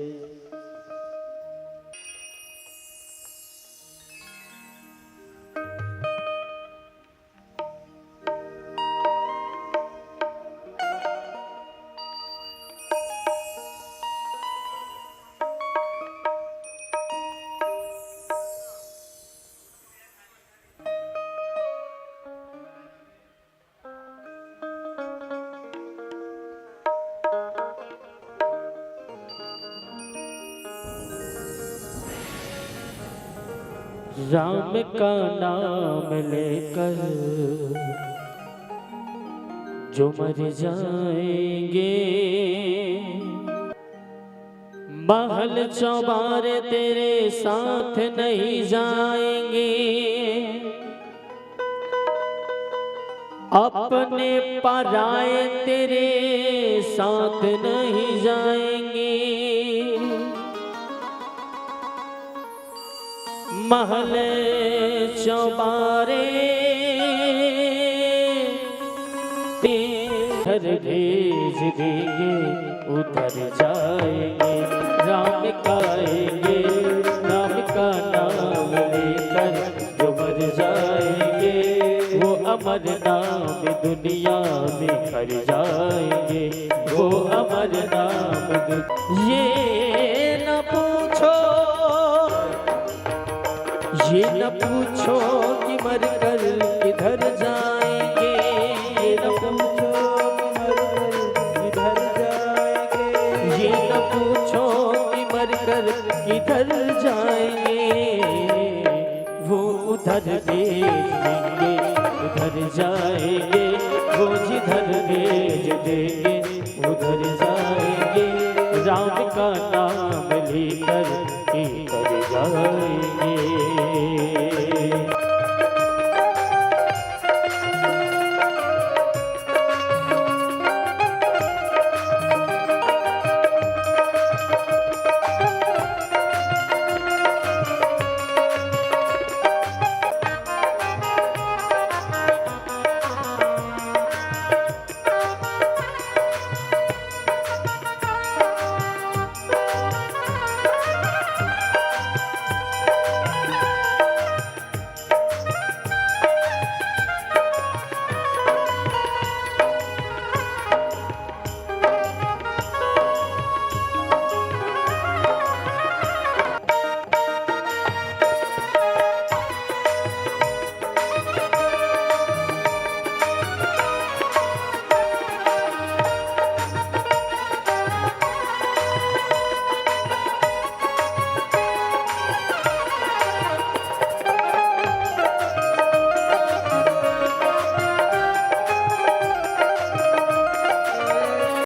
राम का नाम लेकर जो मर जाएंगे, महल चौबारे तेरे साथ नहीं जाएंगे, अपने पराए तेरे साथ नहीं जाएंगे, महल चौबारे इधर भेज देंगे उधर जाएंगे, राम गाएंगे राम का नाम लेकर जो मर जाएंगे, वो अमर नाम दुनिया में कर जाएंगे, वो अमर नाम ये न पूछो, ये न पूछो कि मर कर किधर जाएंगे, ये न पूछो कि मर कर किधर जाएंगे, ये न पूछो कि मर कर किधर जाएंगे, वो उधर भेज देंगे उधर जाएंगे, वो जिधर भेज देंगे उधर जाएंगे।